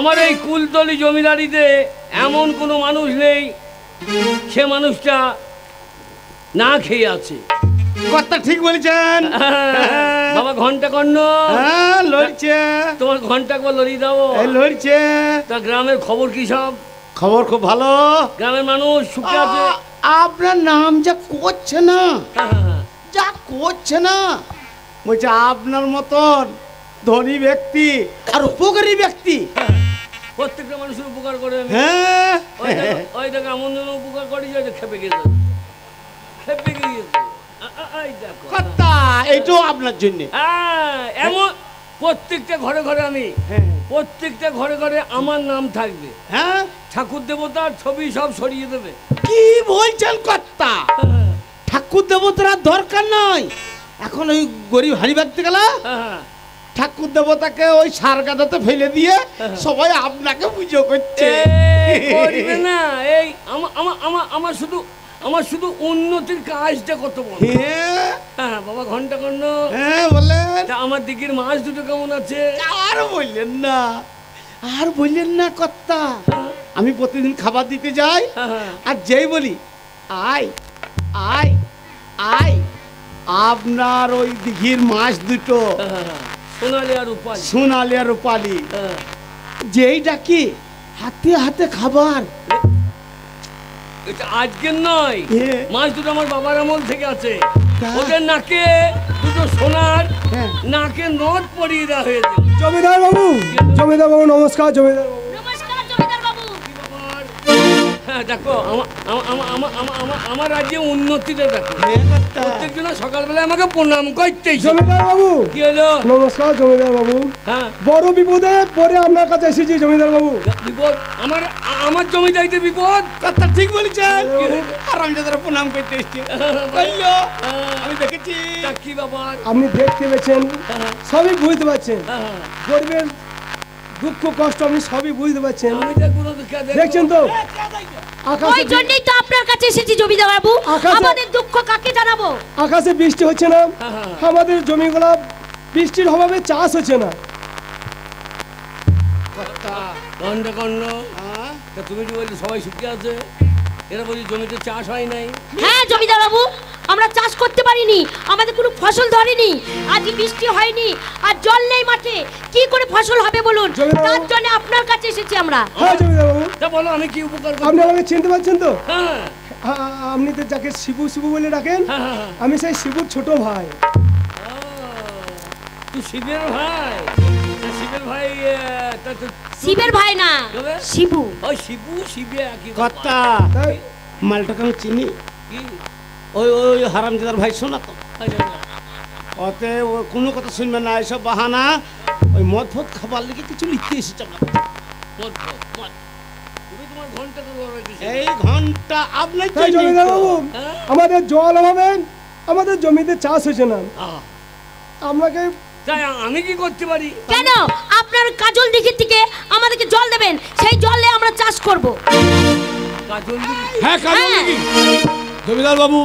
আমার এই কুলতলি জমিদারিতে এমন কোনো মানুষ নেই সে মানুষটা না খেয়ে আছে। কথা ঠিক বলেছেন বাবা। ঘন্টা কর্ণ লড়ছে, তোমার ঘন্টা একবার লড়িয়ে দাও। লড়ছে। তা গ্রামের খবর কি? সব খবর খুব ভালো। গ্রামের মানুষ সুখে আছে। আপনার নাম যা করছে না, যা করছে না, বলছে আপনার মতন ধনী ব্যক্তি আর উপকারী ব্যক্তি প্রত্যেকটা মানুষের উপকার করে। হ্যাঁ ওই দেখো এমন জন্য উপকার করি যে খেপে গেছে, খেপে গিয়েছে। কথা এইটাও আপনার জন্য। এমন প্রত্যেকটা ঘরে ঘরে আমি, প্রত্যেকটা ঘরে ঘরে আমার নাম থাকবে। হ্যাঁ, ঠাকুর দেবতার ছবি সব সরিয়ে দেবে। কি বলছেন কথা? ঠাকুর দেবতার দরকার নাই এখন। ওই গরিব হাড়ি বাঁধতে গেল, ঠাকুর দেবতাকে ওই সার গাদাতে ফেলে দিয়ে সবাই আপনাকে পুজো করছে না। এই আমার শুধু উন্নতির কাজটা কত বড়। হ্যাঁ বাবা। ঘন্টা কর্ণ বলেন, আমার দিকের মাছ দুটো কেমন আছে? আর বললেন না, আর বললেন না কথা। আমি প্রতিদিন খাবার দিতে যাই, আর যেই বলি আয় আয় আয়, আপনার ওই দিঘির মাছ দুটো সোনালি আর রূপালি, সোনালি আর রূপালি, যেই ডাকি হাতে হাতে খাবার। এটা আজকের নয়, মাছ দুটো আমার বাবার আমল থেকে আছে। ওদের নাকে দুটো সোনার নাকে নথ পরিয়ে দেওয়া হয়েছে। জমিদার বাবু, জমিদার বাবু নমস্কার। জমিদার বাবু নমস্কার। জমিদার বাবু দেখো আমার রাজ্যে উন্নতিটা দেখো। প্রত্যেকজন সকালবেলা আমাকে প্রণাম করতেই। জমিদার বাবু কি হলো? নমস্কার জমিদার বাবু। হ্যাঁ, বড় বিপদে পরে আপনার কাছে এসেছি জমিদার বাবু। বিপদ? আমার জমিদারিতে বিপদ? কথা ঠিক বলেছেন। আর আমি যাদের প্রণাম করতে এসেছি, আমি দেখেছি। কি ব্যাপার? আপনি দেখতে পেয়েছেন, সবই বুঝতে পারছেন। গরিবের দুঃখ কষ্ট আপনি সবই বুঝতে পারছেন, দেখছেন তো। ওই জন্যই তো আপনার কাছে এসেছি জমিদার বাবু। আমাদের দুঃখ কাকে জানাবো? আকাশে বৃষ্টি হচ্ছে না, আমাদের জমিগুলো বৃষ্টির অভাবে চাষ হচ্ছে না। তুমি কি বলছো সবাই সুখে আছে? এরা বলছি জমিতে চাষ হয় নাই। হ্যাঁ জমিদার বাবু, আমরা চাষ করতে পারিনি, আমাদের কোনো ফসল ধরেনি, আজ বৃষ্টি হয়নি, আর জল নেই মাঠে, কি করে ফসল হবে বলুন? তার জন্য আপনার কাছে এসেছি আমরা। হ্যাঁ জমিদার বাবু, তা বলো আমি কি উপকার করব? আপনি আমাকে চিনতে পারছেন তো? হ্যাঁ। আপনি তো যাকে শিবু শিবু বলে ডাকেন, আমি সেই শিবুর ছোট ভাই। তুই শিবের ভাই? শিবের ভাই? শিবের ভাই না, শিবু। ওই শিবু শিবে একই কথা। মালটাকে আমি চিনি। কি? ওই ওই হারামজাদার ভাই শোনা তো, ওতে কোনো কথা শুনবে না, এসব বাহানা। ওই মদ ফদ খাবার লেগে কিছু লিখতে এসেছে আমার। এই ঘন্টা আপনার জমিদার বাবু, আমাদের জল অভাবে আমাদের জমিতে চাষ হয়েছে না। আপনাকে আমি কি করতে পারি? কেন? আপনার কাজল দিঘির থেকে আমাদেরকে জল দেবেন, সেই জলে আমরা চাষ করব। কাজল দিঘি? হ্যাঁ কাজল দিঘি। জমিদার বাবু,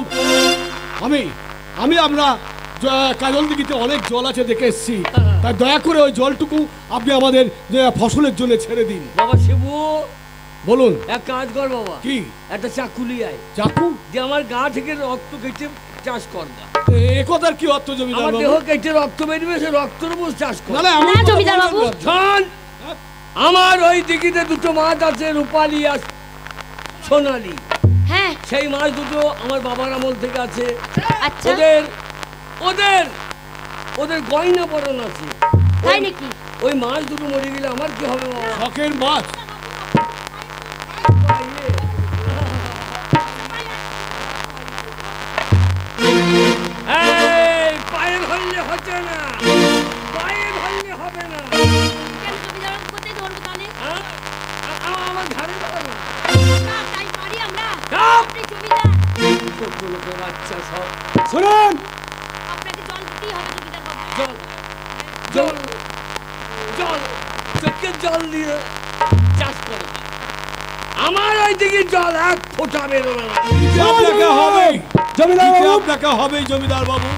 আমি আমরা কাজল দিঘিতে অনেক জল আছে দেখে এসেছি, তাই দয়া করে ওই জলটুকু আপনি আমাদের ফসলের জন্য ছেড়ে দিন। বাবা শিবু বলুন। এক কাজ কর বাবা। কি? একটা চাকু নিয়ে আয়। চাকু? যে আমার গা থেকে রক্ত কেটে চাষ কর। এ কথার কি অর্থ জমিদার বাবু? আমার দেহ কেটে রক্ত বেরবে, সে রক্তের উপর চাষ কর। না জমিদার বাবু, শোন, আমার ওই দিঘিতে দুটো মাছ আছে, রূপালি আর সোনালি। হ্যাঁ, সেই মাছ দুটো আমার বাবার আমল থেকে আছে। আচ্ছা। ওদের ওদের ওদের গয়না পরন আছে। তাই নাকি? ওই মাছ দুটো মরে গেলে আমার কি হবে বাবা? শখের মাছ। পায়ে ধরলে হচ্ছে না, পায়ে ধরলে হবে না। কেন জমিদার বাবু, কোথায় ধরবো তাহলে? আমার ঘরে ধরো না। না, তাই পারি আমরা। চুপ! আপনি জমিদার। লোকের বাচ্চা সব। শুনুন, আপনাকে জল দিতেই হবে জমিদার বাবু। জল জল জল চোখের জল দিয়ে চাষ করে। আমার ওই দিকে জল এক ফোঁটা বেরোবে না। আপনাকে হবে জমিদার বাবু, আপনাকে হবে জমিদার বাবু।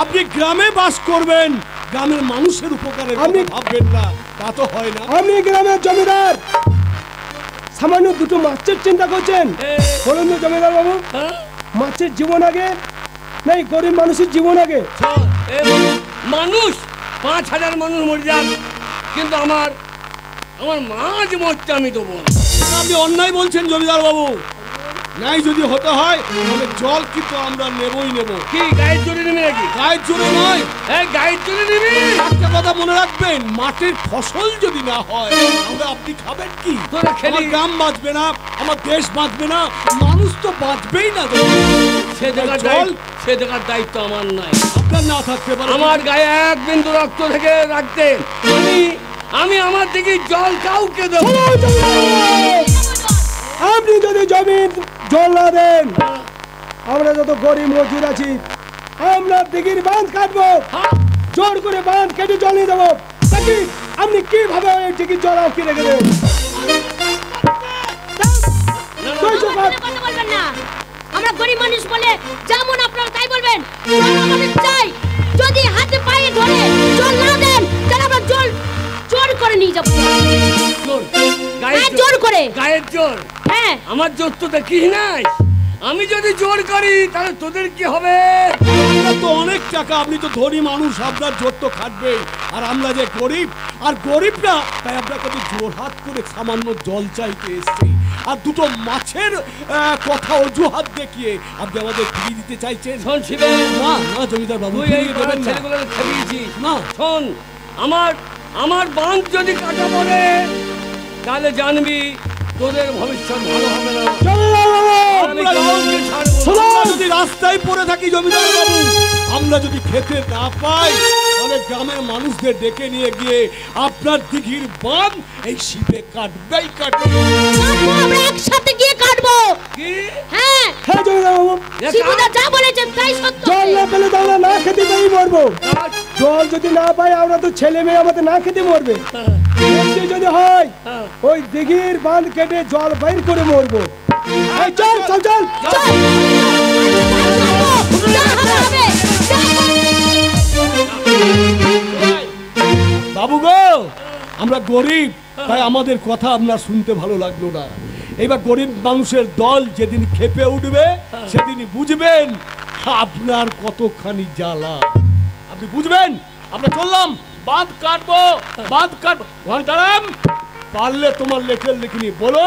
আপনি গ্রামে বাস করবেন, গ্রামের মানুষের উপকারে আমি- ভাববেন না, তা তো হয় না। আমি গ্রামের জমিদার, সামান্য দুটো মাছের চিন্তা করছেন? বলুন তো জমিদার বাবু, হ্যাঁ? মাছের জীবন আগে নাই গরিব মানুষের জীবন আগে? মানুষ 5,000 মানুষ মরে যান, কিন্তু আমার মাছ মরতে আমি দেবো না। আপনি অন্যায় বলছেন জমিদার বাবু। নাই যদি হতে হয় তাহলে জল কিন্তু আমরা নেবই নেব। কি গায়ের জোরে নেবে নাকি? গায়ের জোরে নয়, গায়ের জোরে নেবে। একটা কথা মনে রাখবেন, মাঠের ফসল যদি না হয় তাহলে আপনি খাবেন কি? তোরা খেলি। আমার গ্রাম বাঁচবে না, আমার দেশ বাঁচবে না, মানুষ তো বাঁচবেই না। সে দেখার দায়িত্ব আমার নাই। আপনার না থাকতে পারে। আমার গায়ে এক বিন্দু রক্ত থেকে রাখতে আমি আমার দিকে জল কাউকে দেবো। আপনি যদি জমির জল না দেন, আমরা যত গরিব মজুর আছি আমরা দিঘির বাঁধ কাটবো, জোর করে বাঁধ কেটে জল নিয়ে যাবো। নাকি আপনি কিভাবে ওই দিঘির জল আটকে রেখে দেন? কথা বলবেন না। আমরা গরিব মানুষ বলে যেমন আপনারা তাই বলবেন। জল আমাদের চাই। যদি হাতে পায়ে ধরে জল না দেন তাহলে আমরা জল জোর করে নিয়ে যাবো। জোর করে। গায়ের জোর? হ্যাঁ। আমার জোর তো দেখিস নাই। আমি যদি জোর করি তাহলে তোদের কি হবে? আপনার তো অনেক টাকা, আপনি তো ধনী মানুষ, আপনার জোর তো খাটবে। আর আমরা যে গরিব, আর গরিব না, তাই আপনাকে জোর হাত করে সামান্য জল চাইতে এসছি। আর দুটো মাছের কথা অজুহাত দেখিয়ে আপনি আমাদের ফিরিয়ে দিতে চাইছেন। শোন শিবে, না না জমিদার বাবু, তুই এই ফিরিয়ে দেবেন না। ছেলেগুলোকে খেপিয়েছিস না। শোন, আমার বাঁধ যদি কাটা পড়ে তাহলে জানবি তোদের ভবিষ্যৎ ভালো হবে না। আমি কাউকে ছাড়বো না। আমরা যদি রাস্তায় পড়ে থাকি জমিদার বাবু, আমরা যদি খেতে না পাই, তাহলে গ্রামের মানুষদের ডেকে নিয়ে গিয়ে আপনার দিঘির বাঁধ এই শিপে কাটবেই কাটবে। আমরা একসাথে গিয়ে কাটবো। কি? হ্যাঁ। হ্যাঁ জমিদার বাবু, শিবুদা যা বলেছেন তাই সত্য। জল না পেলে তো আমরা না খেতে পেয়েই মরবো। জল যদি না পাই আমরা তো ছেলে মেয়ে আমাদের না খেতে মরবে। এমনি যদি হয় ওই দিঘির বাঁধ কেটে জল বাইর করে মরবো। এই চল চল চল চল। যা হবে হবে। বাবু গো, আমরা গরিব, তাই আমাদের কথা আপনার শুনতে ভালো লাগলো না। এবার গরিব মানুষের দল যেদিন খেপে উঠবে সেদিনই বুঝবেন আপনার কতখানি জ্বালা। আপনি বুঝবেন। আমরা চললাম, বাঁধ কাটবো, বাঁধ কাটবো। ঘন্টারাম, পারলে তোমার লেখের লেখিনি বলো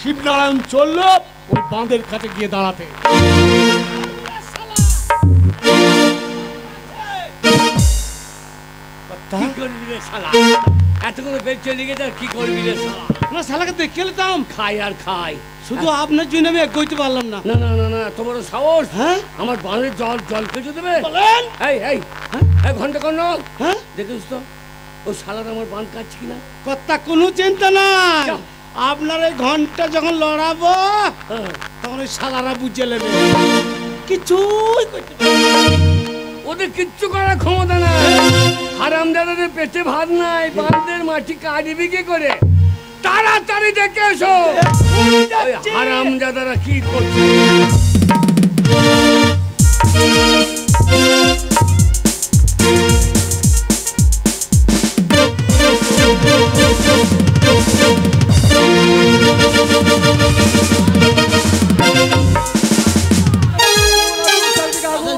শিবনারায়ণ চললো ওই বাঁধের কাছে গিয়ে দাঁড়াতে। কি করবি রে শালা? এতগুলো বের চলে গেছে, কি করবি রে শালা? না শালাকে দেখে এলাম, খাই আর খাই। শুধু আপনার জন্য আমি কইতে পারলাম না। না না না না, তোমার সাহস? হ্যাঁ? আমার বাঁধের জল কেটে দেবে? বলেন। এই এই এই ঘন্টা কর্ণ, হ্যাঁ? দেখিস তো ও শালার আমার বাঁধ কাটছে কিনা। কথা কোনো চিন্তা নাই। যা। আপনার এই ঘন্টা যখন লড়াবো হ্যাঁ। তখন ওই শালারা বুঝে নেবে কিছুই করতে পারবে না। ওদের কিচ্ছু করার ক্ষমতা নাই। হারামজাদাদের পেটে ভাত নাই, বাঁধের মাটি কাটবি কি করে? তাড়াতাড়ি দেখে এসো ওই হারামজাদারা কি করছে।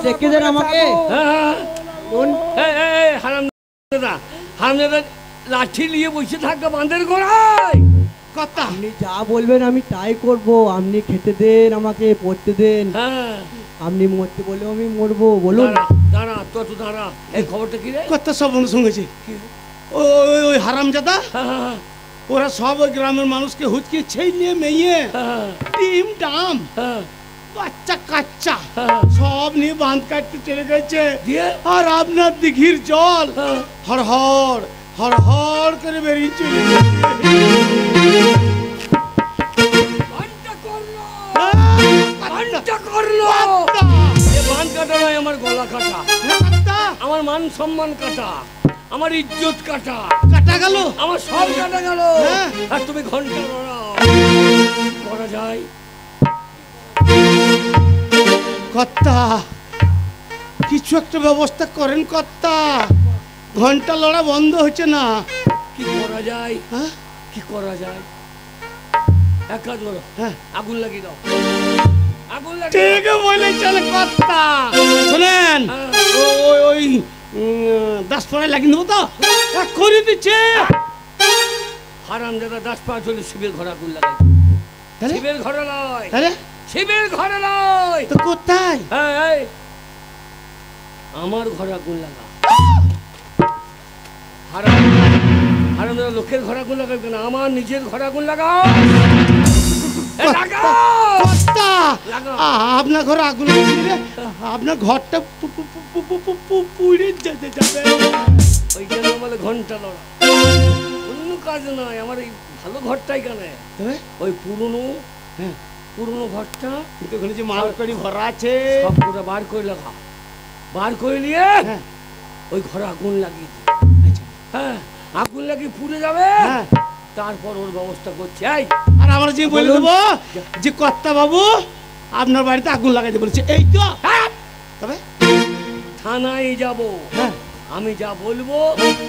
দেখে দেন আমাকে। হারামজাদা লাঠি নিয়ে বসে থাকা বাঁধের গোড়ায়। কথা আপনি যা বলবেন আমি তাই করব। আপনি খেতে দেন, আমাকে পড়তে দেন। হ্যাঁ, আপনি মরতে বলেও আমি মরবো। বলুন। দাঁড়া দাঁড়া, তো দাঁড়া। এই খবরটা কি রে? কথা সব শুনেছি। ওই হারামজাদা হ্যাঁ, ওরা সব ওই গ্রামের মানুষকে হুচকে ছেলে মেয়ে হ্যাঁ, টিম টাম হ্যাঁ, বাচ্চা কাচ্চা হ্যাঁ। সব নিয়ে বাঁধ কাটতে চলে গেছে। দিয়ে? আর আপনার দিঘির জল হ্যাঁ। হর হর হর হর করে বেরিয়ে চলে গেছে। ঘন্টা করলো, হ্যাঁ, ঘন্টা করলো। কথা, এ বাঁধ কাটা নয়, আমার গলা কাটা, কথা, আমার মান সম্মান কাটা, আমার ইজ্জত কাটা, কাটা গেল। আমার সব কাটা গেল। হ্যাঁ। আর তুমি ঘন্টা লড়াও। করা যায়? কর্তা কিছু একটা ব্যবস্থা করেন কর্তা। ঘন্টা লড়া বন্ধ হচ্ছে না। কি করা যায়? হ্যাঁ কি করা যায়? এক কাজ করো, হ্যাঁ আগুন লাগিয়ে দাও, আগুন লাগিয়ে ঠিক বলেছেন কর্তা। শোনেন হ্যাঁ। ওই 10 পড়ায় লাগিয়ে দেবো তো, করে দিচ্ছে। হারাম দাদা 10 পা চলে শিবের ঘরে আগুন লাগাই। তাহলে শিবের ঘরে নয়, তাহলে শিবের ঘরে নয়, তো কোথায়? হ্যাঁ এই, আমার ঘরে আগুন লাগা। হারাম হারাম দাদা লোকের ঘরে আগুন লাগাবে না, আমার নিজের ঘরে আগুন লাগাও। এ, লাগাও। কর্তা লাগাও। আপনার ঘরে আগুন লাগিয়ে আপনার ঘরটা পুড়ে যেতে যাবে। ওই জন্য বলে ঘন্টা লড়া, অন্য কাজ নয়। আমার এই ভালো ঘরটাই কেন, তবে ওই পুরনো হ্যাঁ পুরনো ঘরটা কিন্তু ওখানে যে মাল করি ভরা আছে সব পুরো বার করে লাগা, বার করে নিয়ে হ্যাঁ ওই ঘরে আগুন লাগিয়ে দিই। আচ্ছা হ্যাঁ, আগুন লাগিয়ে পুড়ে যাবে, হ্যাঁ তারপর ওর ব্যবস্থা করছি। এই আর আমরা যে বলে দেবো যে কর্তা বাবু আপনার বাড়িতে আগুন লাগাইতে বলেছে, এই তো। হ্যাঁ, তবে থানায় যাব, হ্যাঁ আমি যা বলবো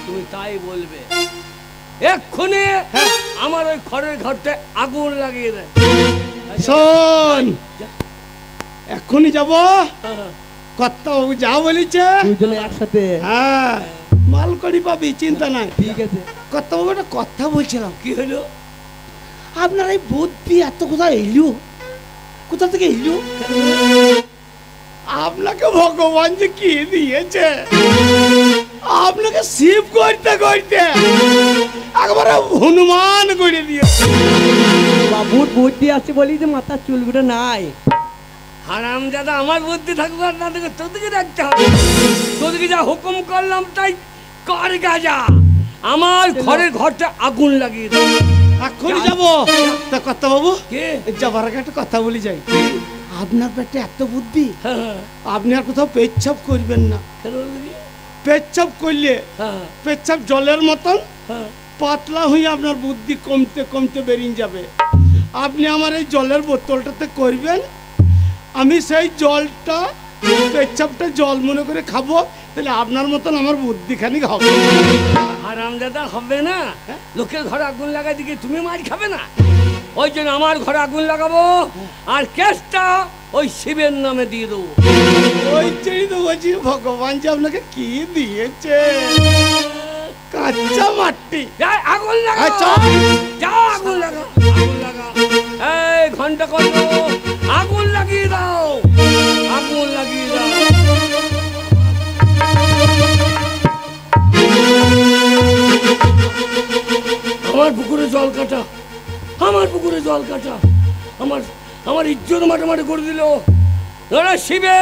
তুমি তাই বলবে। এক্ষুনি আমার ওই ঘরের ঘরতে আগুন লাগিয়ে দেয়। শোন এক্ষুনি যাব, হ্যাঁ, কর্তা বাবু যা বলেছে দুজনে একসাথে। হ্যাঁ মাল করি পাবি, চিন্তা নাই। ঠিক আছে। কর্তা বাবু একটা কথা বলছিলাম, কি হলো? আপনার এই বুদ্ধি এত কোথায় এলো, কোথা থেকে এলো? আপনাকে ভগবান যে কি দিয়েছে, আপনাকে শিব করতে করতে একবারে হনুমান করে দিয়েছে। বাবুর বুদ্ধি আছে বলি যে মাথার চুলগুলো নাই। হারাম দাদা আমার বুদ্ধি থাকবে আর না দেখে তোদেরকে রাখতে হবে। তোদেরকে যা হুকুম করলাম তাই কর গাজা। আমার ঘরের ঘরটা আগুন লাগিয়ে দাও। এখনই যাবো। তা কর্তা বাবু কে? যাবার আগে একটা কথা বলি যাই, আপনার পেটে এত বুদ্ধি, হ্যাঁ, হ্যাঁ, আপনি আর কোথাও পেচ্ছাপ করবেন না। কেন বলবি? পেচ্ছাপ করলে হ্যাঁ, পেচ্ছাপ জলের মতন হ্যাঁ, পাতলা হয়ে আপনার বুদ্ধি কমতে কমতে বেরিয়ে যাবে। আপনি আমার এই জলের বোতলটাতে করবেন, আমি সেই জলটা পেচ্ছাপটা জল মনে করে খাবো, তাহলে আপনার মতন আমার বুদ্ধিখানি হবে। হারাম দাদা হবে না। লোকের ঘরে আগুন লাগাই দিকে তুমি মার খাবে না, ওই জন্য আমার ঘরে আগুন লাগাবো আর কেসটা ওই শিবের নামে দিয়ে দেবো। ওই জন্যই তো বলছি ভগবান যে আপনাকে কি দিয়েছে, কাঁচা মাটি। এই, আগুন লাগা, আচ্ছা। যাও আগুন লাগা, আগুন লাগা। এই ঘন্টা কত, আগুন লাগিয়ে দাও, আগুন লাগিয়ে দাও। আমার পুকুরে জল কাটা, আমার পুকুরে জল কাটা, আমার আমার ইজ্জত মাটামাটি করে দিল। ওরা শিবে,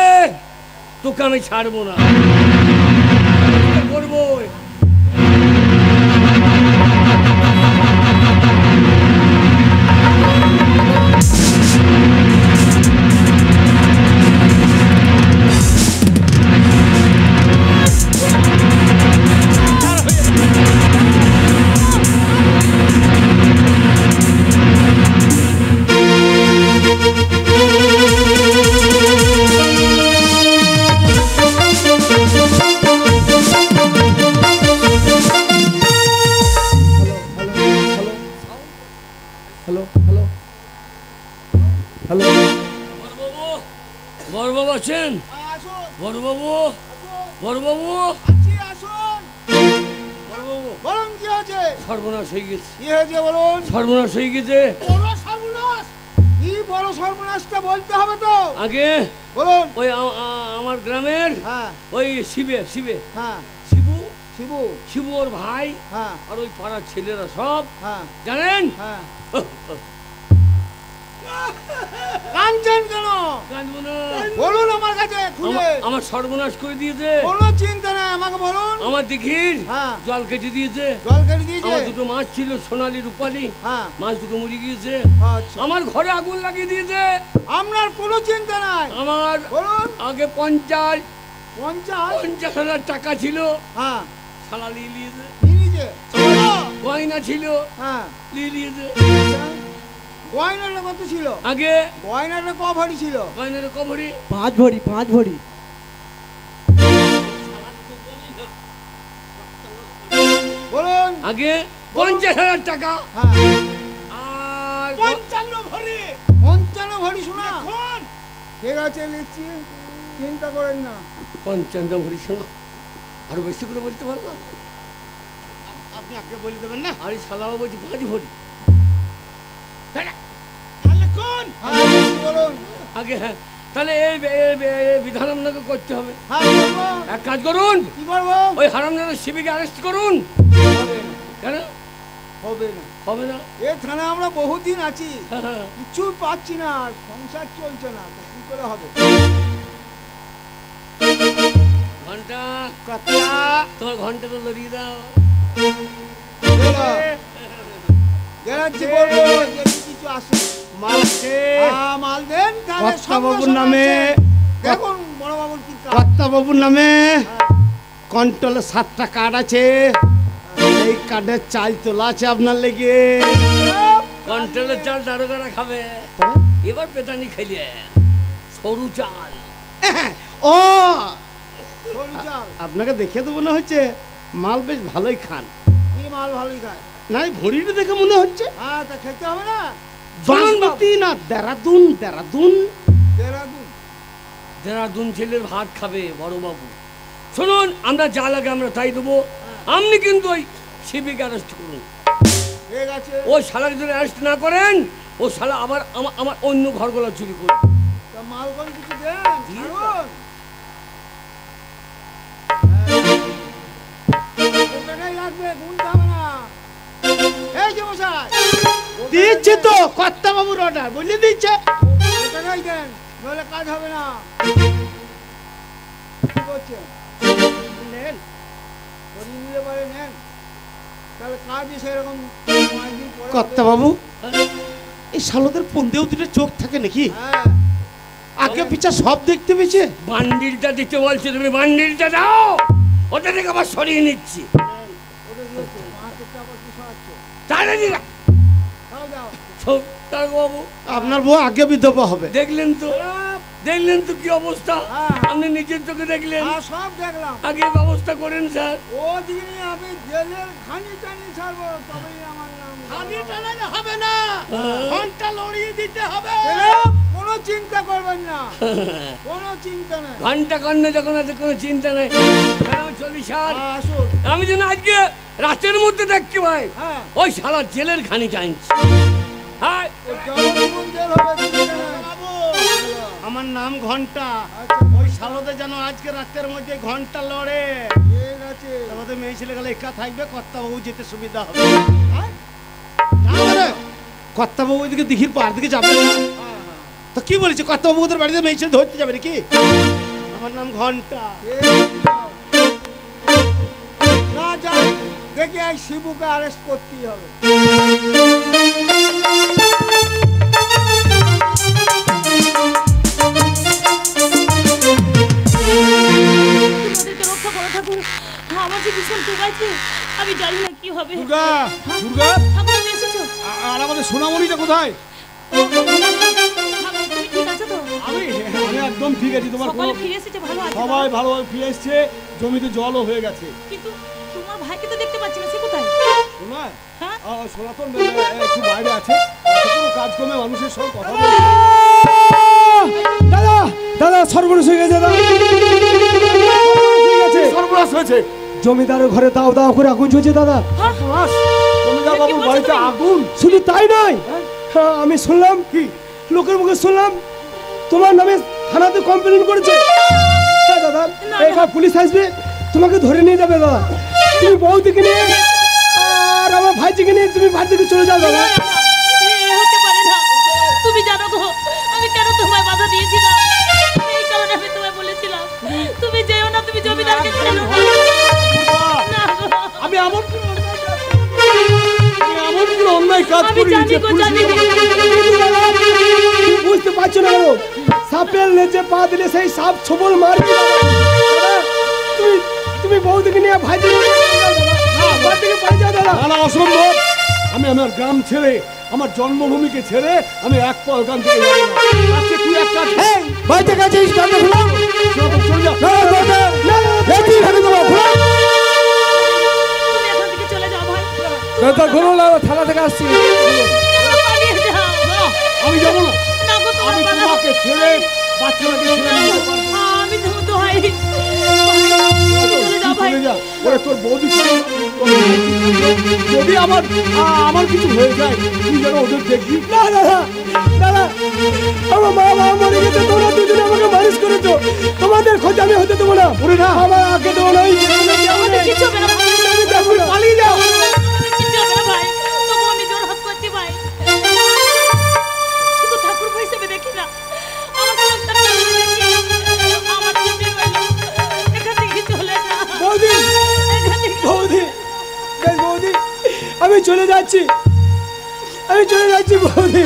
তোকে আমি ছাড়বো না, করবো। Hello hello hello. বড়বাবু আছেন? বড়বাবু, বড়বাবু, বলুন কি হয়েছে? সর্বনাশ হয়ে গেছে, কি হয়েছে বলুন? সর্বনাশ হয়ে গেছে। বড় সর্বনাশ? কি বড় সর্বনাশটা বলতে হবে তো? আগে বলুন। ওই আমার গ্রামের হ্যাঁ ওই শিবে, শিবে, হ্যাঁ শিবু, শিবু। শিবু ওর ভাই হ্যাঁ আর ওই পাড়ার ছেলেরা সব হ্যাঁ জানেন হ্যাঁ। কাঁদছেন কেন? কাঁদবো না। বলুন আমার কাছে খুলে। আমার সর্বনাশ করে দিয়েছে, কোনো চিন্তা নাই, আমাকে বলুন। আমার দিঘির হ্যাঁ। জল কেটে দিয়েছে, জল কেটে দিয়েছে? আমার দুটো মাছ ছিল সোনালী রূপালী, হ্যাঁ মাছ দুটো মরে গিয়েছে, আচ্ছা। আমার ঘরে আগুন লাগিয়ে দিয়েছে। আপনার কোনো চিন্তা নাই, আমার বলুন। আগে 50 50? 50,000 টাকা ছিল, হ্যাঁ সালা নিয়ে নিয়েছে। নিজে গয়না ছিল, হ্যাঁ। নিয়ে নিয়েছে। গয়নাটা কত ছিল? আগে গয়নাটা ক ভরি ছিল? গয়নার কবরি 5 ভরি 5 ভরি। আগে 50,000 টাকা হ্যাঁ আর 55 ভরি শোনা ঠিক আছে লিখছি চিন্তা করেন না 55 ভরি শোনা আরো বেশি করে বলতে পারবো আপনি আগে বলে দেবেন না আরে শালাও বলছি 5 ভরি তাহলে কোন হ্যাঁ বলুন আগে হ্যাঁ তাহলে এই বিধান আপনাকে করতে হবে হ্যাঁ বলবো এক কাজ করুন কি করবো ওই হারামজাদা শিবিকে অ্যারেস্ট করুন কেন হবে না হবে না এ থানায় আমরা বহুদিন আছি হ্যাঁ। কিছু পাচ্ছি না আর সংসার চলছে না তো কি করে হবে ঘন্টা কথা তোমার ঘন্টা তো লড়িয়ে দাও গ্যারান্টি বলবো যদি কিছু আসে মাল মাল দেন তাহলে কর্তাবাবুর নামে দেখুন বড় বাবুর কি কাজ কর্তাবাবুর নামে কন্ট্রোলে 7টা কার্ড আছে এই কার্ডের চাল তোলা আছে আপনার লেগে কন্ট্রোলের চাল দারোগারা খাবে এবার পেটানি খাইলে সরু চাল ও সরু চাল আপনাকে দেখে তো মনে হচ্ছে মাল বেশ ভালোই খান কি মাল ভালোই খায় নাই ভরিটা দেখে মনে হচ্ছে হ্যাঁ তা খেতে হবে না বাসমতি না দেরাদুন দেরাদুন দেরাদুন ছেলের ভাত খাবে বড় বাবু শুনুন আমরা যা লাগে আমরা তাই দেবো আপনি কিন্তু ওই শিবিকে অ্যারেস্ট করুন ঠিক আছে ও শালাকে যদি অ্যারেস্ট না করেন ও শালা আবার আমার অন্য ঘরগুলো চুরি করবে তা মাল কোন কিছু দেন দিয়ে ছাড়ুন। ওটাই লাগবে গুনতে হবে না এই যে মশাই দিচ্ছে তো কর্তাবাবুর অর্ডার বলে দিচ্ছে ওটাই দেন নইলে কাজ হবে না কি করছেন নেন করিয়ে নিলে পারে নেন তাহলে কাজই সেরকম 5 দিন পরে হবে। কর্তাবাবু এই শালোদের পন্দেও দুটো চোখ থাকে নাকি হ্যাঁ আগে পিছা সব দেখতে পেয়েছে বান্ডিলটা দিতে বলছি তুমি বান্ডিলটা দাও ওটা থেকে আবার সরিয়ে নিচ্ছি ওটা দিয়েছে মাকে আবার কি সরাচ্ছে তাহলে দিলা দাও দাও বাবু আপনার বউ আগে বিধবা হবে দেখলেন তো কি অবস্থা হ্যাঁ। আপনি নিজের চোখে দেখলেন হ্যাঁ সব দেখলাম আগে ব্যবস্থা করেন স্যার ও দিনে আমি জেলের খানি টানি ছাড়বো তবেই আমার নাম খালি টানালে হবে না ঘন্টা লড়িয়ে দিতে হবে এরকম কোনো চিন্তা করবেন না কোনো চিন্তা নেই ঘন্টা কন্যা যখন আছে কোনো চিন্তা নেই চলি স্যার হ্যাঁ, আসুন আমি যেন আজকে রাতের মধ্যে দেখতে পাই হ্যাঁ ওই শালা জেলের খানি চাইছি হ্যাঁ ওই জগৎগুণ জেল হবে চিন্তা নেই। বাবু আমার নাম ঘন্টা আচ্ছা ওই শালোদের যেন আজকে রাতের মধ্যে ঘন্টা লড়ে ঠিক আছে আমাদের মেয়ে ছেলে গেলে একা থাকবে কর্তাবাবু যেতে সুবিধা হবে হ্যাঁ? কর্তাবাবু ওইদিকে দিঘির পার দিকে যাবে না হ্যাঁ, হ্যাঁ। তো কি বলেছে কর্তাবাবু ওদের বাড়িতে মেয়ে ছেলে ধরতে যাবে নাকি আমার নাম ঘন্টা ঠিক আছে, যাও। না যাই দেখি এই শিবুকে অ্যারেস্ট করতেই হবে তোমাদেরকে রক্ষা করো ঠাকুর আমার যে ভীষণ ঠেকাইছে আমি জানি না কি হবে দুর্গা দুর্গা ঠাকুর তুমি এসেছো আর আমাদের সোনামণিটা কোথায় ঠাকুর তুমি ঠিক আছো তো আমি একদম ঠিক আছি তোমার সকালে ফিরে এসেছে ভালো আছে সবাই ভালোভাবে ফিরে এসছে জমিতে জলও হয়ে গেছে কিন্তু তোমার ভাইকে তো দেখতে পাচ্ছি না সে কোথায় শোনায় হ্যাঁ সনাতন একটু বাইরে আছে কোনো কাজ কমে মানুষের সব কথা বলছে দাদা দাদা সর্বনাশ হয়ে গেছে দাদা সর্বনাশ হয়েছে জমিদারের ঘরে দাও দাও করে আগুন জ্বলছে দাদা জমিদার বাবুর বাড়িতে আগুন শুধু তাই নয় হ্যাঁ, আমি শুনলাম কি লোকের মুখে শুনলাম তোমার নামে থানাতে কমপ্লেন করেছে হ্যাঁ দাদা এবার পুলিশ আসবে তোমাকে ধরে নিয়ে যাবে দাদা তুমি বউদিকে নিয়ে আর আমার ভাইজিকে নিয়ে তুমি বাড়ি থেকে চলে যাও দাদা এ হতে পারে না তুমি জানো গো আমি কেন তোমায় বাধা দিয়েছিলাম এই কারণে আমি তোমায় বলেছিলাম তুমি যেও না তুমি জমিদারকে ছেড়ে দাও না গো আমি এমন কোনো অন্যায় কাজ আমি করি জানি যে গো পুলিশ জানি তুমি বুঝতে পারছো না কেন সাপের লেজে পা দিলে সেই সাপ ছবল মারবে দাদা তুমি তুমি বউদিকে নিয়ে ভাইজিকে নিয়ে যাও দাদা বাড়ি থেকে বাড়ি যাও দাদা না অসম্ভব আমি আমার গ্রাম ছেড়ে আমার জন্মভূমিকে ছেড়ে আমি এক পা ওখান থেকে যাবো না আজকে তুই এক কাজ বাড়িতে গেছিস দরজা খোলা চলে যা না দরজা না তুমি এখান থেকে চলে যাও ভাই কথা খুলুন না, থানা থেকে আসছি। তোমরা পালিয়ে যাও। না, আমি যাবো না। না গো, তোমরা আমি পালাও। তোমাকে ছেড়ে বাচ্চাটাকে ছেড়ে নিতে পারবো না। আমি তো দোহাই। চলে যাও ভাই। চলে যা। ওরে তোর বৌদি ছিল, যদি আমার কিছু হয়ে যায় তুই যেন ওদের দেখবি। না দাদা, দাদা, আমার মা মরে গেছে, তোমরা দুজনে আমাকে মানুষ করেছো, তোমাদের খোঁজ আমি হতে দেবো না। ওরে না, আমার আগে দেবো না, আমাদের কিছু হবে না ভাই। আমি যাবো না। পালিয়ে যাও। আমাদের কিছু হবে না ভাই। তবু আমি জোর হাত করছি ভাই। শুধু ঠাকুর হিসেবে দেখি না, আমার সন্তানকে দেখি। আমার ছেলে হলো, এখান থেকে চলে যা। বৌদি, এখান থেকে বৌদি, বেশ বৌদি, আমি চলে যাচ্ছি, আমি চলে যাচ্ছি বৌদি,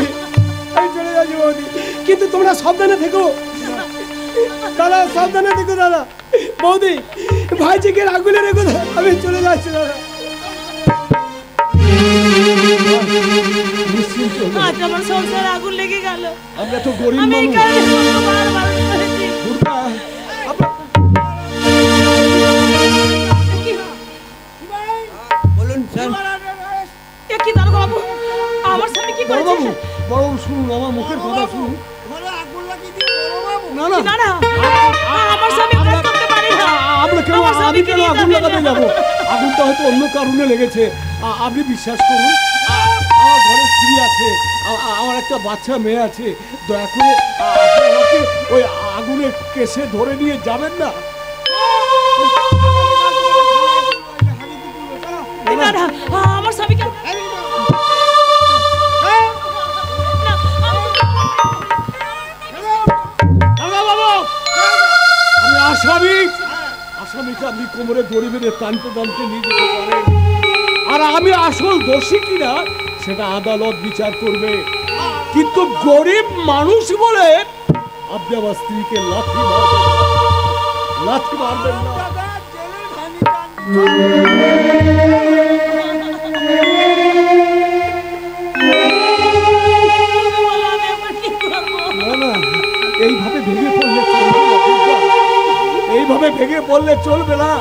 আমি চলে যাচ্ছি বৌদি, কিন্তু তোমরা সাবধানে থেকো দাদা, সাবধানে থেকো দাদা। বৌদি, ভাইজিকে আগুনে রেখো দাদা, আমি চলে যাচ্ছি দাদা। নিশ্চিন্ত হলে আজ আমার সংসারে আগুন লেগে গেল। আমরা তো গরিব আমি এই মানুষ। কারণে বারবার করেছি। দুর্গা, বলুন স্যার। এ কি দারোগা বাবু, আমার স্বামী কি করেছে? বড়বাবু, বড়বাবু শুনুন, আমার মুখের কথা শুনুন। না না, না না, আমার স্বামী কাজ করতে পারে না। আমরা কেন, আমার আমি স্বামীকে কেন নিয়ে আগুন যাবেন লাগাতে না। যাবো? আগুনটা হয়তো অন্য কারণে লেগেছে। আপনি বিশ্বাস করুন, আমার ঘরে স্ত্রী আছে, আমার একটা বাচ্চা মেয়ে আছে, দয়া করে আপনি আমাকে ওই আগুনের কেসে ধরে নিয়ে যাবেন না। না না, আমার স্বামীকে না, আমি আসামিকে আপনি কোমরে দড়ি বেঁধে টানতে টানতে নিয়ে যেতে পারেন, আর আমি আসল দোষী কিনা সেটা আদালত বিচার করবে, কিন্তু গরিব মানুষ বলে আপনি আমার স্ত্রীকে লাথি মারবেন না। আমি এখন কি করবো? না না, এইভাবে ভেঙে পড়লে চলবে না দুর্গা। এইভাবে ভেঙে পড়লে চলবে না।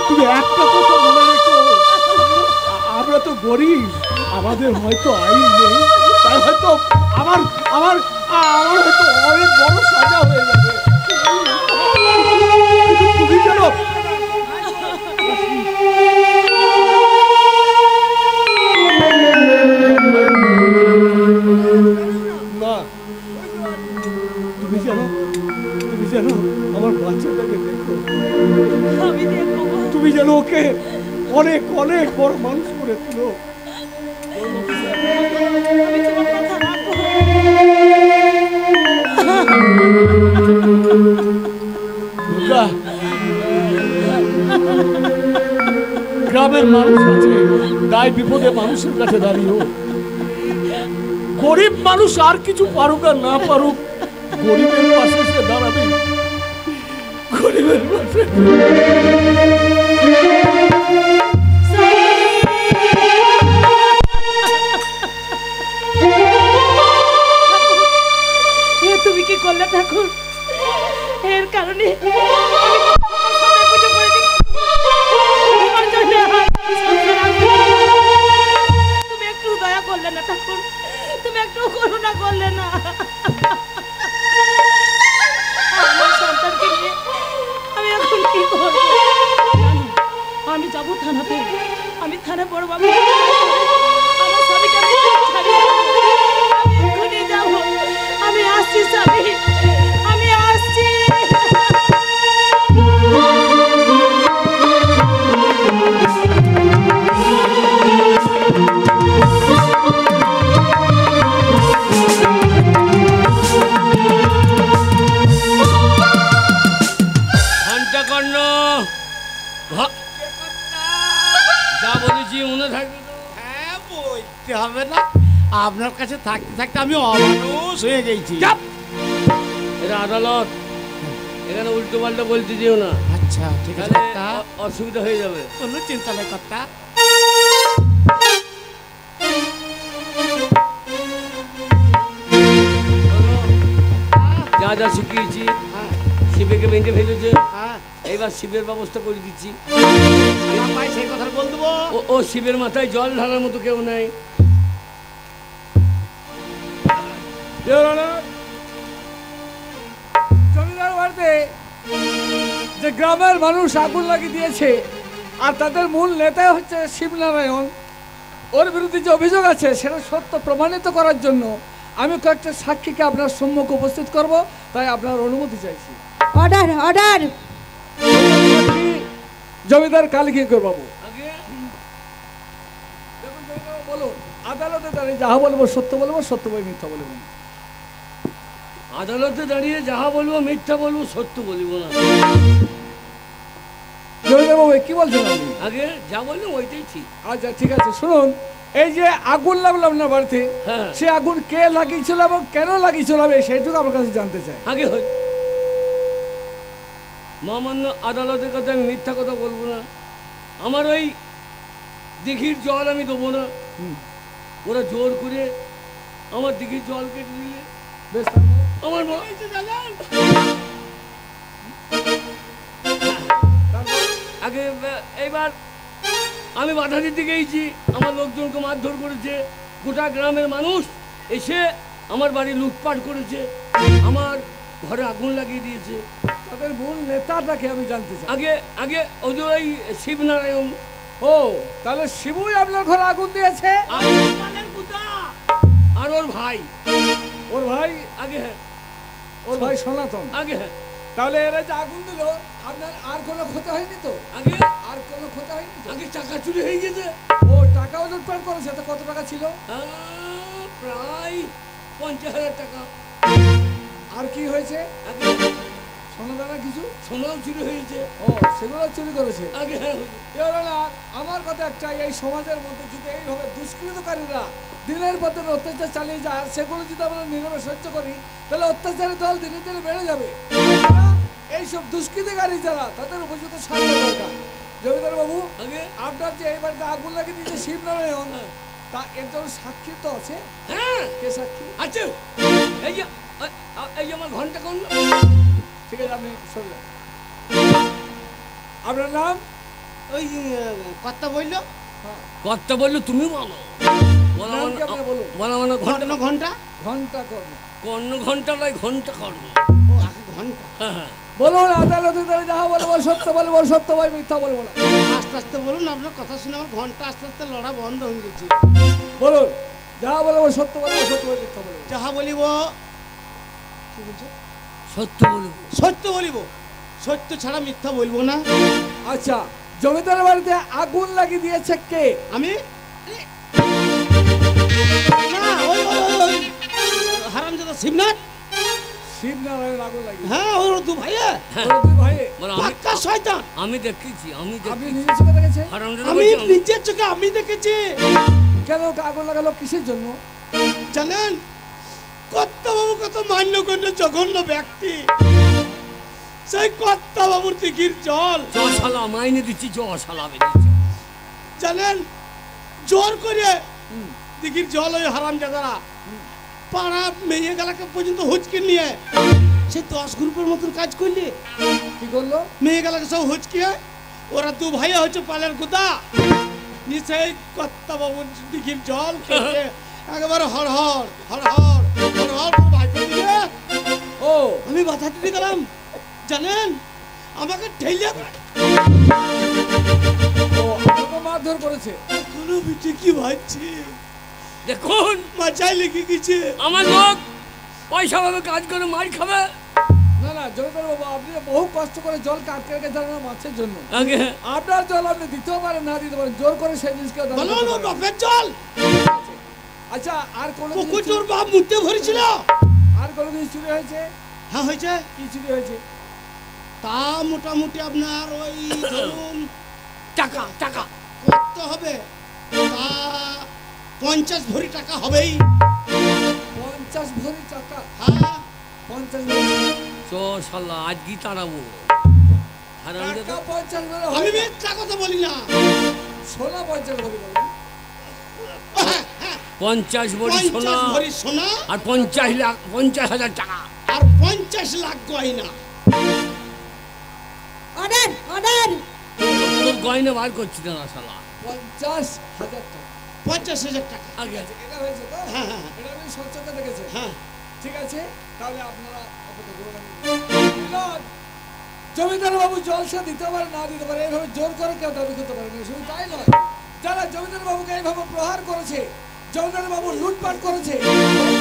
তুমি একটা কথা মনে রেখো, আমরা তো গরিব, আমাদের হয়তো আইন নেই, তাই হয়তো আমার আমার আমার হয়তো অনেক বড় সাজা হয়ে যাবে। কিন্তু তুমি জানো, না, তুমি জানো আমার বাচ্চাটাকে দেখো, আমি দেখবো। তুমি যেন ওকে অনেক অনেক বড় মানুষ করে তুলো। আমি তোমার কথা রাখবো। দুর্গা, গ্রামের মানুষ আছে, দায় বিপদে মানুষের কাছে দাঁড়িয়েও, গরিব মানুষ আর কিছু পারুক আর না পারুক, গরিবের পাশে সে দাঁড়াবে, গরিবের পাশে। এ তুমি কি করলে ঠাকুর? এর কারণে আমি তোমার পুজো করে দিই। তোমার জন্য আমি সংসার আগুন। তুমি একটু দয়া করলে না ঠাকুর, তুমি একটু করুণা করলে না। আমার সন্তানকে নিয়ে আমি এখন কি করবো? আমি যাবো থানাতে, আমি থানা বড় বাবু, আমার স্বামীকে আমি ছাড়িয়ে দেবো। আমি এক্ষুনি যাবো, আমি আসছি স্বামী, আমি আসছি। ঘণ্টাকর্ণ, যা বলেছি মনে থাকবে তো? হ্যাঁ, বলতে হবে না, আপনার কাছে থাকতে থাকতে আমি অমানুষ হয়ে গেছি। এটা আদালত, এখানে উল্টো পাল্টা বলতে যেও না, আচ্ছা ঠিক আছে তাহলে কর্তা, অসুবিধা হয়ে যাবে। কোনো চিন্তা নেই কর্তা। যা যা শিখিয়েছি শিবেকে ভেঙে ফেলেছে, হ্যাঁ, এইবার শিবের ব্যবস্থা করে দিচ্ছি। সারা পায়ে সেই কথা বল দেবো। ও শিবের মাথায় জল ঢালার মতো কেউ নাই। জমিদার বাড়িতে যে গ্রামের মানুষ আগুন লাগিয়ে দিয়েছে আর তাদের মূল নেতা হচ্ছে শিবনারায়ণ, ওর বিরুদ্ধে যে অভিযোগ আছে সেটা সত্য প্রমাণিত করার জন্য আমি কয়েকটা সাক্ষীকে আপনার সম্মুখে উপস্থিত করব, তাই আপনার অনুমতি চাইছি। Order order. জমিদার কালীকিঙ্কর বাবু, আগে দেখুন জমিদার বাবু, বলুন আদালতে দাঁড়িয়ে যাহা বলবো সত্য বলবো, সত্য বই মিথ্যা বলবো না। আদালতে দাঁড়িয়ে যাহা বলবো মিথ্যা বলবো, সত্য বলবো না। জমিদার বাবু কি বলছেন আপনি? আগে যা বললো ওইটাই ঠিক। আচ্ছা ঠিক আছে, শুনুন এই যে আগুন লাগলো আপনার বাড়িতে, হ্যাঁ। সে আগুন কে লাগিয়েছিল এবং কেন লাগিয়েছিল আমি সেইটুকু আমার কাছে জানতে চাই। আগে হয় মহামান্য আদালতের কথা আমি মিথ্যা কথা বলবো না। আমার ওই দিঘির জল আমি দেবো না, ওরা জোর করে আমার দিঘির জল কেটে দিলে বেশ তারপর? আমার আগে এইবার আমি বাধা দিতে গিয়েছি, আমার লোকজনকে মারধর করেছে, গোটা গ্রামের মানুষ এসে আমার বাড়ি লুটপাট করেছে, আমার ঘরে আগুন লাগিয়ে দিয়েছে। তাদের মূল নেতাটাকে আমি জানতে চাই। আগে আগে ওই যে ওই শিবনারায়ণ ও তাহলে শিবুই আপনার ঘরে আগুন দিয়েছে? আর ওর ভাই, ওর ভাই, আগে হ্যাঁ, ওর ভাই সনাতন। আগে হ্যাঁ, তাহলে এরা যে আগুন দিল আপনার আর কোনো ক্ষতি হয়নি তো? আগে আর কোনো ক্ষতি হয়নি তো? আগে টাকা চুরি হয়ে গেছে। ও টাকাও লুটপাট করেছে, তো কত টাকা ছিল? প্রায় 50,000 টাকা। আর কি হয়েছে? আগে সোনা দানা কিছু? সোনাও চুরি হয়েছে। ও সেগুলো চুরি করেছে। আগে হ্যাঁ, এবার না, আমার কথা একটাই, এই সমাজের মধ্যে যদি এইভাবে দুষ্কৃতকারীরা দিনের পর দিন অত্যাচার চালিয়ে যায়, সেগুলো যদি আমরা নীরবে সহ্য করি তাহলে অত্যাচারের দল দিনে দিনে বেড়ে যাবে। এইসব দুষ্কৃতিকারী যারা, তাদের উপযুক্ত শাস্তি দরকার। জমিদার বাবু, আগে আপনার যে এই বাড়িতে আগুন লাগিয়ে দিয়েছে শিবনারায়ণ, তা এর জন্য সাক্ষী তো আছে? হ্যাঁ কে সাক্ষী? আছে। এই যে এই যে আমার ঘন্টা কোন, ঠিক আছে আপনি শুনলেন। আপনার নাম? ওই কথা বললো কথা বললো তুমি বলো। বলা নাম কি আপনার বলুন? বলা মানে ঘন্টা ঘন্টা ঘন্টা কর্ম। কর্ণ ঘন্টা নয়, ঘন্টা কর্ণ। ও আগে ঘন্টা। হ্যাঁ হ্যাঁ, বলুন আদালতে দাঁড়িয়ে যাহা বলবো সত্য বলবো, সত্য বই মিথ্যা বলবো না। আস্তে আস্তে বলুন, আপনার কথা শুনে আমার ঘন্টা আস্তে আস্তে লড়া বন্ধ হয়ে গেছে। বলুন যাহা বলবো সত্য বলবো, সত্য বই মিথ্যা বলবো। যাহা বলিব কি বলছো? সত্য বলবো। সত্য বলিব, সত্য ছাড়া মিথ্যা বলবো না। আচ্ছা, জমিদার বাড়িতে আগুন লাগিয়ে দিয়েছে কে? আমি না, ওই হারামজাদা শিবনাথ। শিবনারায়ণ আগুন লাগিয়ে। হ্যাঁ, ওর দু ভাইয়ে ওরা দুই ভাই। বলো পাক্কা শয়তান। আমি দেখেছি, আমি আপনি দেখেছি। নিজের চোখে দেখেছেন? হারামজাদা আমি বলছে আমি- নিজের চোখে আমি দেখেছি। কেন ওকে আগুন লাগালো, কিসের জন্য? জানেন, কর্তাবাবু কত মান্যগণ্য জঘন্য ব্যক্তি। সেই কর্তাবাবুর দিঘির জল জশালা মাইনে দিচ্ছি, জশালা বেরিয়েছে। জানেন, জোর করে দিঘির জল ওই হারামজাদারা পাড়া মেয়ে গেলাকে পর্যন্ত হুচকে নিয়ে সে 10 গ্রুপের মতন কাজ করলে। কি করলো? মেয়ে গেলাকে সব হুচকিয়ে ওরা দু ভাইয়া হচ্ছে পালের গুদা নিচে কর্তাবাবুর দিঘির জল খেয়ে একেবারে হড়হড় হড়হড় হড়হড় করে ভাই করে দিলে। ও আমি বাধা দিতে গেলাম, জানেন, আমাকে ঠেলে ও আপনাকে মারধর করেছে। কোনো বিটি কি ভাবছি, দেখুন মাচায় লেগে গেছে। আমার লোক পয়সা ভাবে কাজ করে মার খাবে। না না জমিদার বাবু, আপনি বহু কষ্ট করে জল কাটকে রেখে যান মাছের জন্য। আগে আপনার জল আপনি দিতেও পারেন, না দিতে পারেন, জোর করে সেই জিনিসকে দান বলো করতে না, পারেন। বাপের জল আচ্ছা, আর কোনো পুকুর তোর বাপ মুতে ভরেছিল। আর কোনো জিনিস চুরি হয়েছে? হ্যাঁ হয়েছে। কি চুরি হয়েছে? তা মোটামুটি আপনার ওই ধরুন টাকা টাকা কত হবে, তা 50 ভরি টাকা হবেই। 50 ভরি টাকা? হ্যাঁ 50 ভরি জশালা আজকে তাড়াবো। হারামজাদা টাকা 50 ভরি আমি হয় না। মিথ্যা কথা বলি না। সোনা 50 ভরি বলেন। 50 ভরি সোনা 50 ভরি সোনা আর 50,000 টাকা। আর 50 লাখ গয়না। Order order. তোর গয়না বার করছি না শালা। 50,000 টাকা। 50,000 টাকা। আগে এটা হয়েছে তো? হ্যাঁ, হ্যাঁ, এটা আমি সচ্চকে দেখেছি। হ্যাঁ। ঠিক আছে, তাহলে আপনারা অপেক্ষা করুন। মিলন, জমিদার বাবু জলসা দিতে পারে না দিতে পারে, এইভাবে জোর করে কেউ দাবি করতে পারে না। শুধু তাই নয়, যারা জমিদার বাবুকে এইভাবে প্রহার করেছে, জমিদার বাবু লুটপাট করেছে,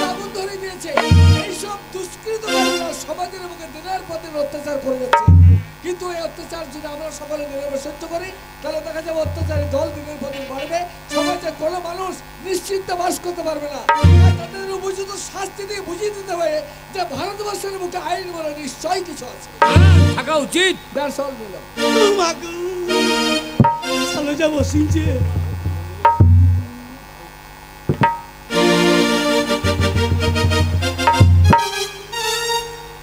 আগুন ধরে দিয়েছে, এইসব দুষ্কৃতকারীরা সমাজের মুখে দিনের পর দিন অত্যাচার করে যাচ্ছে। কিন্তু এই অত্যাচার যদি আমরা সকলে নিরবে সহ্য করি, তাহলে দেখা যাবে অত্যাচারী দল দিনের পর দিন বাড়বে, সমাজে কোনো মানুষ নিশ্চিন্তে বাস করতে পারবে না। আর তাদের উপযুক্ত শাস্তি দিয়ে বুঝিয়ে দিতে হবে যে ভারতবর্ষের মুখে আইন বলে নিশ্চয়ই কিছু আছে। থাকা উচিত। That's all, মিলন। ও মা গো, শালো যা বসিয়েছে।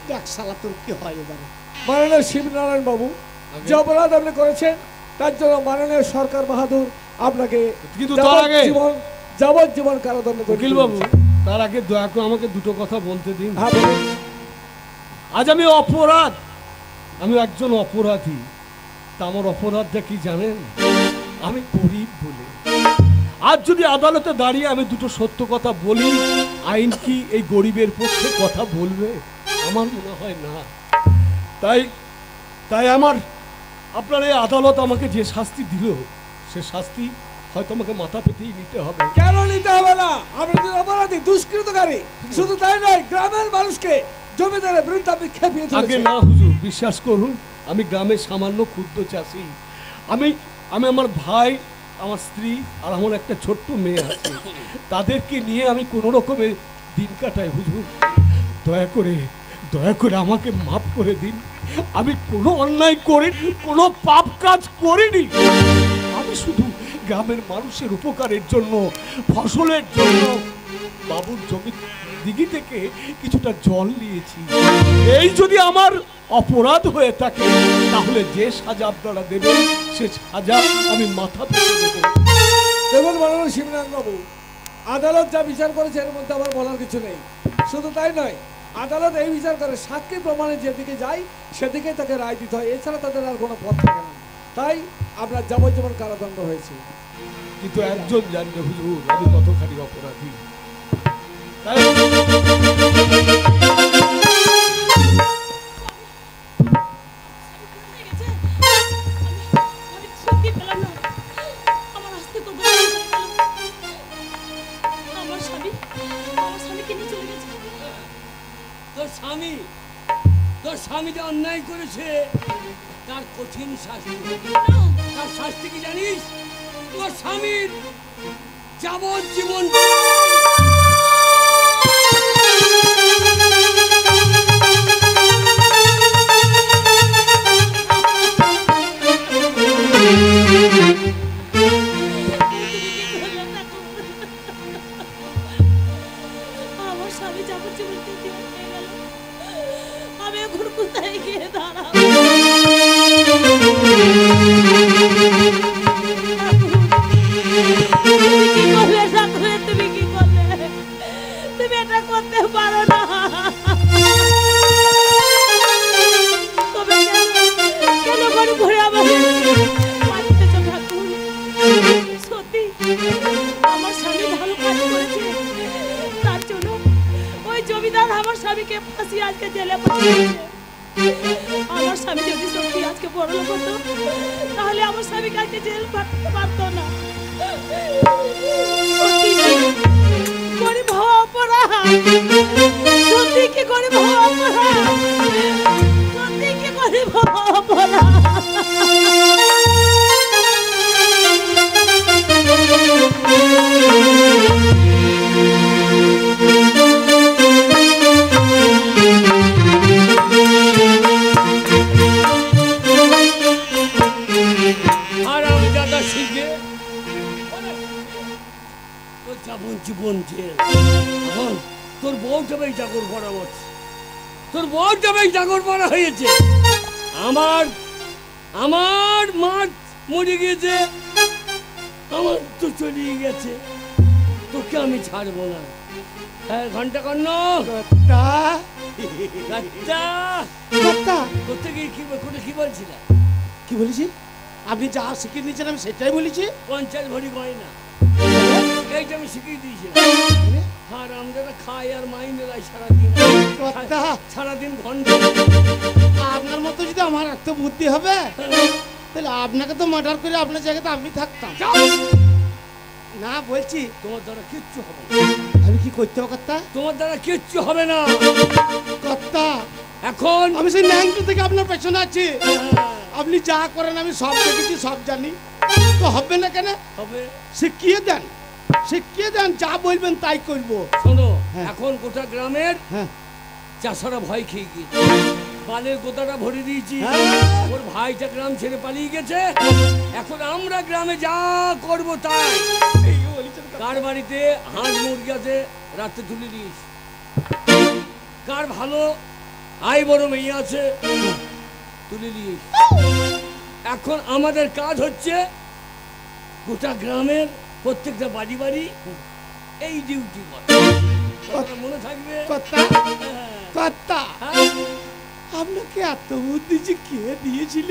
দেখ শালা তোর কি হয় এবারে। মাননীয় শিবনারায়ণ বাবু, যে অপরাধ আপনি করেছেন তার জন্য মাননীয় সরকার বাহাদুর আপনাকে কিন্তু তার আগে- যাবজ্জীবন কারাদণ্ড করে উকিল বাবু, তার আগে দয়া করে আমাকে দুটো কথা বলতে দিন। হ্যাঁ, বলুন। আজ আমি অপরাধ, আমি একজন অপরাধী। তা আমার অপরাধটা কি জানেন? আমি গরিব বলে। আজ যদি আদালতে দাঁড়িয়ে আমি দুটো সত্য কথা বলি, আইন কি এই গরিবের পক্ষে কথা বলবে? আমার মনে হয় না। তাই তাই আপনার এই আদালত আমাকে যে শাস্তি দিল, সে শাস্তি হয়তো আমাকে মাথা পেতেই নিতে হবে। কেন নিতে হবে না? আপনি যদি অপরাধী, দুষ্কৃতকারী, শুধু তাই নয়, গ্রামের মানুষকে জমিদারের বিরুদ্ধে আপনি খেপিয়ে আগে তুলেছেন। না হুজুর, বিশ্বাস করুন, আমি গ্রামের সামান্য ক্ষুদ্র চাষি। আমি আমার ভাই, আমার স্ত্রী আর আমার একটা ছোট্ট মেয়ে আছে, তাদেরকে নিয়ে আমি কোনো রকমের দিন কাটাই। হুজুর, দয়া করে আমাকে মাফ করে দিন। আমি কোনো অন্যায় করিনি, কোনো পাপ কাজ করিনি। আমি শুধু গ্রামের মানুষের উপকারের জন্য, ফসলের জন্য বাবুর জমি দিঘি থেকে কিছুটা জল নিয়েছি। এই যদি আমার অপরাধ হয়ে থাকে, তাহলে যে সাজা আপনারা দেবেন সে সাজা আমি মাথা পেতে দেবো। দেখুন মাননীয় শিবনারায়ণ বাবু, আদালত যা বিচার করেছে এর মধ্যে আমার বলার কিছু নেই। শুধু তাই নয়, আদালত এই বিচার করে সাক্ষী প্রমাণে যেদিকে যায় সেদিকে তাকে রায় দিতে হয়, এছাড়া তাদের আর কোনো পথ থাকে না। তাই আপনার যাবজ্জীবন কারাদণ্ড হয়েছে। কিন্তু একজন জানবে হুজুর আমি কতখানি অপরাধী। তাই আমি সত্যি পেলাম না, আমার আসতে তো দেরি হয়ে গেল। আমার স্বামীকে নিয়ে চলে গেছে। তোর স্বামী যে অন্যায় করেছে তার কঠিন শাস্তি। তার শাস্তি কি জানিস? তোর স্বামীর যাবজ্জীবন। আমার স্বামী যাবজ্জীবন পেতে হয়ে গেল। আমি এখন কোথায় গিয়ে দাঁড়াবো? তুমি কি করলে ঠাকুর? তুমি কি করলে? তুমি এটা করতে পারো না। তবে কেন করে ঘুরে আমাকে মারতেছ ঠাকুর? সত্যি আমার স্বামী ভালো কাজ করেছে, তার জন্য ওই জমিদার আমার স্বামীকে ফাঁসি আজকে জেলে পাঠিয়েছে। আমার স্বামী যদি সত্যি আজকে বড়লোক হতো, তাহলে আমার স্বামীকে আজকে জেল পাঠাতে পারতো না। সত্যি গরিব হওয়া অপরাধ, সত্যি কি গরিব হওয়া অপরাধ, সত্যি কি গরিব হওয়া অপরাধ। হারামজাদা শিখে তোর যাবজ্জীবন জেল। এখন তোর বউ যাবে জাগর পড়া হচ্ছে, তোর বউ যাবে জাগর পড়া হয়েছে। আমার মা মরে গিয়েছে, আমার তো চলে গেছে, তোকে আমি ছাড়বো না। হ্যাঁ, ঘন্টা কর্ণ কর্তা, করতে গিয়ে কি বলছিলাম? কি বলেছি? আপনি যা শিখিয়ে দিয়েছেন আমি সেটাই বলেছি। 50 ভরি গয়না এইটা আমি শিখিয়ে দিয়েছি। হারাম দাদা খায় আর মাইনে লাই সারাদিন, কর্তা সারাদিন ঘন্টা। আপনার মতো যদি আমার এত বুদ্ধি হবে তাহলে আপনাকে তো মার্ডার করে আপনার জায়গাতে আমি থাকতাম না। বলছি তোমার দ্বারা কিচ্ছু হবে না। আমি কি করতে হবে কর্তা? তোমার দ্বারা কিচ্ছু হবে না কর্তা এখন। আমি সেই ন্যাংটো থেকে আপনার পেছনে আছি, আপনি যা করেন আমি সব দেখেছি সব জানি, তো হবে না কেন? হবে। শিখিয়ে দেন, শিখিয়ে দেন, যা বলবেন তাই করবো। শোনো, হ্যাঁ। এখন গোটা গ্রামের হ্যাঁ চাষারা ভয় খেয়ে গিয়েছে, বালের গোটাটা ভরে দিয়েছি। হ্যাঁ। ওর ভাইটা গ্রাম ছেড়ে পালিয়ে গেছে, এখন আমরা গ্রামে যা করব তাই। কার বাড়িতে হাঁস মুরগি আছে রাতে তুলে দিস, কার ভালো আই বড় মেয়ে আছে তুলে দিস। এখন আমাদের কাজ হচ্ছে গোটা গ্রামের প্রত্যেকটা বাড়ি বাড়ি এই ডিউটি করা। মনে থাকবে কর্তা, কর্তা আপনাকে এত বুদ্ধি যে কে দিয়েছিল?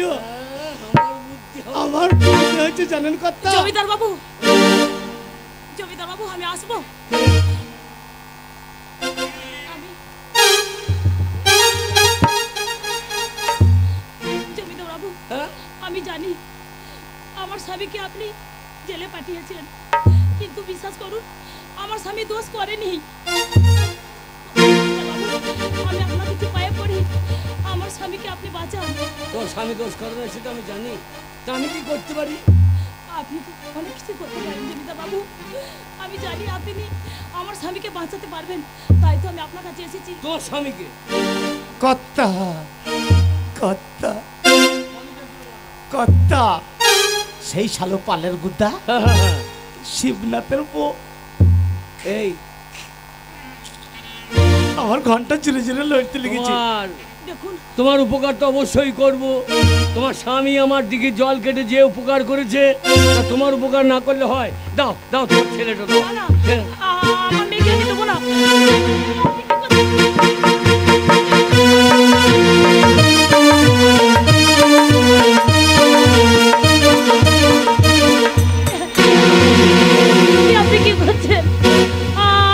আমার বুদ্ধি হবে। আমার বুদ্ধি হচ্ছে জানেন কর্তা? জমিদার বাবু, জমিদার বাবু আমি আসবো। জমিদার বাবু হ্যাঁ? আমি জানি আমার স্বামীকে আপনি জেলে পাঠিয়েছেন, কিন্তু বিশ্বাস করুন আমার স্বামী দোষ করেনি। আমি আপনার কিছু পায়ে পড়ি, আমার স্বামীকে আপনি বাঁচান। তোর স্বামী দোষ করে না সেটা আমি জানি, তা আমি কি করতে পারি? আপনি তো অনেক কিছু করতে পারেন জমিদার বাবু, আমি জানি আপনি আমার স্বামীকে বাঁচাতে পারবেন, তাই তো আমি আপনার কাছে এসেছি। তোর স্বামীকে? কর্তা, কর্তা, কর্তা সেই শালো পালের গুদ্দা শিবনাথের বউ এই আমার ঘন্টা চুরে চুরে লড়তে লেগেছে। দেখুন তোমার উপকার তো অবশ্যই করব। তোমার স্বামী আমার দিকে জল কেটে যে উপকার করেছে তা তোমার উপকার না করলে হয়? দাও দাও তোমার ছেলেটা দাও। না, না, হ্যাঁ। আমার মেয়েকে আমি দেবো না। আপনি কি করছেন?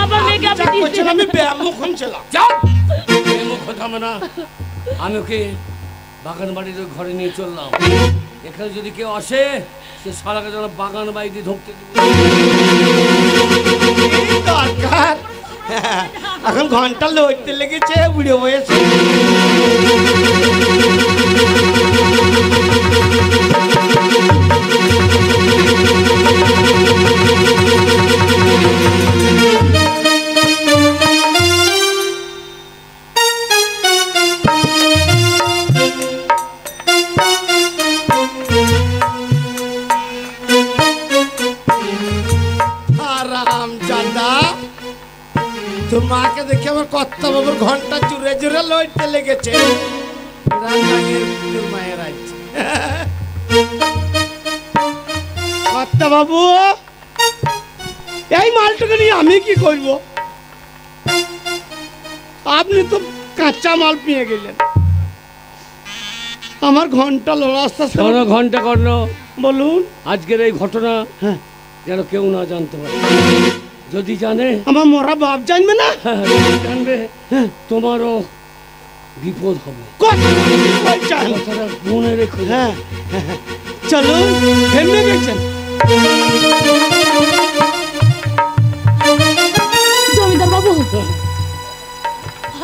আমার মেয়েকে আপনি যা দিয়ে করছেন দেন। আমি ব্যামুখন ছিলাম। যাও, এই মুখ কথা না। আমি ওকে বাগান বাড়ির ওই ঘরে নিয়ে চললাম। এখানে যদি কেউ আসে সে সারাকে যেন বাগান বাড়িতে ঢুকতে দিবে। এই দরকার এখন ঘন্টা লড়তে লেগেছে বুড়ো বয়সে। তোমাকে দেখে আমার কর্তা বাবুর ঘন্টা জুড়ে জুড়ে লড়তে লেগেছে। কর্তা বাবু এই মালটাকে নিয়ে আমি কি করব? আপনি তো কাঁচা মাল পেয়ে গেলেন, আমার ঘন্টা লড়া আস্তে আস্তে। শোনো ঘন্টা করলো, বলুন। আজকের এই ঘটনা হ্যাঁ যেন কেউ না জানতে পারে। যদি জানে আমার মরা বাপ জানবে না? যদি জানবে তোমারও বিপদ হবে। কথাটা মনে রেখো। হ্যাঁ চলো থেমে গেছেন। জমিদার বাবু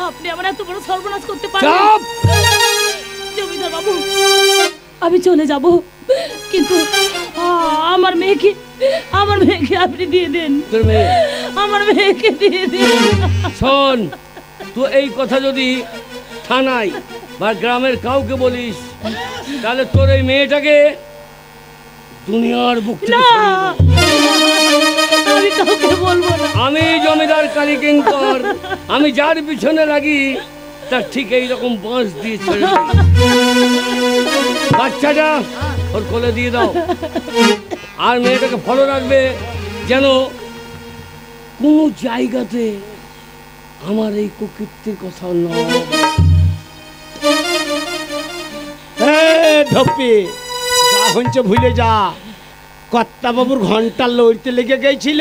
আপনি আমার এত বড় সর্বনাশ করতে পারেন? চাপ! জমিদার বাবু আমি চলে যাব, কিন্তু আমার মেয়েকে আপনি দিয়ে দেন। তোর মেয়ে? আমার মেয়েকে দিয়ে দেন। শোন, তুই এই কথা যদি থানায় বা গ্রামের কাউকে বলিস তাহলে তোর এই মেয়েটাকে দুনিয়ার বুক থেকে না সরিয়ে দেব। আমি কাউকে বলবো না। আমি জমিদার কালীকিঙ্কর, আমি যার পিছনে লাগি তার ঠিক এইরকম বাঁশ দিয়ে ছেড়ে দিই। বাচ্চাটা ওর কোলে দিয়ে দাও, আর মেয়েটাকে ফলো রাখবে যেন কোনো জায়গাতে আমার এই কুকীর্তির কথা নয়। ঢপি যা হচ্ছে ভুলে যা। কর্তা বাবুর ঘন্টা লড়তে লেগে গেছিল,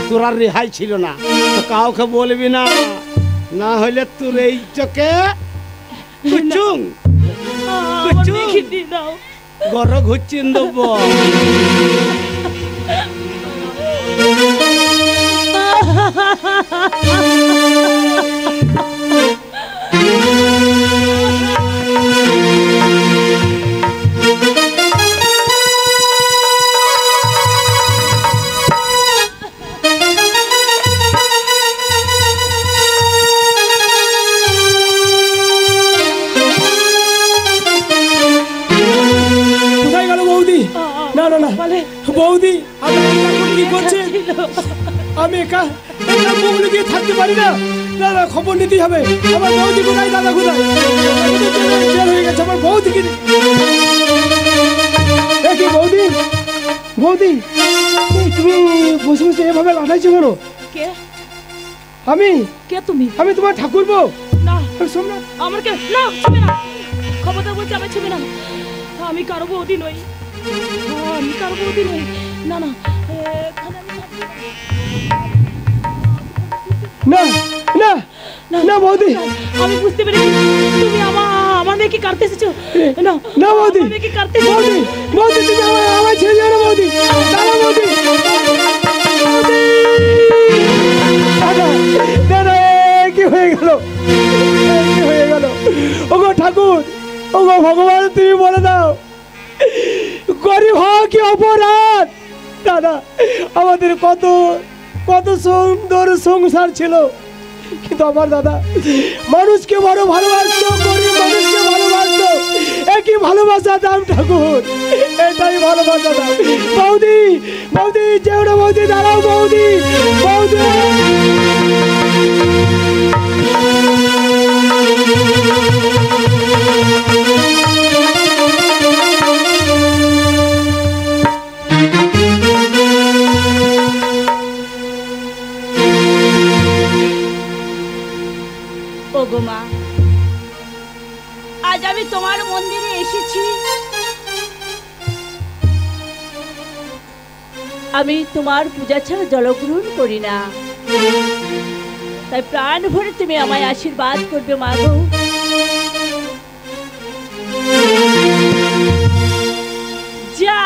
তোর আর রেহাই ছিল না। তো কাউকে বলবি না, না হলে তোর এই চোখে কুচুং কুচুং গর ঘুরছিন দেব। বৌদি কি করছে? আমি একা মুখ লুকিয়ে থাকতে পারি না। দাদা খবর নিতেই হবে। আমার বৌদি কোথায়? দাদা কোথায়? জেল হয়ে গেছে আমার বৌদিকে। কি বৌদি, বৌদি তুমি বসে বসে এভাবে লাঠাইছো কেন? কে? আমি। কে তুমি? আমি তোমার ঠাকুরপো। না সোমনাথ। আমার কে? না ছবি না, খবরদার বলছি আমি ছবি না। আমি কারো বৌদি নই, আমি কারো বৌদি নই। না না না না না বৌদি, আমি বুঝতে পেরেছি তুমি আমার মেয়েকে কাটতে এসেছো। না না বৌদি, মেয়েকে কাটতে বৌদি, বৌদি তুমি আমার ছেড়ে যাও না বৌদি। দাদা বৌদি, দাদা দাদা কি হয়ে গেল, কি হয়ে গেল? ওগো ঠাকুর, ওগো ভগবান, তুমি বলে দাও গরিব হওয়া কি অপরাধ? দাদা আমাদের কত কত সুন্দর সংসার ছিল, কিন্তু আমার দাদা মানুষকে বড় ভালোবাসতো, গরিব মানুষকে ভালোবাসতো। একই ভালোবাসা দাম ঠাকুর, এটাই ভালোবাসা দাম। বৌদি, বৌদি যেও না বৌদি, দাঁড়াও বৌদি, বৌদি। ওগো মা, আজ আমি তোমার মন্দিরে এসেছি। আমি তোমার পূজা ছাড়া জলগ্রহণ করি না, তাই প্রাণ ভরে তুমি আমায় আশীর্বাদ করবে মা গো। যা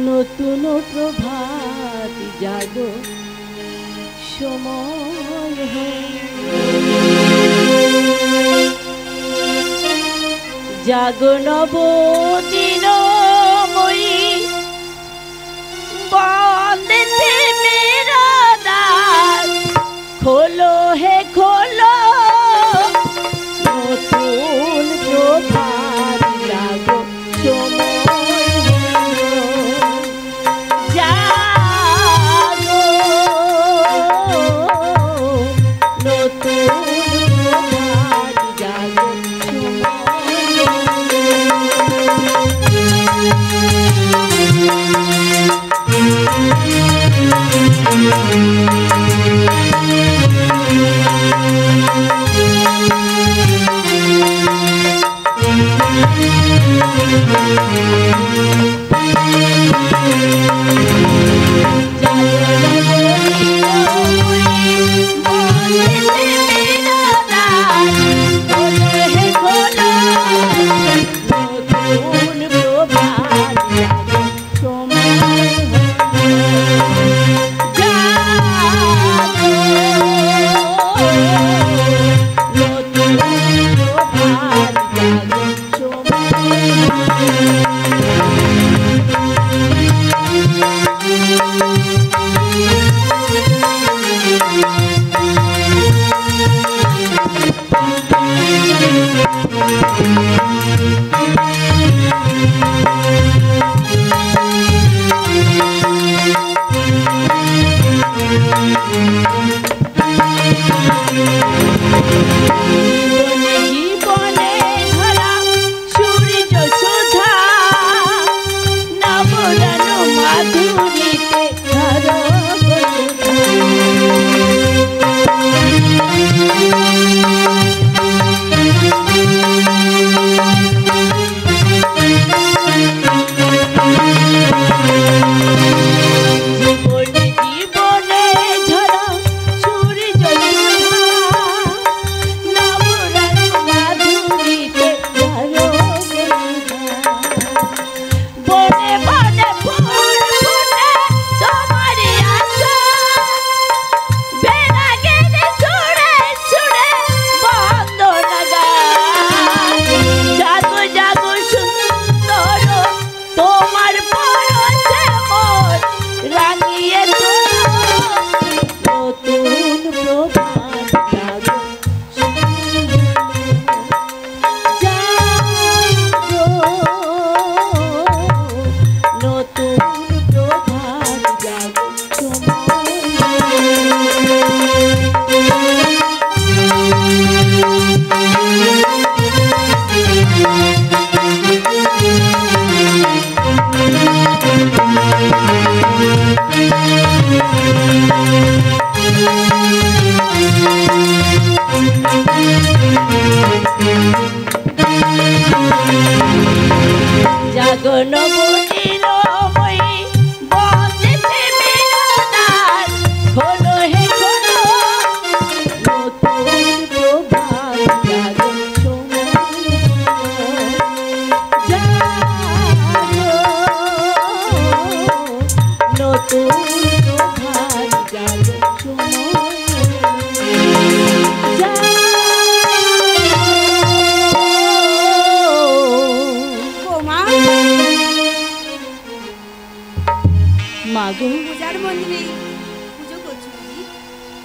নতুন প্রভাত জাগো, সময় জাগো নবদিনময়ী, বন্দেতে মেরা দ্বার, খোলো হে খোলো, নতুন প্রভাত জাগো, সময়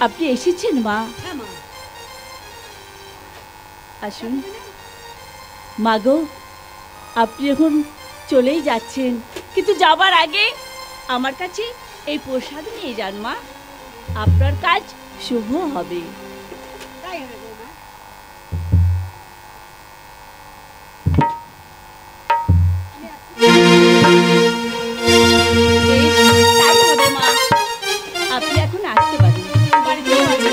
আপনি এসেছেন মা? হ্যাঁ মা। আসুন মাগো, আপনি এখন চলেই যাচ্ছেন, কিন্তু যাবার আগে আমার কাছে এই প্রসাদ নিয়ে যান মা, আপনার কাজ শুভ হবে। তাই হবে বৌমা। বেশ, তাই হবে মা, আপনি এখন আসতে পারেন। বাড়িতেও আছে।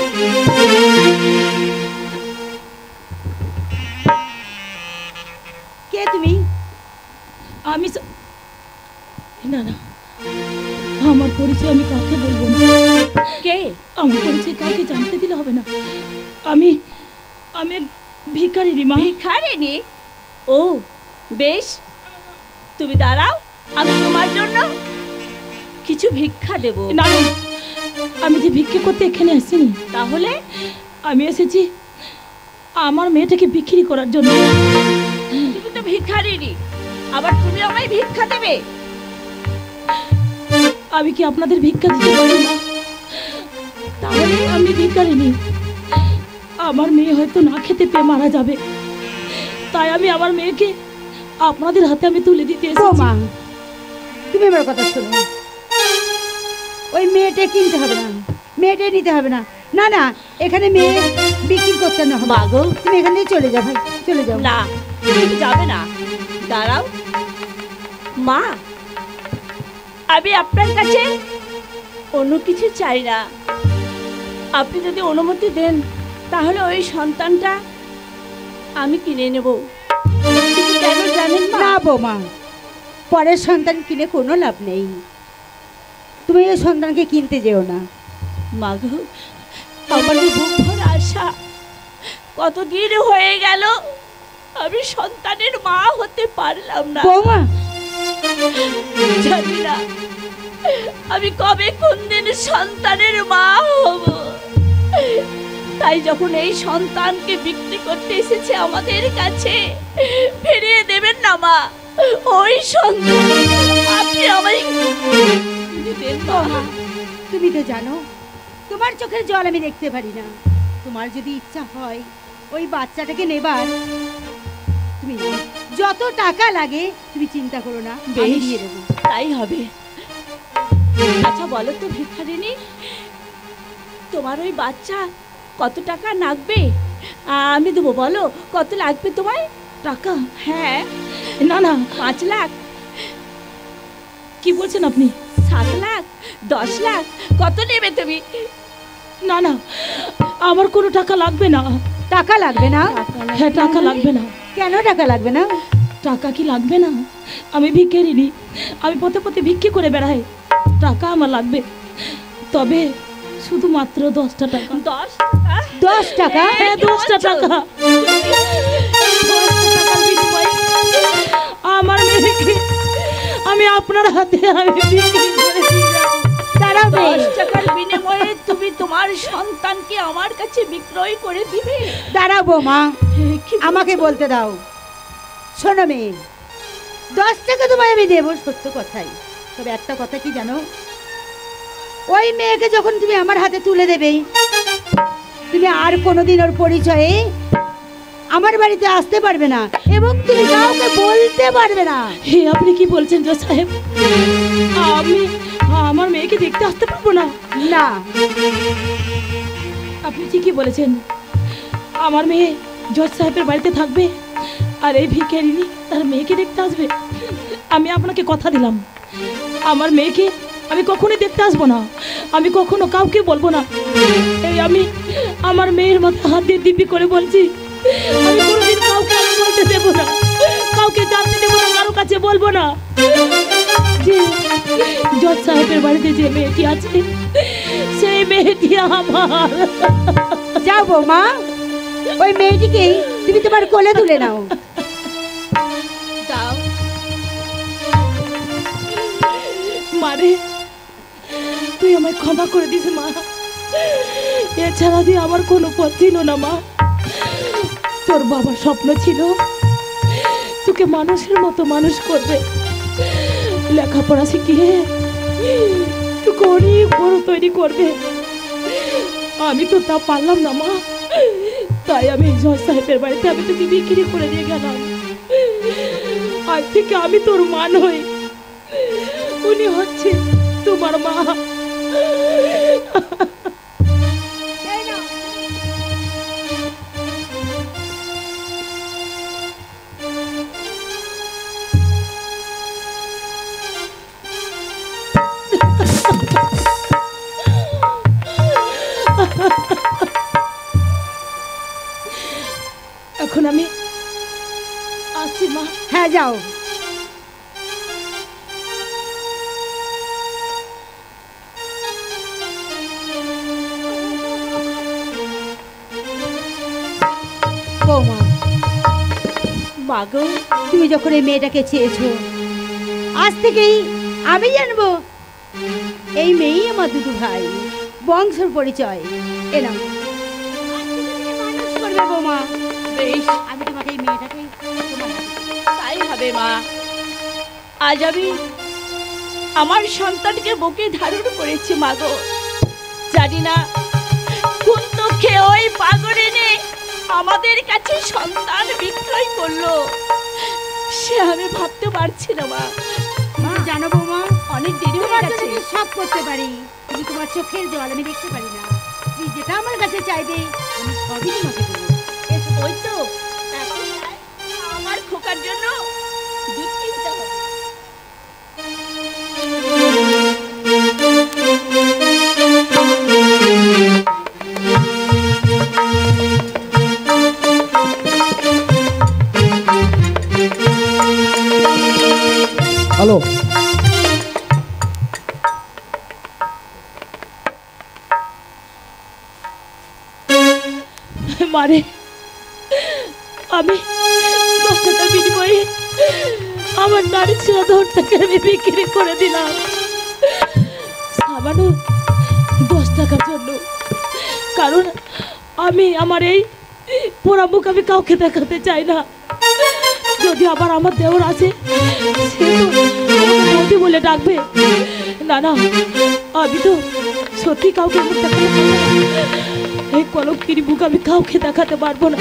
কে তুমি? আমি না না, আমার পরিচয় আমি কাউকে বলবো না। কে? আমার পরিচয় কাউকে জানতে দিলে হবে না। আমি আমি ভিখারিনী মা। ভিখারিনী? ও বেশ, তুমি দাঁড়াও, আমি তোমার জন্য কিছু ভিক্ষা দেব। না, আমি যে ভিক্ষা করতে এখানে আসিনি। তাহলে? আমি এসেছি আমার মেয়েটাকে বিক্রি করার জন্য। তুমি তো ভিখারিনী, আবার তুমি আমায় ভিক্ষা দেবে? আমি কি আপনাদের ভিক্ষা দিতে পারি না? তাহলে আমি ভিখারিনী, আমার মেয়ে হয়তো না খেতে পেয়ে মারা যাবে, তাই আমি আমার মেয়েকে আপনাদের হাতে আমি তুলে দিতে এসেছি। মা, তুমি আমার কথা শোনো, ওই মেয়েটা কিনতে হবে না, মেয়েটাই নিতে হবে না। না না, এখানে মেয়ে বিক্রি করতে না হবে। মাগো, তুমি এখান থেকে চলে যাও ভাই, চলে যাও। না, তুমি যাবে না, দাঁড়াও মা, আমি আপনার কাছে অন্য কিছু চাই না। আপনি যদি অনুমতি দেন তাহলে ওই সন্তানটা আমি কিনে নেব। কিন্তু কেন জানেন না বৌমা, পরের সন্তান কিনে কোনো লাভ নেই, তুমি এই সন্তানকে কিনতে যেও না। মাগো, আমার বুক ভরা আশা, কতদিন হয়ে গেল আমি সন্তানের মা হতে পারলাম না। বৌমা, জানি না আমি কবে কোন দিন সন্তানের মা হব। তাই যখন এই সন্তানকে বিক্রি করতে এসেছে আমাদের কাছে, ফিরিয়ে দেবেন না মা ওই সন্তান, আপনি আমায় দেবেন মা। তুমি তো জানো তোমার চোখের জল আমি দেখতে পারি না, তোমার যদি ইচ্ছা হয় ওই বাচ্চাটাকে নেবার, তুমি নাও। যত টাকা লাগে তুমি চিন্তা করো না, আমি দিয়ে দেবো। তাই হবে। আচ্ছা বলো তো ভিখারিনী, তোমার ওই বাচ্চা কত টাকা লাগবে? আমি দেবো, বলো কত লাগবে তোমার টাকা? হ্যাঁ, না না, 5 লাখ। কি বলছেন আপনি? 7 লাখ, 10 লাখ, কত নেবে তুমি? না না, আমার কোনো টাকা লাগবে না। টাকা লাগবে না? হ্যাঁ, টাকা লাগবে না। কেন টাকা লাগবে না? টাকা কি লাগবে না? আমি ভিখারিনী, আমি পথে পথে ভিক্ষে করে বেড়াই, টাকা আমার লাগবে, তবে শুধুমাত্র 10টা টাকা। 10 টাকা? হ্যাঁ, 10টা টাকা। আমার মেয়েকে আমি আপনার হাতে আমি বিক্রি করে দিয়ে যাবো। 10 টাকার বিনিময়ে তুমি তোমার সন্তানকে আমার কাছে বিক্রয় করে দিবে? দাঁড়াও বৌমা, আমাকে বলতে দাও। শোনো মেয়ে, 10 টাকা তোমায় আমি দেবো সত্য কথাই, তবে একটা কথা কি জানো, ওই মেয়েকে যখন তুমি আমার হাতে তুলে দেবে, তুমি আর কোনোদিন ওর পরিচয়ে আমার বাড়িতে আসতে পারবে না এবং তুমি কাউকে বলতে পারবে না। হে, আপনি কি বলছেন জজ সাহেব? আমি আমার মেয়েকে দেখতে আসতে পারবো না? না, আপনি ঠিকই বলেছেন, আমার মেয়ে জজ সাহেবের বাড়িতে থাকবে আর এই ভিখারিনী তার মেয়েকে দেখতে আসবে। আমি আপনাকে কথা দিলাম, আমার মেয়েকে আমি কখনোই দেখতে আসবো না, আমি কখনো কাউকে বলবো না। এই আমি আমার মেয়ের মাথায় হাত দিয়ে দিব্যি করে বলছি, আমি কোনোদিন কাউকে আমি বলতে দেবো না, কাউকে জানতে দেবো না, কারো কাছে বলবো না যে জজ সাহেবের বাড়িতে যে মেয়েটি আছে সেই মেয়েটি আমার। যাও বৌমা, ওই মেয়েটিকে তুমি তোমার কোলে তুলে নাও। দাও মারে, তুই আমায় ক্ষমা করে দিস মা, এছাড়া দিয়ে আমার কোনো পথ ছিল না মা। তোর বাবার স্বপ্ন ছিল তোকে মানুষের মতো মানুষ করবে, লেখাপড়া শিখিয়ে তোকে অনেক বড় তৈরি করবে। আমি তো তা পারলাম না মা, তাই আমি জজ সাহেবের বাড়িতে আমি তোকে বিক্রি করে দিয়ে গেলাম। আজ থেকে আমি তোর মা নই, উনি হচ্ছে তোমার মা। এখন আমি আসছি মা। হ্যাঁ যাও। বৌমা, মাগো, তুমি যখন এই মেয়েটাকে চেয়েছো, আজ থেকেই আমি জানবো এই মেয়েই আমার দুদু ভাই, বংশের পরিচয়। এ নাও, আজ থেকে তুমি মানুষ করবে বৌমা। বেশ, আমি তোমাকে এই মেয়েটাকে তোমার হাতে তাই হবে মা। আজ আমি আমার সন্তানকে বুকে ধারণ করেছি মাগো। জানি না কোন দুঃখে ওই পাগল এনে আমাদের কাছে সন্তান বিক্রয় করলো, সে আমি ভাবতে পারছি না মা। তুমি জানো বৌমা, অনেক দেরি হয়ে তোমার গেছে। জন্য আমি সব করতে পারি, কিন্তু তোমার চোখের জল আমি দেখতে পারি না। তুমি যেটা আমার কাছে চাইবে আমি সবই তোমাকে দেবো। ওই তো এখন যাই, আমার খোকার জন্য দুধ কিনতে হবে। হ্যালো, মারে, আমি 10 টাকার বিনিময়ে আমার নারী ছিল ধরটাকে আমি বিক্রি করে দিলাম সামান্য 10 টাকার জন্য। কারণ আমি আমার এই পোড়া মুখ আমি কাউকে দেখাতে চাই না। যদি আবার আমার দেওর আছে, সে তো আমাকে বৌদি বলে ডাকবে। না না, আমি তো সত্যি কাউকে মুখ দেখাতে পারবো না। এই কলঙ্কির মুখ আমি কাউকে দেখাতে পারবো না।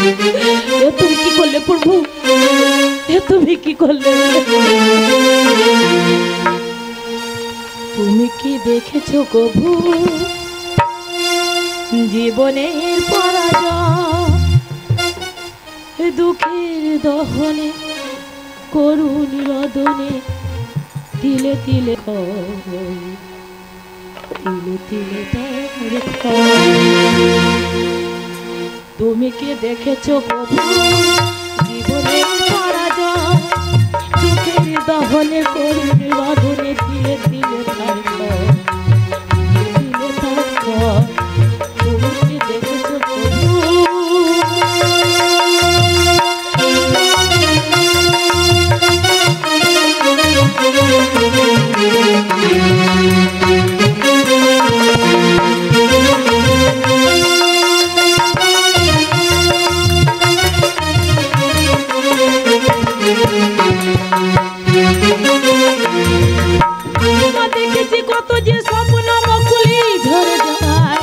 এ তুমি কি করলে প্রভু, এ তুমি কি করলে? তুমি কি দেখেছো কভু জীবনের পরাজয়, দুঃখের দহনে করুণ রদনে তিলে তিলে তিলে তিলে তার ক্ষয়। তুমি কি দেখেছো কভু জীবনের পরাজয়, দুঃখের দহনে করুণ রদনে তিলে তিলে তার ক্ষয়, তিলে তার ক্ষয়। তুমি কি দেখেছো কভু? দেখেছি কত যে স্বপ্ন মকুলি ঝরে যায়,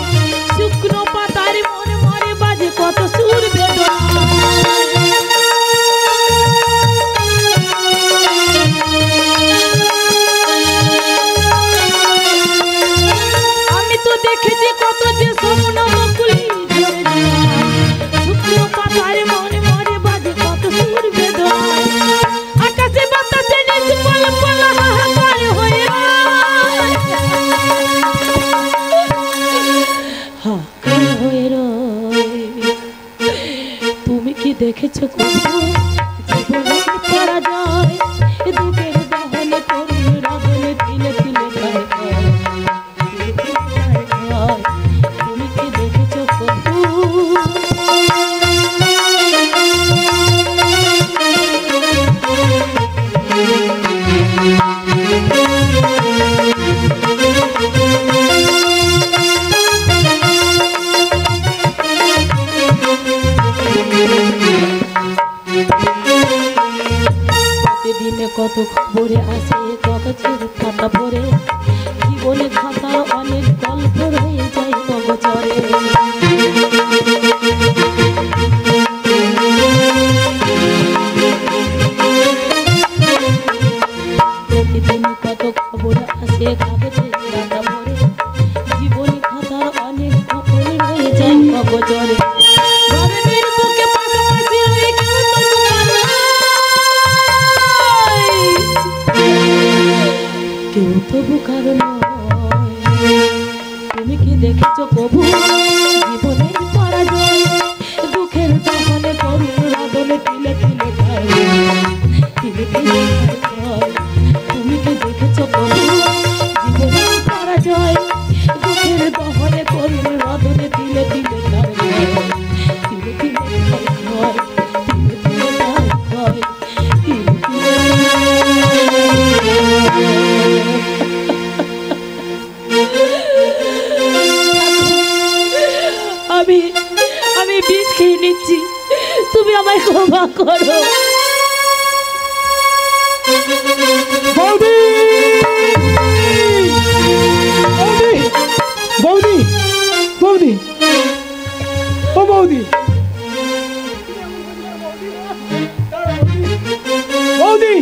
শুকনো পাতার মনে মরে বাজে কত সুর বেদনা। আমি তো দেখেছি কত যে স্বপ্ন মকুলি ঝরে যায়, শুকনো পাতার মনে মরে বাজে কত সুর বেদনা। আকাশে বাতাসে নিচে পলা পলা হাহাকার হয়ে হাহাকার হয়ে রয়। তুমি কি দেখেছো কভু জীবনের পরাজয়, দুঃখের দহনে করুণ রদনে তিলে তিলে তার ক্ষয়, তিলে তিলে তার ক্ষয়। তুমি কি দেখেছো কভু? প্রতিদিনে কত খবরে আসে কাগজের খাতা ভরে, জীবনে খাতার অনেক গল্প রয়ে যায় কাগজরে। দেখেছো প্রভু জীবনের পরাজয় দুঃখের দহনে করুণ রদনে তিলে তিলে খায় তিলে তিলে খায় তুমি কি দেখেছো প্রভু জীবনের পরাজয় দুঃখের দহনে করুণ রদনে তিলে তিলে খায় তিলে তিলে খায় তিলে তিলে খায় তিলে তিলে আমি আমি বিষ খেয়ে নিচ্ছি তুমি আমায় ক্ষমা করো বৌদি বৌদি বৌদি বৌদি ও বৌদি বৌদি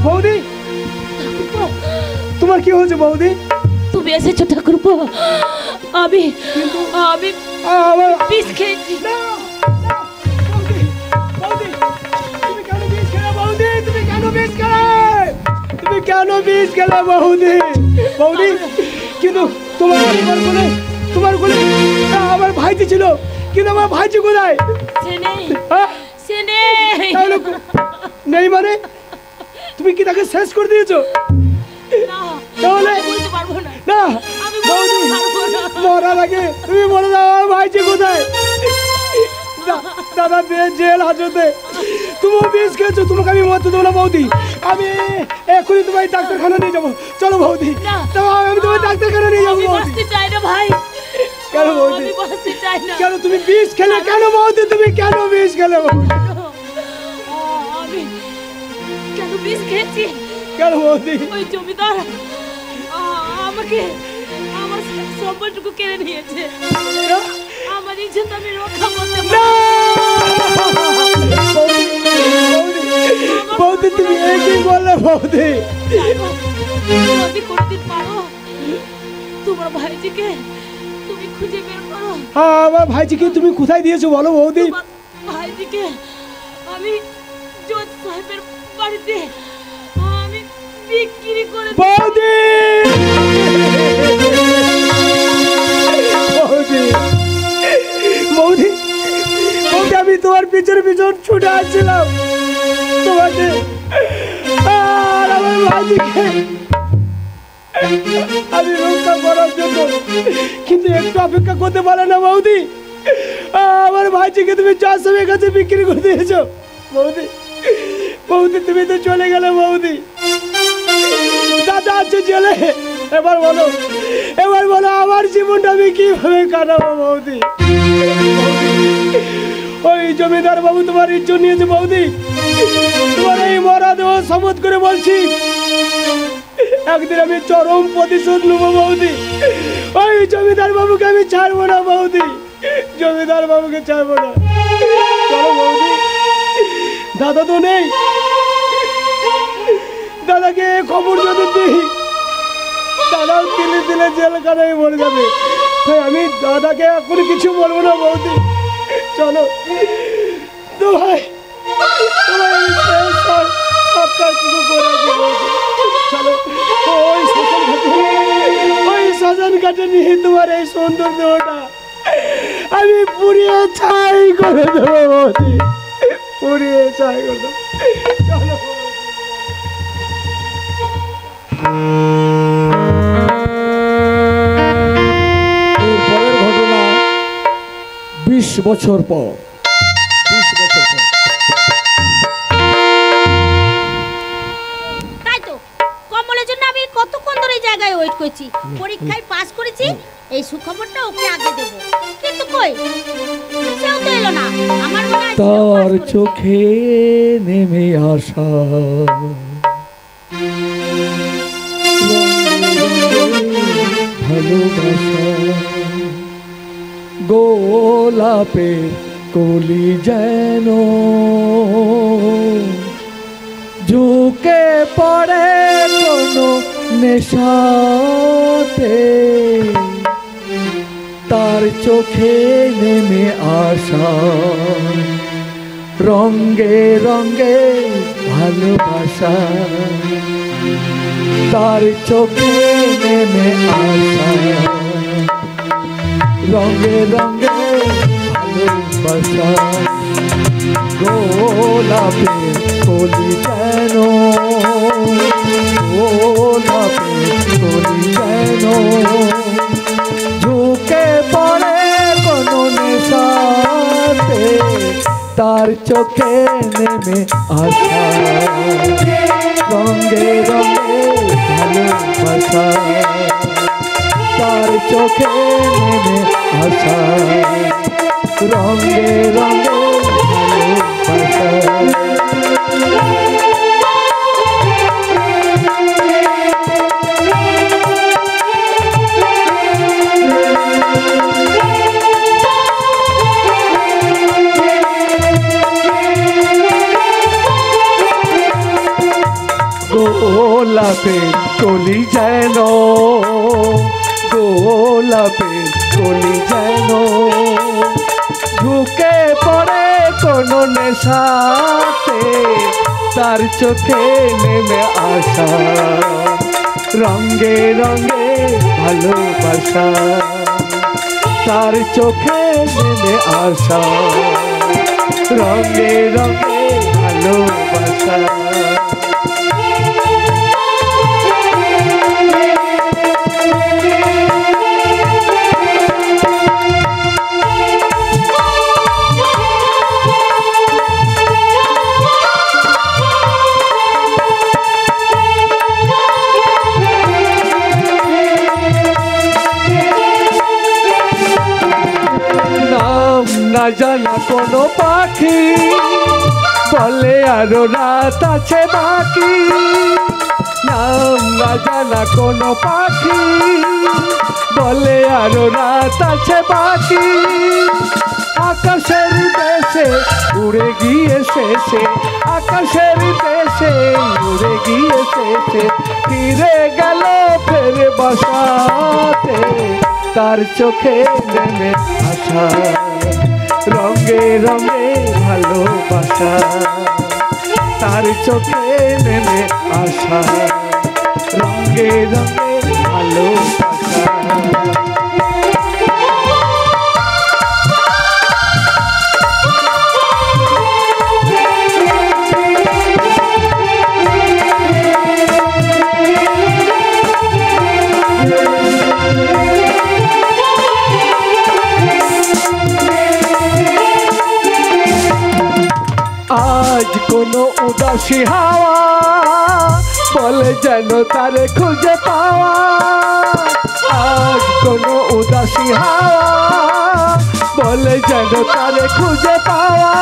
বৌদি তোমার কি হয়েছে বৌদি? তুমি এসেছো ঠাকুরপো আমি আমি আমার বিষ খেয়েছি তুমি কেন বিষ খেলে বৌদি? তুমি কেন বিষ খেলে? তুমি কেন বিষ খেলে বৌদি? বৌদি কিন্তু তোমার কোলে আমার ভাইজি ছিল, কিন্তু আমার ভাইজি কোথায়? সে নেই হ্যাঁ? সে নেই তাহলে নেই মানে তুমি কি তাকে শেষ করে দিয়েছো? না তাহলে আমি বলতে পারবো না না আমি বৌদি বলতে পারবো না মরার আগে তুমি বলে দাও আমার ভাইজি কোথায়? দাদা জেল হাজতে তুমি বিষ খেয়েছো, তোমাকে আমি মরতে দেবো না বৌদি। আমি এখনই তোমায় ডাক্তারখানা নিয়ে যাবো, চলো বৌদি। না। আমি তোমায় ডাক্তারখানা নিয়ে যাবো আমি বৌদি। বাঁচতে চাই না ভাই কেন বৌদি? আমি বাঁচতে চাই না কেন তুমি বিষ খেলে? কেন বৌদি তুমি কেন বিষ খেলে বৌদি? আমি কেন বিষ খেয়েছি কেন বৌদি? ওই জমিদার আমাকে আমার সম্পদটুকু কেড়ে নিয়েছে আমার ইজ্জত আমি রক্ষা করতে না! পারি বৌদি, বৌদি তুমি একই বললে বৌদি। যদি কোনোদিন পারো তোমার ভাইজিকে তুমি খুঁজে বের করো হ্যাঁ আমার ভাইজিকে তুমি কোথায় দিয়েছো বলো বৌদি? তোমার ভাইজিকে আমি জজ সাহেবের বাড়িতে আমি বিক্রি করে বৌদি বৌদি বৌদি বৌদি আমি তোমার পিছন ছুটে আসছিলাম তোমাকে আর আমার ভাইজিকে আমি রক্ষা করার জন্য, কিন্তু একটু অপেক্ষা করতে পারে না বৌদি। আমার ভাইজিকে তুমি 400 কাছে বিক্রি করে দিয়েছো বৌদি। বৌদি তুমি তো চলে গেলে বৌদি, দাদা আছে জেলে। এবার বলো আমার জীবনটা আমি কিভাবে কাটাবো বৌদি? ওই জমিদার বাবু তোমার ইজ্জত নিয়েছে বৌদি। তোমার এই মরা দেহ শপথ করে বলছি একদিন আমি চরম প্রতিশোধ নেবো বৌদি। ওই জমিদার বাবুকে আমি ছাড়বো না বৌদি, জমিদার বাবুকে ছাড়বো না। চলো বৌদি, দাদা তো নেই, দাদাকে খবর যদি দিই দাদাও দিলে দিলে জেলখানায় মরে যাবে। তাই আমি দাদাকে এখন কিছু বলবো না বৌদি। চলো তোমায় আমি সবকাজ শুরু করে আছি বৌদি। চলো ওই শ্মশান ঘাটে নিয়ে তোমার এই সুন্দর দেহটা আমি পুড়িয়ে ছাই করে দেবো বৌদি, পুড়িয়ে ছাই করে দেবো। চলো পরের ঘটনা 20 বছর পর। তাই তো কমলের জন্য আমি কতক্ষণ ধরে এই জায়গায় ওয়েট করছি। পরীক্ষায় পাস করেছি, এই সুখবরটা ওকে আগে দেবো, কিন্তু কই সেও তো এলো না। আমার মনে হয় সেও pass তার করেছে। চোখে নেমে আসা ভালোবাসা গোলাপে কলি যেন ঝুঁকে পড়ে কোনো নেশাতে, তার চোখে নেমে আসা রঙ্গে রঙ্গে ভালোবাসা, তার চোখে নেমে আসা রঙে রঙে ভালোবাসা গোলাপে কলি যেন গোলাপে কলি যেন ঝুঁকে পড়ে কোনো নেশাতে তার চোখে নেমে আসা রঙে রঙে ভালোবাসা তার চোখে নেমে আসা রঙে রঙে ভালোবাসা গোলাপে কলি যেন গোলাপে কলি যেন ঝুঁকে পড়ে কোনো নেশাতে তার চোখে নেমে আসা রঙে রঙে ভালোবাসা তার চোখে নেমে আসা রঙে রঙে ভালোবাসা না জানা কোনো পাখি বলে আরো রাত আছে বাকি নাম না জানা কোনো পাখি বলে আরো রাত আছে বাকি আকাশের দেশে উড়ে গিয়ে শেষে আকাশের দেশে উড়ে গিয়ে শেষে ফিরে গেল ফের বাসাতে তার চোখে নেমে আসা রঙে রঙে ভালোবাসা তার চোখে নেমে আসা রঙে রঙে ভালোবাসা আজ কোনো উদাসী হাওয়া বলে যেন তারে খুঁজে পাওয়া আজ কোনো উদাসী হাওয়া বলে যেন তারে খুঁজে পাওয়া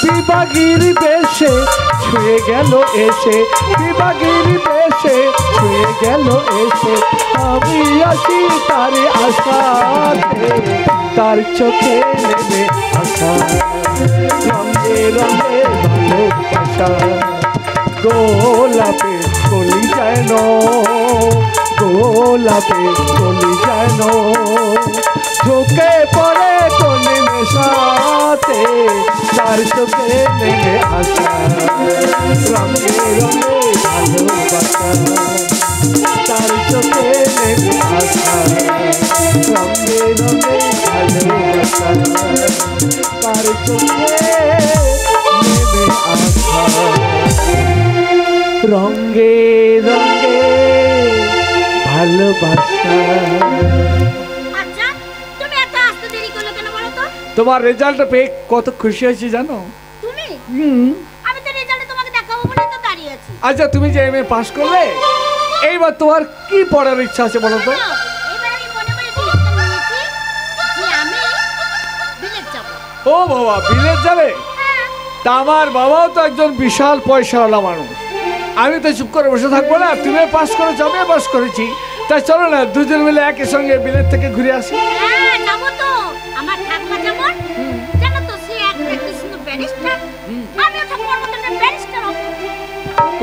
বিভাগীর বেশে ছুঁয়ে গেল এসে বিভাগীর বেশে ছুঁয়ে গেল এসে আমি আসি তারে আশাতে তার চোখে নেমে আসা রঙে রঙে ভালোবাসা গোলাপে কলি যেন গোলাপে কলি যেন ঝুঁকে পড়ে কোনে নেশাতে তার চোখে নেমে আসা রঙে রঙে ভালোবাসা তার চোখে নেমে আসা রঙে রঙে ভালোবাসা তার চোখে নেমে আসা রঙে রঙে ভালোবাসা আচ্ছা তুমি এত আসতে দেরি করলে কেন বলো তো? তোমার রেজাল্ট পেয়ে কত খুশি হয়েছি জানো? তুমি আমি তো রেজাল্টে তোমাকে দেখাবো বলে তো দাঁড়িয়ে আছি। আচ্ছা তুমি যে এমএ পাস করলে এইবার তোমার কি পড়ার ইচ্ছা আছে বলো তো? এবার আমি মনে মনে ডিসিশন নিয়েছি যে আমি বিলেত যাব। ও বাবা বিলেত যাবে? তা আমার বাবাও তো একজন বিশাল পয়সাওয়ালা মানুষ, আমি তো চুপ করে বসে থাকবো না। তুমি পাস করেছো আমিও পাস করেছি, তাই চলো না দুজন মিলে একই সঙ্গে বিলেত থেকে ঘুরে আসি। হ্যাঁ যাবো তো। আমার ঠাকুমা যেমন জানো তো সে একটা কৃষ্ণ ব্যারিস্টার, আমিও ঠাকুমার মতো একটা ব্যারিস্টার হব।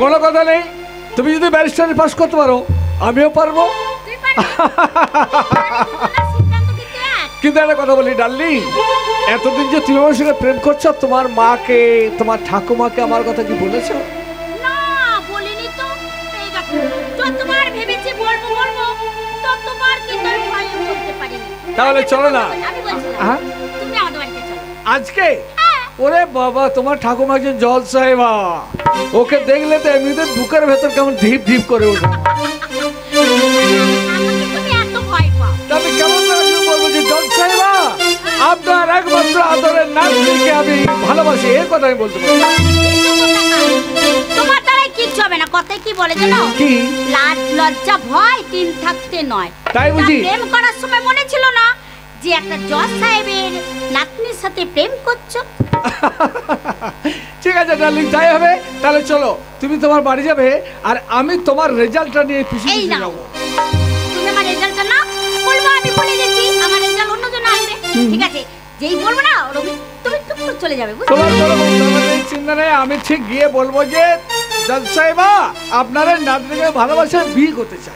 কোনো কথা নেই, তুমি যদি ব্যারিস্টারি পাস করতে পারো আমিও পারবো। তুই পারবি? সিদ্ধান্ত কিন্তু এক। কিন্তু একটা কথা বলি ডার্লিং, এতদিন যে তুমি আমার সঙ্গে প্রেম করছো, তোমার মাকে তোমার ঠাকুমাকে আমার কথা কি বলেছো? না বলিনি তো। এই দেখো যতবার ভেবেছি বলবো বলবো, ততবার কিন্তু আমি ভয়ে বলতে পারিনি। তাহলে চলো না। আমি বলছি না। হ্যাঁ তুমি আমাদের বাড়িতে চলো। আজকে ওরে বাবা তোমার ঠাকুমা একজন জল সাহেবা, ওকে দেখলে তো এমনিতে বুকের ভেতর কেমন ধীপ ধীপ করে ওঠে। আমাকে তুমি এত ভয় পাও। তবে কেমন করে আমি বলবো যে জল সাহেবা আপনার একমাত্র আদরের নাতনিকে আমি ভালোবাসি, এই কথা আমি বলতে পারি। তোমার দ্বারাই কিচ্ছু হবে না। কথায় কি বলে জানো? কি? লাজ লজ্জা ভয় তিন থাকতে নয়। তাই বুঝি? প্রেম করার সময় মনে ছিল না যে একটা জজ সাহেবের নাতনির সাথে প্রেম করছো? ঠিক আছে ডার্লিং, তাই হবে। তাহলে চলো, তুমি তোমার বাড়ি যাবে আর আমি তোমার রেজাল্টটা নিয়ে পিছু এই পিছু নাও। যাবো। তুমি আমার রেজাল্টটা না বলবো, আমি বলে দিচ্ছি আমার রেজাল্ট অন্যজন আসবে। ঠিক আছে, যেই বলবো না তুমি চুপ করে চলে যাবে, বুঝলে? তোমার কোনো চিন্তা নেই, আমি ঠিক গিয়ে বলবো যে জজ সাহেবা আপনার নাতনিকে ভালোবাসে বিয়ে করতে চাই।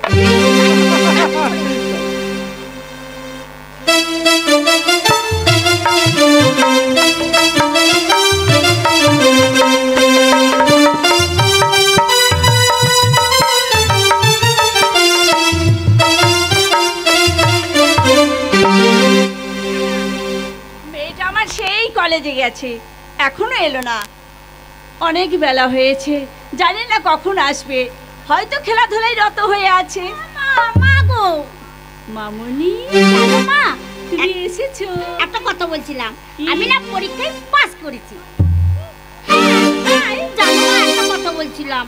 মেয়েটা আমার সেই কলেজে গেছে, এখনো এলো না। অনেক বেলা হয়েছে, জানি না কখন আসবে, হয়তো খেলাধুলায় রত হয়ে আছে। মা গো, মামুনি জানো মা, তুমি এসেছো? একটা কথা বলছিলাম। কি? আমি না পরীক্ষায় পাস করেছি। জানো মা, একটা কথা বলছিলাম।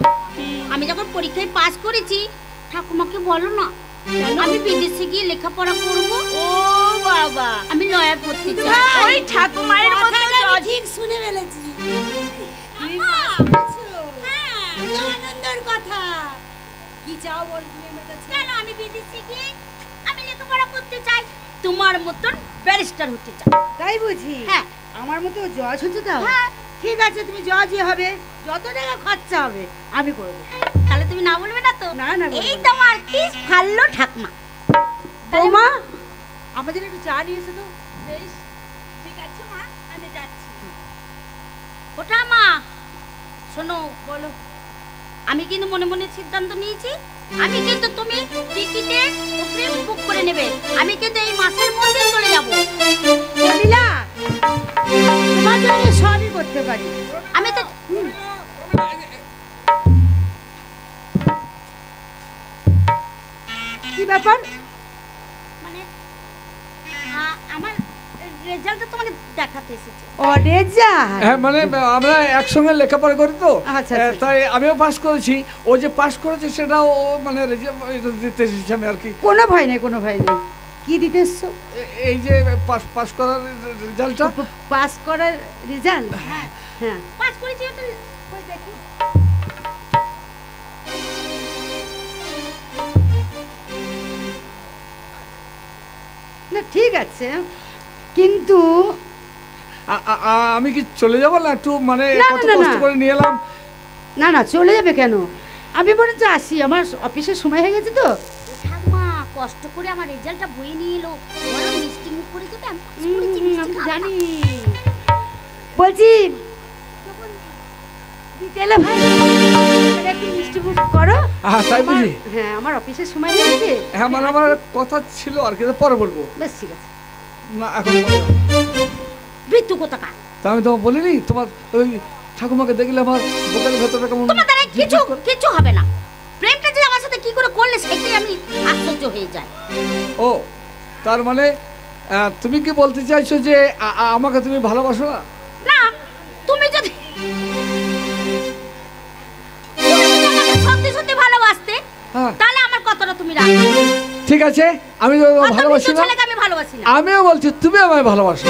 আমি যখন পরীক্ষায় পাস করেছি, ঠাকুমাকে বলো না আমি বিদেশে গিয়ে লেখাপড়া করব। ও বাবা, আমি লয়ার পড়তে চাই। ওই ঠাকুমায়ের মতো জজ। ঠিক শুনে ফেলেছি। আনন্দের কথা কি চাও বল? কেন আমি বিদেশে গিয়ে আমি লেখাপড়া করতে চাই, তোমার মতন ব্যারিস্টার হতে চাই। তাই বুঝি? হ্যাঁ। আমার মতো জজ হতে দাও। হ্যাঁ। ঠিক আছে, তুমি জজই হবে, যত টাকা খরচা হবে আমি করে দেবো। তাহলে তুমি না বলবে না তো? না, না, বলবো এই না। তোমার কি ভালো ঠাকমা। বৌমা, আমাদের একটু চা নিয়ে এসো তো। বেশ, ঠিক আছে মা, আমি যাচ্ছি। ওটা মা, শোনো, বলো। আমি কিন্তু মনে মনে সিদ্ধান্ত নিয়েছি, আমি কিন্তু তুমি টিকিটের অগ্রিম বুক করে নেবে। আমি কিন্তু এই মাসের মধ্যে চলে যাব। কলিলা, তোমার জন্য সবই করতে পারি। আমি তো কি ব্যাপার? মানে আমার রেজাল্টটা তোমাকে দেখাতে এসেছি। রেজাল্ট? হ্যাঁ মানে আমরা একসঙ্গে লেখাপড়া করি তো, আচ্ছা, আচ্ছা। তাই আমিও পাস করেছি। ও যে পাস করেছে সেটাও ও মানে রেজাল্ট দিতে এসেছি আমি আর কি। কোনো ভয় নেই, কোনো ভয় নেই। কি দিতে এসছো? এই যে পাস করার রেজাল্টটা। পাস করার রেজাল্ট? হ্যাঁ, হ্যাঁ। পাস করেছি তো। ওই দেখি। না ঠিক আছে, কিন্তু আমি কি চলে যাবো না? একটু মানে না, কত না, কষ্ট না। করে নিয়ে এলাম। না না, চলে যাবে কেন? আমি বরঞ্চ আসি, আমার অফিসের সময় হয়ে গেছে তো। ঠাকমা কষ্ট করে আমার রেজাল্টটা বয়ে নিয়ে এলো, বড় মিষ্টি মুখ করে দেবে। আমি পাস করেছি, আমি মিষ্টি খাবো। জানি। বলছি বিকেলে ভাই একটু মিষ্টি মুখ করো। তাই বুঝি? হ্যাঁ, আমার অফিসের সময় হয়ে গেছে। হ্যাঁ মানে আমার কথা ছিল আর কি, পরে বলবো। বেশ, ঠিক আছে। না এখন বলবো না। মৃত্যু কোথাকার। তা আমি তোমাকে বলিনি তোমার ওই ঠাকুমাকে দেখলে আমার বুকের ভেতরটা কেমন তোমার দ্বারা কিছু ঝিকঝিক করে? কিছু হবে না। প্রেমটা যে আমার সাথে কি করে করলে সেটাই আমি আশ্চর্য হয়ে যাই। ও তার মানে তুমি কি বলতে চাইছো যে আমাকে তুমি ভালোবাসো না? না, তুমি যদি সত্যি সত্যি ভালোবাসতে, হ্যাঁ। তাহলে আমার কথাটা তুমি রাখো। ঠিক আছে, আমি তো ভালোবাসি না। ছেলেকে আমি ভালোবাসি না। আমিও বলছি তুমি আমায় ভালোবাসো।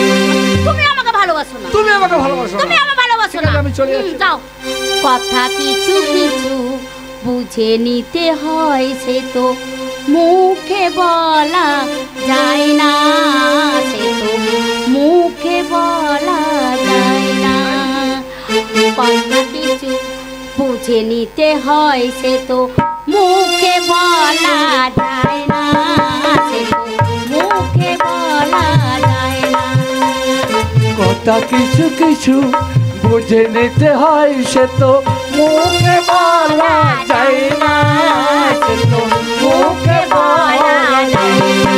তুমি আমাকে ভালোবাসো না। তুমি আমাকে ভালোবাসো তুমি না। আমাকে ভালোবাসো ঠিক না। আছে, আমি চলে যাচ্ছি। যাও। কথা কিছু কিছু বুঝে নিতে হয়, সে তো মুখে বলা যায় না, সে তো মুখে বলা যায় না। কথা কিছু বুঝে নিতে হয়, সে তো মুখে বলা যায় না, সে তো মুখে বলা যায় না। কথা কিছু কিছু বুঝে নিতে হয়, সে তো মুখে বলা যায় না, সে তো মুখে বলা যায় না।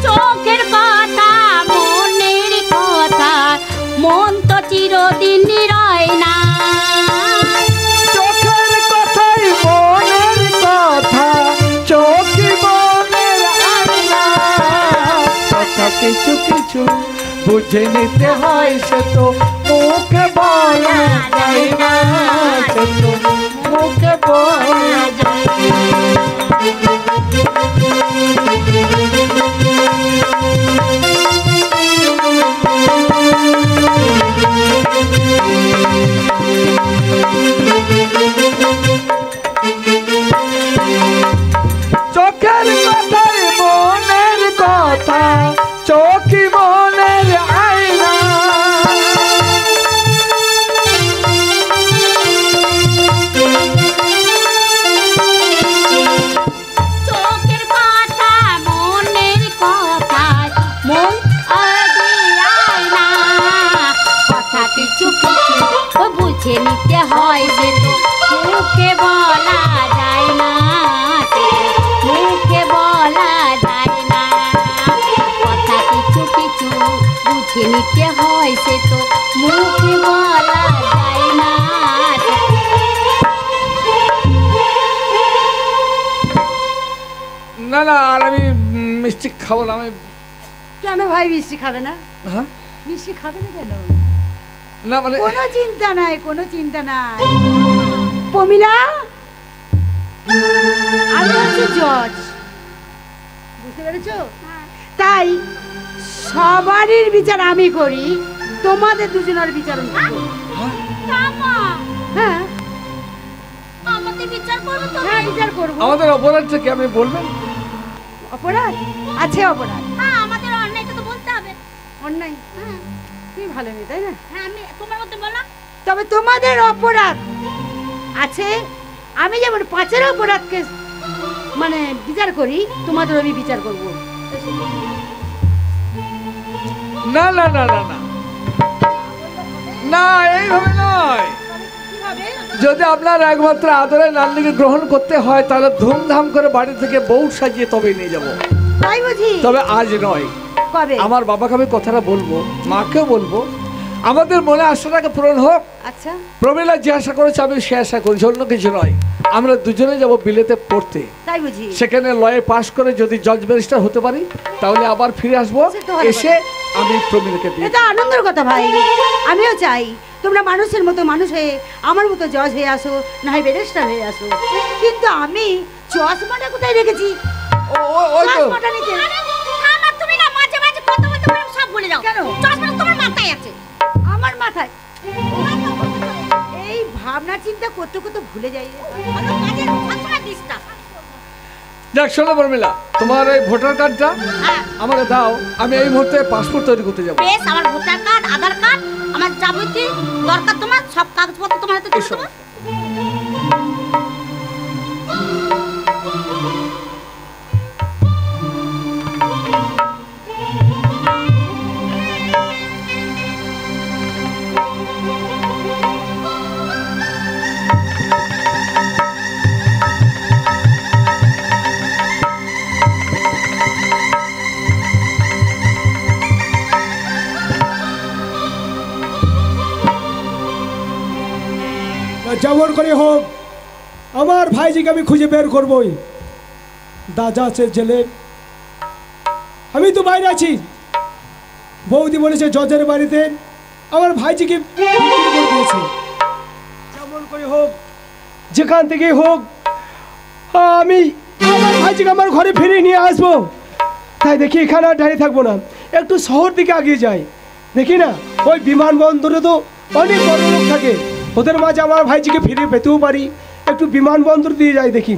চোখের কথা মনের কথা মন তো চিরদিন রয় না চোখের কথাই মনের কথা চোখে মনের আয়না কথা কিছু কিছু বুঝে নিতে হয় সে তো মুখে বলা যায় না সে তো মুখে বলা যায় চোখের কথাই মনের কথা চোখে মনের আয়না চোখের কথা মনের কথা মন আয় না কথা কিছু কিছু বুঝে নিতে হয় সে তো মুখে বলা যায় না মুখে বলা যায় না কথা কিছু কিছু বুঝে নিতে হয় সে তো মুখে বলা যায় না না না আর আমি মিষ্টি খাবো না আমি। কেন ভাই মিষ্টি খাবে না? হ্যাঁ মিষ্টি খাবে না কেন? না মানে কোনো চিন্তা নাই, কোনো চিন্তা নাই। প্রমিলা, আমি হচ্ছে জজ, বুঝতে পেরেছো? তাই সবারই বিচার আমি করি, তোমাদের দুজনের বিচার আমি করবো। হ্যাঁ আমাদের বিচার করবো তো? হ্যাঁ বিচার করবো। আমাদের অপরাধটা কি আপনি বলবেন? অপরাধ আছে, অপরাধ। হ্যাঁ আমাদের অন্যায়টা তো বলতে হবে। অন্যায়? হ্যাঁ তুমি ভালো মেয়ে তাই না? হ্যাঁ আমি তোমার মতো বলো। তবে তোমাদের অপরাধ আছে, আমি যেমন 5-এর অপরাধকে মানে বিচার করি, তোমাদের আমি বিচার করবো। না না না না না না এইভাবে নয়। যদি আপনার একমাত্র আদরের নাতনিকে গ্রহণ করতে হয় তাহলে ধুমধাম করে বাড়ি থেকে বউ সাজিয়ে তবে নিয়ে যাব। তাই বুঝি? তবে আজ নয়, কবে? আমার বাবাকে আমি কথাটা বলবো, মাকেও বলবো, আমাদের মনে আশাটাকে পূরণ হোক। আচ্ছা প্রমিলা যে আশা করেছে আমি সে আশা করেছি, অন্য কিছু নয়। আমরা দুজনে যাব বিলেতে পড়তে, তাই বুঝি? সেখানে লয়ে পাশ করে যদি জজ ব্যারিস্টার হতে পারি তাহলে আবার ফিরে আসবো, এসে আমি প্রমিলাকে বিয়ে। এটা আনন্দের কথা ভাই, আমিও চাই তোমরা মানুষের মতো মানুষ হয়ে আমার মতো জজ হয়ে আসো, না হয় ব্যারিস্টার হয়ে আসো। কিন্তু আমি চশমাটা কোথায় রেখেছি? ওই তো চশমাটা নিতে। আমার তুমি না মাঝে মাঝে কথা বলতে পারো, সব বলে যাও। কেন? চশমাটা তোমার মাথায় আছে। আমার মাথায় এই ভাবনা চিন্তা করতে করতে ভুলে যাই রে। অত কাজের সবসময় ডিস্টার্ব। দেখ শোনো প্রমিলা, তোমার এই ভোটার কার্ডটা আমাকে দাও, আমি এই মুহূর্তে পাসপোর্ট তৈরি করতে যাবো। বেশ, আমার ভোটার কার্ড, আধার কার্ড, আমার যাবতীয় দরকার তোমার সব কাগজপত্র তোমার হাতে দিয়ে দেবো। যেমন করে হোক আমার ভাইজিকে আমি খুঁজে বের করবই। দাদা আছে জেলে, আমি তো বাইরে আছি। বৌদি বলেছে জজের বাড়িতে আমার ভাইজিকে বিক্রি করে দিয়েছে। যেমন করে হোক, যেখান থেকে হোক, আমি আমার ভাইজিকে আমার ঘরে ফিরিয়ে নিয়ে আসবো। তাই দেখি এখানে আর দাঁড়িয়ে থাকবো না, একটু শহর দিকে এগিয়ে যাই। দেখি না ওই বিমানবন্দরে তো অনেক বড় লোক থাকে, ওদের মাঝে আমার ভাইজিকে ফিরে পেতেও পারি। একটু বিমানবন্দর দিয়ে যাই দেখি।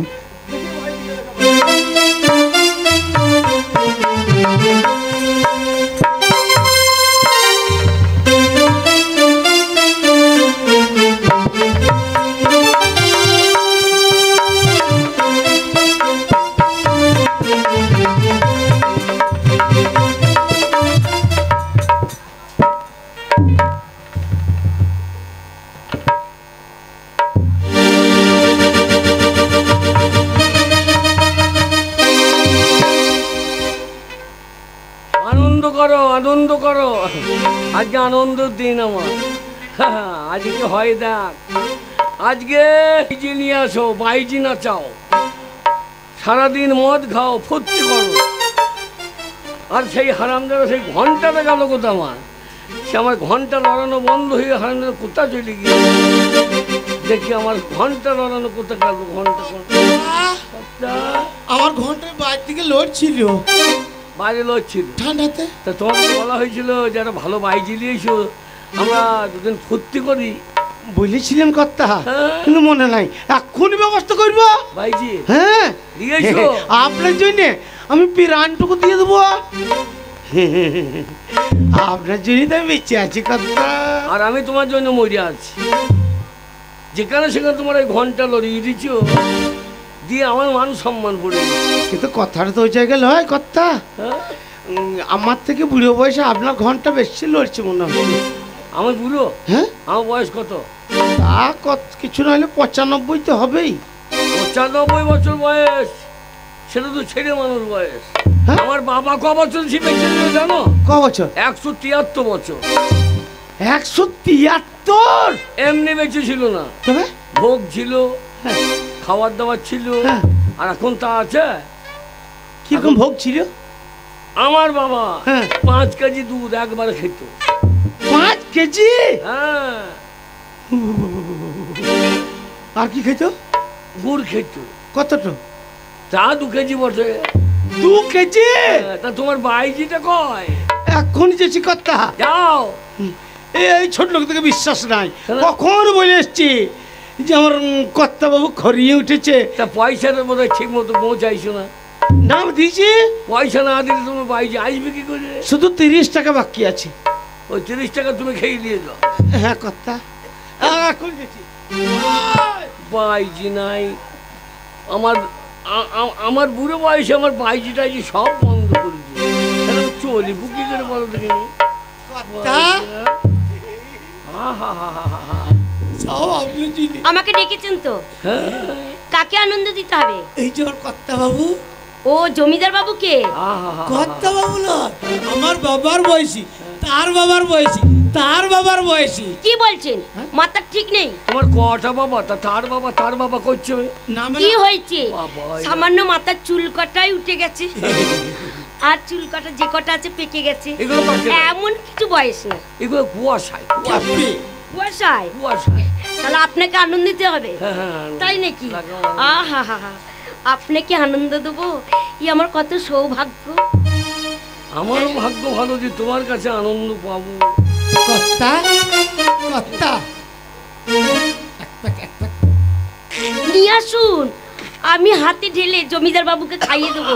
আনন্দ করো, আজকে আনন্দের দিন আমার। আজকে হয় দেখ, আজকে বাইজি নিয়ে আসো, বাইজি না চাও, সারাদিন মদ খাও, ফুর্তি করো। আর সেই হারামদাদা সেই ঘন্টাটা গেল কোথা আমার, সে আমার ঘন্টা লড়ানো বন্ধ হয়ে হারামদাদা কোথা চলে গিয়ে দেখি আমার ঘন্টা লড়ানো কোথা গেল। ঘন্টা আমার ঘন্টার বাইরে থেকে লোড ছিল, বাইরে লড়ছিল ঠান্ডাতে। তা তোমাকে বলা হয়েছিল যে একটা ভালো বাইজি নিয়েছো, আমরা দুদিন ফুর্তি করি। বলেছিলেন কর্তা, কিন্তু মনে নাই। এক্ষুনি ব্যবস্থা করবো বাইজি। হ্যাঁ দিয়েছো? আপনার জন্য আমি পিরানটুকু দিয়ে দেবো। আপনার জন্যই তো আমি বেঁচে আছি কর্তা। আর আমি তোমার জন্য মরে আছি। যেখানে সেখানে তোমার এই ঘন্টা লড়িয়ে দিচ্ছ, দিয়ে আমার মান সম্মান পড়ে গেছে। কিন্তু কথাটা তো ওই জায়গায় লয় কর্তা। আমার থেকে বুড়ো বয়সে আপনার ঘন্টা বেশি লড়ছে মনে হয়। আমার বুড়ো? হ্যাঁ। আমার বয়স কত? তা কিছু না হলে 95 তো হবেই। 95 বছর বয়স, সেটা তো ছেলে মানুষ বয়স। আমার বাবা ক বছর বেঁচে ছিল জানো? ক বছর? 173 বছর। 173? এমনি বেঁচে ছিল না, তবে ভোগ ছিল, খাবার দাবার ছিল। আর এখন তা আছে? কিরকম ভোগ ছিল? আমার বাবা 5 কেজি দুধ একবারে খেত। 5 কেজি? হ্যাঁ। আর কি খেত? গুড় খেত। কতটা? তা 2 কেজি বটে। 2 কেজি? তা তোমার বাইজিটা কয়? এখন যেছি কর্তা। যাও। এই ছোট লোক থেকে বিশ্বাস নাই, কখন বলে এসছি যে আমার কর্তা বাবু খরিয়ে উঠেছে। তা পয়সাটা বোধ হয় ঠিক মতো পৌঁছাইছো না। নাম দিয়েছি, পয়সা না দিলে তোমার বাইজি আসবে কি করে? শুধু 30 টাকা বাকি আছে। ওই 30 টাকা তুমি খেয়ে দিয়ে দাও। হ্যাঁ কর্তা, এখন যেছি। বাইজি নাই আমার। আমার বুড়ো বয়সে আমার বাইজি টাইজি সব বন্ধ করে দিয়ে চলি বুকি করে বলো দেখিনি। আমাকে ডেকেছেন তো, কাকে আনন্দ দিতে হবে? এই যে ওর কর্তা বাবু। ও জমিদার বাবুকে? কর্তা বাবু না, আমার বাবার বয়সী, তার বাবার বয়সী, তার বাবার বয়সী। কি বলছেন? মাথা ঠিক নেই তোমার? কটা বাবা? তার বাবা করছে। কি হয়েছে? সামান্য মাথার চুল কটাই উঠে গেছে, আর চুল কটা যে কটা আছে পেকে গেছে। এমন কিছু বয়স না, এগুলো কুয়াশায়। কুয়াশায়? তাহলে আপনাকে আনন্দ দিতে হবে, তাই নাকি? আহা হা হা, আপনাকে আনন্দ দেবো, ই আমার কত সৌভাগ্য। আমারও ভাগ্য ভালো যে তোমার কাছে আনন্দ পাবো। কর্তা, কর্তা নিয়ে আসুন, আমি হাতে ঢেলে জমিদার বাবুকে খাইয়ে দেবো।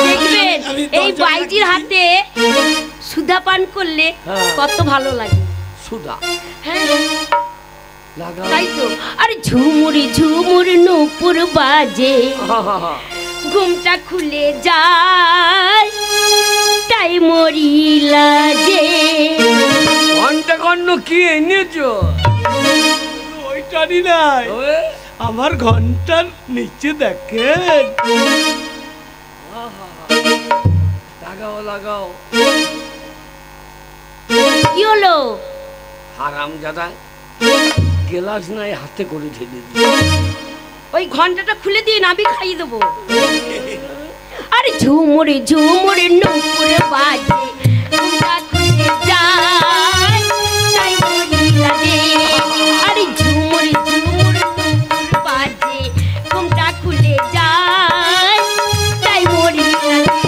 দেখবেন এই বাইজির হাতে সুধা পান করলে কত ভালো লাগে। সুধা? হ্যাঁ তাই তো। আরে ঝুমুরি ঝুমুর নূপুর বাজে, ঘুমটা খুলে যায়, তাই মরিলা যে। ঘন্টা কর্ণ কি এনেছো? ওইটারই নাই, আমার ঘন্টার নিচে দেখেন। লাগাও লাগাও। কি হলো? হারামজাদা গেলাস নাই হাতে করে ঢেলে দিই। ওই ঘন্টাটা খুলে দিন, আমি খাইয়ে দেবো। আরে ঝুমুরে ঝুমুরে নূপুর বাজে, ঘুমটা খুলে যায়, তাই মরিলা যে। আরে ঝুমুরে ঝুমুরে নূপুর বাজে, ঘুমটা খুলে যায়, তাই মরিলা যে।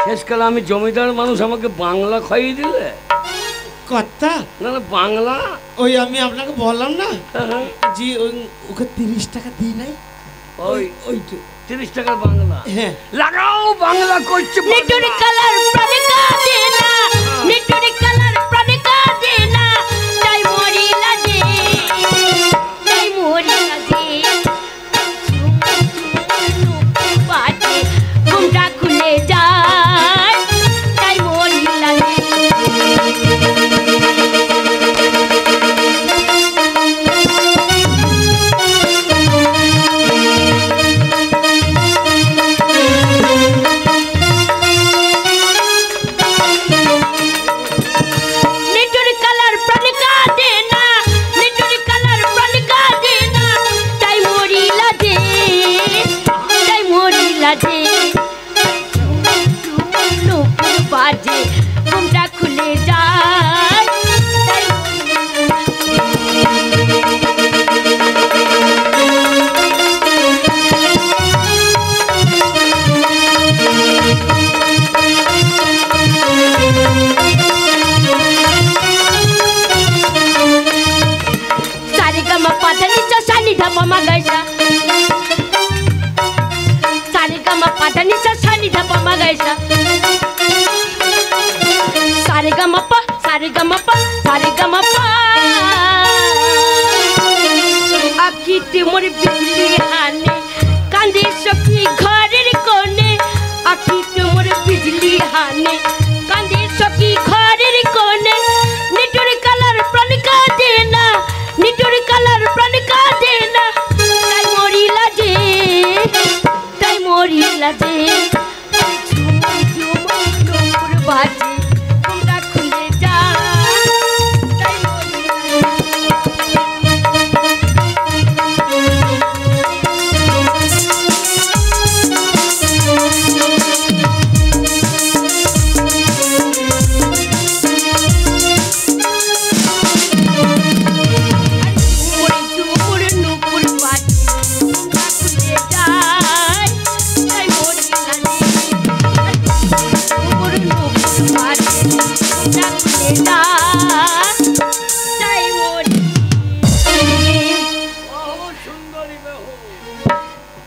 শেষকালে আমি জমিদার মানুষ, আমাকে বাংলা খাইয়ে দিলে। কর্তা না না বাংলা, ওই আমি আপনাকে বললাম না যে ওকে 30 টাকা দিই নাই, ওই 30 টাকার বাংলা। হ্যাঁ লাগাও, বাংলা করছে। নিটুরি কালার প্রাণে কাঁদে না, নিটুরি কালার প্রাণে কাঁদে না, তাই মরিলা যে, তাই মরিলা যে। বাজে ঘুমটা খুলে যায়,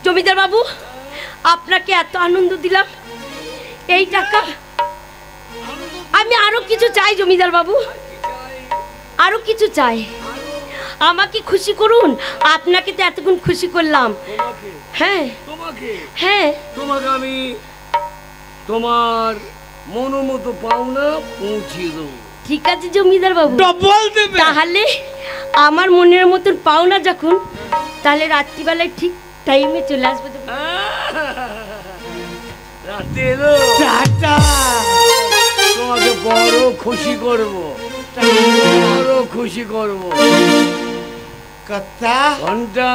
জমিদার বাবু, আপনাকে এত আনন্দ দিলাম, এই টাকা আমি আরো কিছু চাই। জমিদার বাবু, আরো কিছু চাই, আমাকে খুশি করুন। আপনাকে তো এতক্ষণ খুশি করলাম। হ্যাঁ হ্যাঁ, তোমাকে আমি তোমার মনোমতো পাওনা পৌঁছিয়ে দেবো। ঠিক আছে জমিদার বাবু, ডবল দেবে। তাহলে আমার মনের মতন পাওনা যখন, তাহলে রাত্রিবেলায় ঠিক টাইমে চলে আসবো। রাতে এলো তোমাকে বড় খুশি করবো, বড় খুশি করবো। কথা ঘন্টা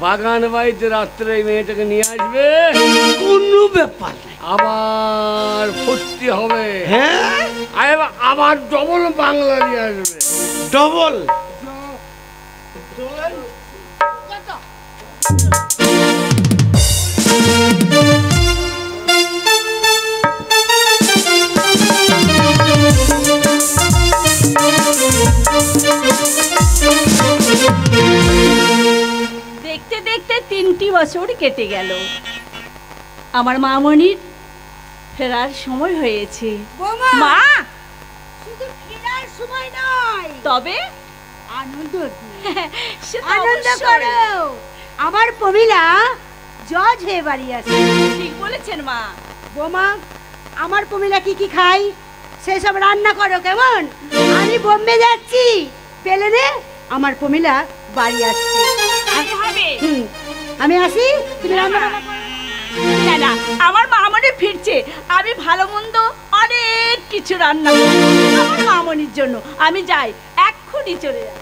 বাগান বাড়িতে রাত্রে এই মেয়েটাকে নিয়ে আসবে, কোনো ব্যাপার নাই। আবার ফুর্তি হবে। হ্যাঁ, আবার ডবল বাংলা নিয়ে আসবে, ডবল। দেখতে দেখতে 3টি বছর কেটে গেল। আমার মামনির ফেরার সময় হয়েছে। মা, শুধু ফেরার সময় নয়, তবে আনন্দ সে তো আনন্দ অবশ্যই। করো। আমার প্রমিলা জজ হয়ে বাড়ি আসে। ঠিক বলেছেন মা। বোমা, আমার প্রমিলা কি কি খাই সেসব রান্না করো কেমন? আমি বোম্বে যাচ্ছি, পেলে রে আমার প্রমিলা বাড়ি আসছে। হবে। আমি আসি, তুমি রান্না করো। না না, আমার মামনি ফিরছে, আমি ভালো মন্দ অনেক কিছু রান্না করব আমার মামনির জন্য। আমি যাই, এক্ষুনি চলে যাই।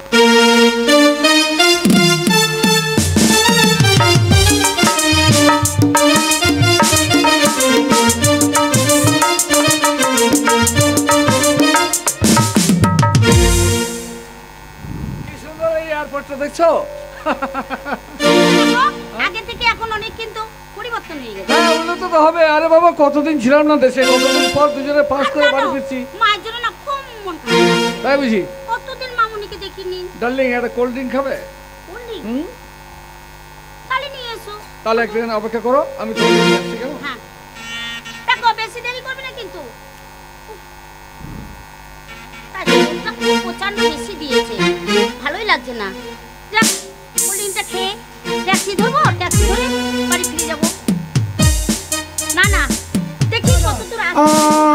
কি সুন্দর এই এয়ারপোর্টটা দেখছো? আগে থেকে এখন অনেক কিন্তু পরিবর্তন হয়ে গেছে। হ্যাঁ, উন্নত তো হবে। আরে বাবা, কতদিন ছিলাম না দেশে, কতদিন পর দুজনে পাস করে বাড়ি ফিরছি। মায়ের জন্য না খুব মন খারাপ। তাই বুঝি? কতদিন মামুনিকে দেখিনি। ডার্লিং, একটা কোল্ড ড্রিঙ্ক খাবে? বললি হুম, তাহলে নিয়ে এসো। তাহলে একদিন অপেক্ষা করো, আমি তো নিয়ে আসছি। কেমন? হ্যাঁ, দেখো বেশি দেরি করবে না কিন্তু। তাই জলটা খুব প্রচন্ড বেশি দিয়েছে, ভালোই লাগছে না। যাক, কোল্ড ড্রিঙ্কটা খেয়ে ট্যাক্সি ধরবো, ট্যাক্সি ধরে বাড়ি ফিরে যাবো। না না, দেখি কত দূর আসে।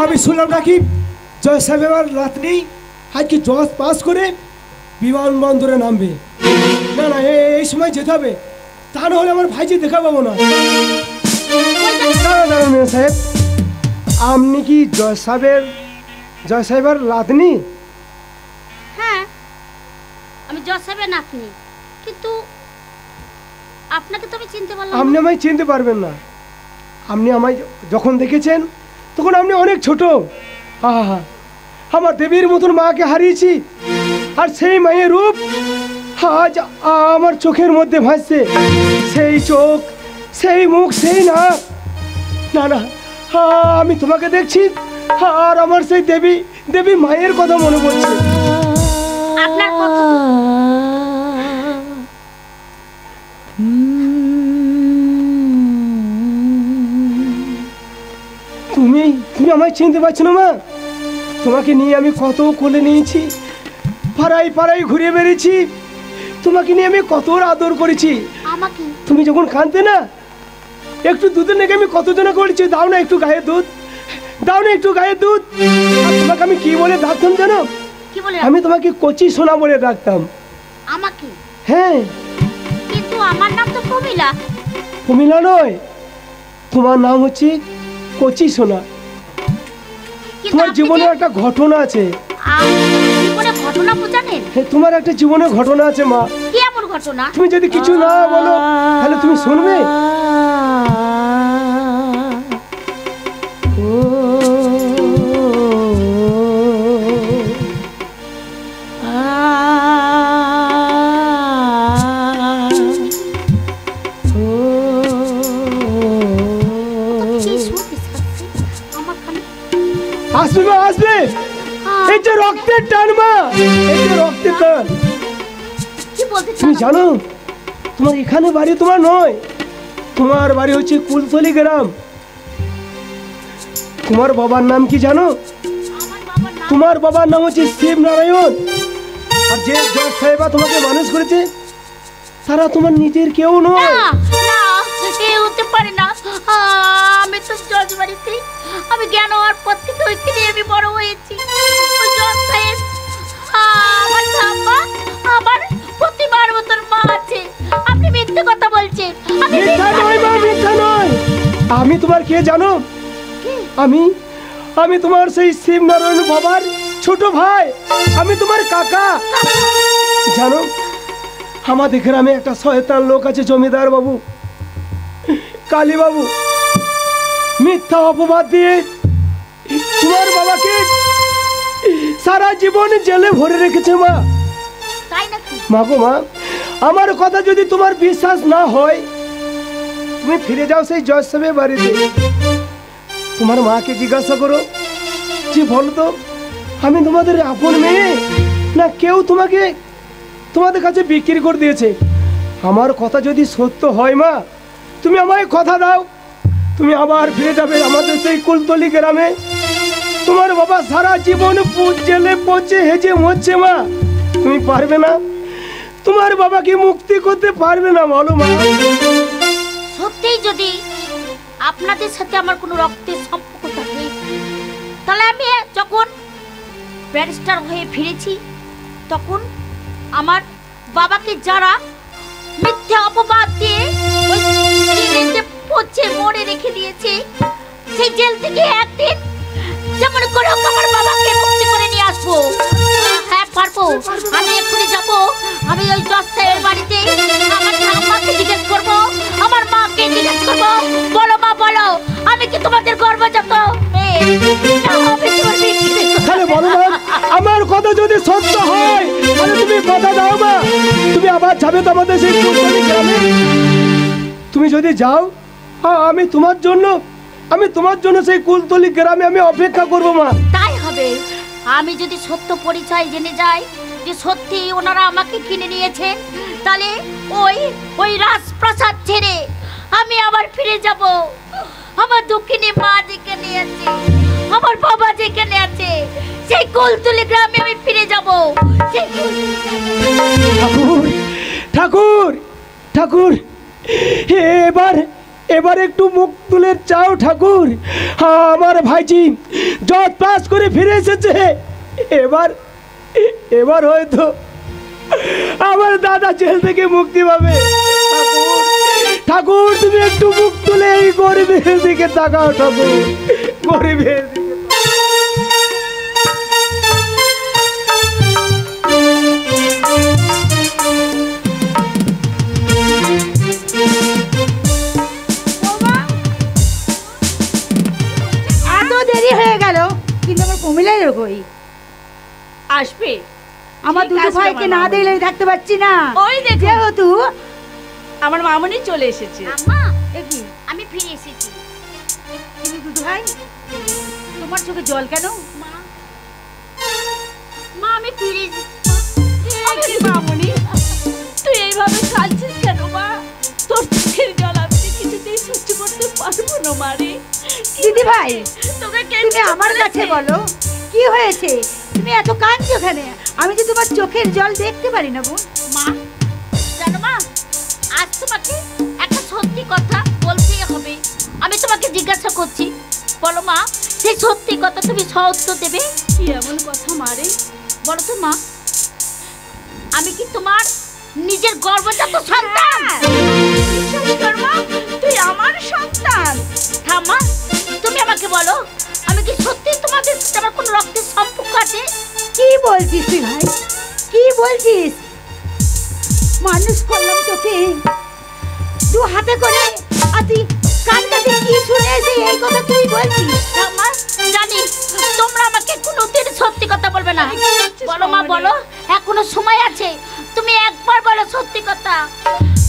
আমি শুনলাম নাকি জজ সাহেব এবার রাত্রি আজকে জজ পাস করে বিমানবন্দরে নামবে। না না এই সময় যেতে হবে, তা না হলে আমার ভাইজি দেখা পাবো না। দাঁড়া মেয়ে সাহেব, আপনি কি জজ সাহেবের লাতনি? হ্যাঁ, আমি জজ সাহেবের নাতনি, কিন্তু আপনাকে তো আমি চিনতে পারলাম না। আপনি আমায় চিনতে পারবেন না। আপনি আমায় যখন দেখেছেন তখন আপনি অনেক ছোট। আহা, আমার দেবীর মতন মাকে হারিয়েছি, আর সেই মায়ের রূপ আজ আমার চোখের মধ্যে ভাসছে। সেই চোখ, সেই মুখ, সেই নাক। না না, আমি তোমাকে দেখছি আর আমার সেই দেবী মায়ের কথা মনে পড়ছে। আপনার কথা তুমি আমায় চিনতে পারছো না মা? তোমাকে নিয়ে আমি কত কোলে নিয়েছি, পাড়ায় পাড়ায় ঘুরে বেড়েছি, তোমাকে নিয়ে আমি কত আদর করেছি। আমাকে তুমি যখন কাঁদতে না, একটু দুধের নাকি আমি কতজনা করেছি, দাও না একটু গায়ে দুধ, দাও না একটু গায়ে দুধ। আর তোমাকে আমি কি বলে ডাকতাম জানো? কি বলে? আমি তোমাকে কচি সোনা বলে ডাকতাম। আমাকে? হ্যাঁ। কিন্তু আমার নাম তো প্রমিলা। প্রমিলা নয়, তোমার নাম হচ্ছে কচি সোনা। তোমার জীবনে একটা ঘটনা আছে। জীবনে ঘটনা জানেন? তোমার একটা জীবনে ঘটনা আছে মা। কি এমন ঘটনা? তুমি যদি কিছু না বলো তাহলে তুমি শুনবে। আসবে মা, আসবে। এই যে রক্তের টান মা, এই যে রক্তের টান। তুমি জানো তোমার এখানে বাড়ি তোমার নয়, তোমার বাড়ি হচ্ছে কুলতলি গ্রাম। তোমার বাবার নাম কি জানো? তোমার বাবার নাম হচ্ছে শিবনারায়ণ। আর যে জজ সাহেবা তোমাকে মানুষ করেছে তারা তোমার নিজের কেউ নয়। হতে পারে না। আমি তো জজ বাড়িতে, আমি জ্ঞান হওয়ার পর থেকে ওইখানে আমি বড় হয়েছি। ওই জজ সাহেব আমার ঠাম্মা, আমার প্রতিমার মতন মা আছে। আপনি মিথ্যে কথা বলছেন। মিথ্যা নয় মা, মিথ্যা নয়। আমি তোমার কে জানো? আমি তোমার সেই শিবনারায়ণ বাবার ছোট ভাই, আমি তোমার কাকা। জানো আমাদের গ্রামে একটা শয়তান লোক আছে, জমিদার বাবু, কালী বাবু। মিথ্যা অপবাদ দিয়ে তোমার বাবাকে সারা জীবন জেলে ভরে রেখেছে মা। মা গো মা, আমার কথা যদি তোমার বিশ্বাস না হয় তুমি ফিরে যাও সেই জজ সাহেবের বাড়িতে। তোমার মাকে জিজ্ঞাসা করো যে বলতো আমি তোমাদের আপন মেয়ে না কেউ তোমাদের কাছে বিক্রি করে দিয়েছে। আমার কথা যদি সত্য হয় মা, তুমি আমায় কথা দাও, তুমি আবার ফিরে যাবে আমাদের সেই কুলতলি গ্রামে। তোমার বাবা সারা জীবন জেলে পচে হেজে মরছে মা, তুমি পারবে না? তোমার বাবাকে মুক্তি করতে পারবে না বলো মা? সত্যিই যদি আপনাদের সাথে আমার কোনো রক্তের সম্পর্ক থাকে, তাহলে আমি যখন ব্যারিস্টার হয়ে ফিরেছি তখন আমার বাবাকে যারা মিথ্যে অপবাদ দিয়ে ওই জেলেতে পচে মরে রেখে দিয়েছে, সেই জেল থেকে একদিন যেমন করে হোক আমার বাবাকে মুক্তি করে নিয়ে আসবো। হ্যাঁ পারবো। আমি এক্ষুনি যাবো, আমি ওই জজ সাহেবের বাড়িতে আমার ঠাম্মাকে জিজ্ঞেস করবো, আমার মাকে জিজ্ঞেস করবো, বলো মা বলো, আমি কি তোমাদের গর্ভজাত? বলো মা, আমার কথা যদি সত্য হয় তাহলে তুমি কথা দাও মা, তুমি আবার যাবে তো আমাদের সেই কুলতলি গ্রামে। তুমি যদি যাও আমি তোমার জন্য সেই কুলতলি গ্রামে আমি অপেক্ষা করবো মা। তাই হবে। আমি যদি সত্য পরিচয় জেনে যাই যে সত্যি ওনারা আমাকে কিনে নিয়েছেন, তাহলে ওই রাজপ্রাসাদ ছেড়ে আমি আবার ফিরে যাব। আমার দক্ষিণী মা যেখানে আছে, আমার বাবা যেখানে আছে, সেই কুলতলি গ্রামে আমি ফিরে যাব। ঠাকুর ঠাকুর ঠাকুর, এবার একটু মুখ তুলে চাও ঠাকুর, আমার ভাইজি যত পাস করে ফিরে এসেছে। এবার এবার হয়তো আমার দাদা জেল থেকে মুক্তি পাবে। ঠাকুর তুমি একটু মুখ তুলে এই গরিবের দিকে তাকাও ঠাকুর, গরিবের দিকে। এত দেরি হয়ে গেল, কিন্তু আমার প্রমিলাই কই? আসবে আমার ঠিক দুটো আসবে ভাইকে আমার না মামনি। দেখলে থাকতে পারছি না। ওই দেখো। যেহেতু আমার মামনি চলে এসেছে। আম্মা কি আমি ফিরে এসেছি। তুমি দুটো ভাই, তোমার চোখে জল কেন? মা মা আমি ফিরে এসেছি। মামনি তুই এইভাবে কাঁদছিস কেন মা? তোর চোখের জল আমি কিছুতেই সহ্য করতে পারবো না মারে। দিদি ভাই, তোকে তুমি আমার কাছে বলো কি হয়েছে? তুমি এত কাঁদছো কেন? আমি যে তোমার চোখের জল দেখতে পারি না বোন। মা জানো মা, আজ তোমাকে একটা সত্যি কথা বলতেই হবে। আমি তোমাকে জিজ্ঞাসা করছি, বলো মা, সেই সত্যি কথা তুমি সত্য দেবে? কি এমন কথা মারে? বলো তো মা, আমি কি তোমার নিজের গর্ভজাত সন্তান? বিশ্বাস কর মা, তুই আমার সন্তান। হ্যাঁ মা, তুমি আমাকে বলো, আমি কি সত্যি তোমাদের সাথে আমার কোনো রক্তের সম্পর্ক আছে? কি বলছিস তুই ভাই, কি বলছিস? মানুষ করলাম তোকে দু হাতে করে, আর তুই কান কাছে কি শুনেছি এই কথা তুই বলছিস? হ্যাঁ মা, জানি তোমরা আমাকে কোনোদিন সত্যি কথা বলবে না। বলো মা বলো, এখনো সময় আছে। তুমি একবার বলো সত্যি কথা,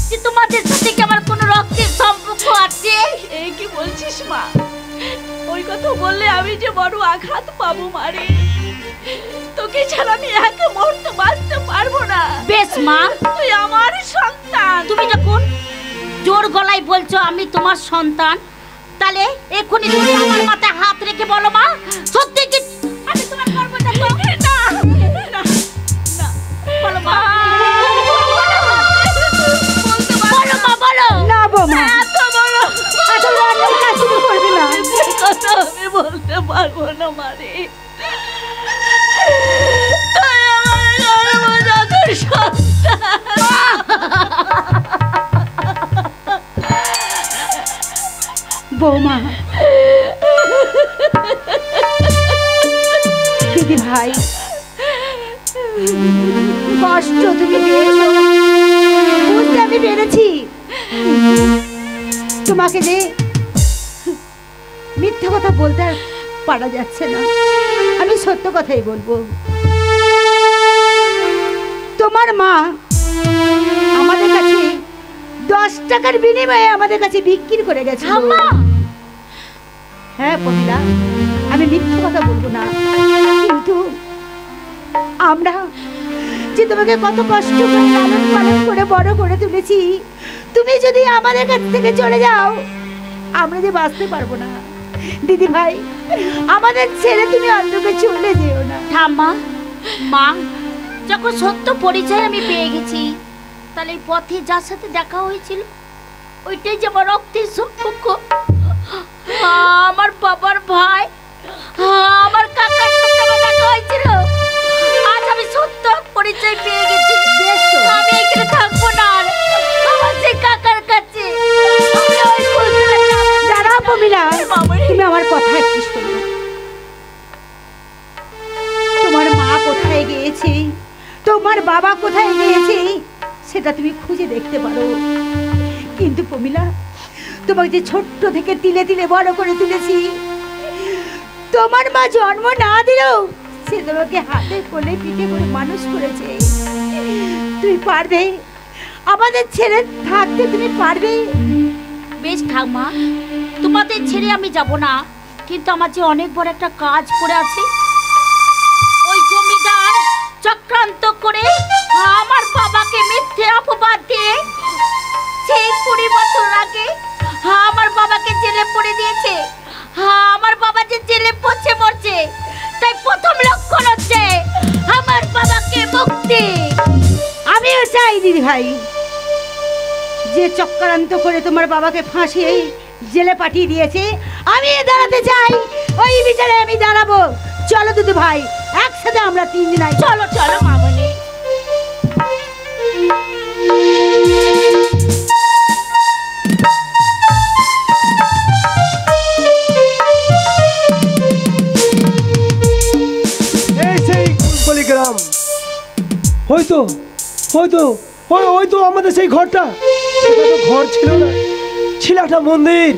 যে তোমাদের সাথে কি আমার কোনো রক্তের সম্পর্ক আছে? এই কি বলছিস মা? ওই কথা বললে আমি যে বড় আঘাত পাবো মারে। তোকে ছাড়া আমি এক মুহূর্ত বাঁচতে পারবো না। বেশ মা, তুই আমার সন্তান। তুমি যখন জোর গলায় বলছো আমি তোমার সন্তান, তাহলে এখনই তুমি আমার মাথায় হাত রেখে বলো মা, সত্যি কি আমি তোমার গর্ভজাত? না না না, বলো মা, বলো মা, বলো না বৌমা, এত বলো, এত রান্নার কাজ শুরু করবি না। কথা আমি বলতে পারবো না মারে। তুই আমার গর্ভজাত সন্তান। বৌমা, দিদি ভাই, কষ্ট তুমি পেয়েছো বুঝতে আমি পেরেছি। তোমাকে যে মিথ্যা কথা বলতে আর পারা যাচ্ছে না, আমি সত্য কথাই বলবো। তোমার মা আমাদের কাছে 10 টাকার বিনিময়ে আমাদের কাছে বিক্রি করে গেছে। হ্যাঁ পমিলা, আমি মিথ্যা কথা বলবো না, কিন্তু আমরা যে তোমাকে কত কষ্ট করে লালন পালন করে বড় করে তুলেছি, তুমি যদি আমাদের কাছ থেকে চলে যাও আমরা যে বাঁচতে পারবো না। দিদি ভাই, আমাদের ছেড়ে তুমি অন্যকে চলে যেও না। ঠাম্মা, মা, যখন সত্য পরিচয় আমি পেয়ে গেছি, তাহলে এই পথে যার সাথে দেখা হয়েছিল ওইটাই যে আমার রক্তের সম্পর্ক। আমার বাবার ভাই, আমার কাকার সাথে আমার দেখা হয়েছিল। আজ আমি সত্য পরিচয় পেয়ে গেছি। আমি এখানে থাকবো না আর, আমার সেই কাকার কাছে। দাঁড়াও পমিলা, তুমি আমার কথা একটু শোনো। তোমার মা কোথায় গিয়েছে, তোমার বাবা কোথায় গিয়েছে, সেটা তুমি খুঁজে দেখতে পারো। কিন্তু পমিলা, তোমাকে যে ছোট্ট থেকে তিলে তিলে বড় করে তুলেছি, তোমার মা জন্ম না দিলেও সে তোমাকে হাতে কোলে পিঠে করে মানুষ করেছে। তুই পারবে আমাদের ছেড়ে থাকতে? তুমি পারবে? বেশ ঠাম্মা, তোমাদের ছেড়ে আমি যাব না, কিন্তু আমার যে অনেক বড় একটা কাজ পড়ে আছে। ওই জমিদার চক্রান্ত করে আমার বাবাকে মিথ্যে অপবাদ দিয়ে সেই 20 বছর আগে আমার বাবাকে জেলে পড়ে দিয়েছে। আমার বাবা যে জেলে পচে মরছে, তাই প্রথম লক্ষণ হচ্ছে আমার বাবাকে মুক্তি। আমিও চাই দিদি ভাই, যে চক্রান্ত করে তোমার বাবাকে ফাঁসিয়ে জেলে পাঠিয়ে দিয়েছে, আমি দাঁড়াতে চাই, ওই বিচারে আমি দাঁড়াবো। চলো দুদু ভাই, একসাথে আমরা তিনজনাই। চলো চলো মামনি। এই সেই কুলকলি গ্রাম, হয়তো হয়তো হয়তো আমাদের সেই ঘরটা, সেটা তো ঘর ছিল না, ছিল একটা মন্দির।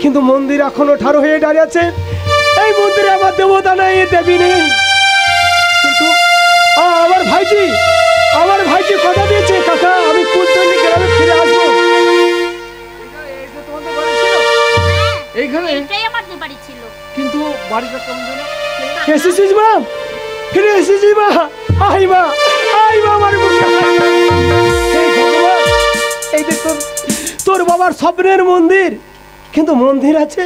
কিন্তু মন্দির এখনো ঠাড়ো হয়ে দাঁড়িয়ে আছে। এই মন্দিরে আমার দেবতা নাই, দেবী নেই। কিন্তু আমার ভাইজি কথা দিয়েছে, কাকা আমি কুলতলি গ্রামে ফিরে আসবো। এইখানে এটাই আমার বাড়ি ছিল। কিন্তু বাড়িটা কেমন যেন? এসেছিস মা? ফিরে এসেছিস মা? আই মা আমার বুকে। এই ভগবান, এই যে তোর বাবার স্বপ্নের মন্দির, কিন্তু মন্দির আছে,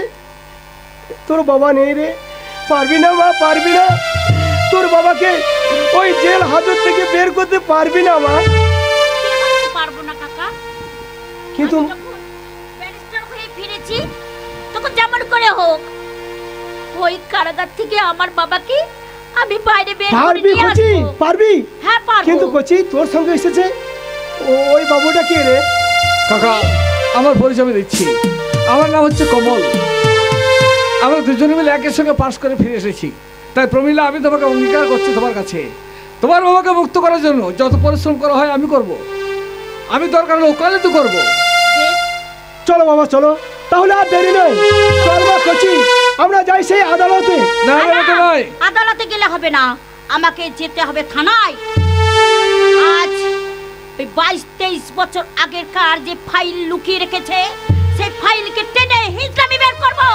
তোর বাবা নেই রে। পারবি না মা, পারবি না। তোর বাবাকে ওই জেল হাজত থেকে বের করতে পারবি না মা। পারবো না কাকা, কিন্তু ব্যারিস্টার হয়ে ফিরেছি, তখন যেমন করে হোক ওই কারাগার থেকে আমার বাবাকে আমি বাইরে বের করে পারবি নিয়ে কচি, আসবো। পারবি? হ্যাঁ পারবো। কিন্তু কচি তোর সঙ্গে এসেছে ওই বাবুটা কে রে? কাকা, আমার পরিচয় আমি দিচ্ছি। আমার নাম হচ্ছে কমল। আমরা দুজনে মিলে একের সঙ্গে পাশ করে ফিরে এসেছি। তাই প্রমীলা, আমি তোমাকে অঙ্গীকার করছি তোমার কাছে, তোমার বাবাকে মুক্ত করার জন্য যত পরিশ্রম করা হয় আমি করব। আমি দরকার হলে ওকালতি করবো। চলো বাবা চলো, তাহলে আর দেরি নয়। চল মা কচি, আমরা যাই সেই আদালতে। না আদালতে নয়, আদালতে গেলে হবে না, আমাকে যেতে হবে থানায়। আজ ওই 22-23 বছর আগেরকার যে ফাইল লুকিয়ে রেখেছে, সেই ফাইলকে টেনে হিজড়ামি বের করবো।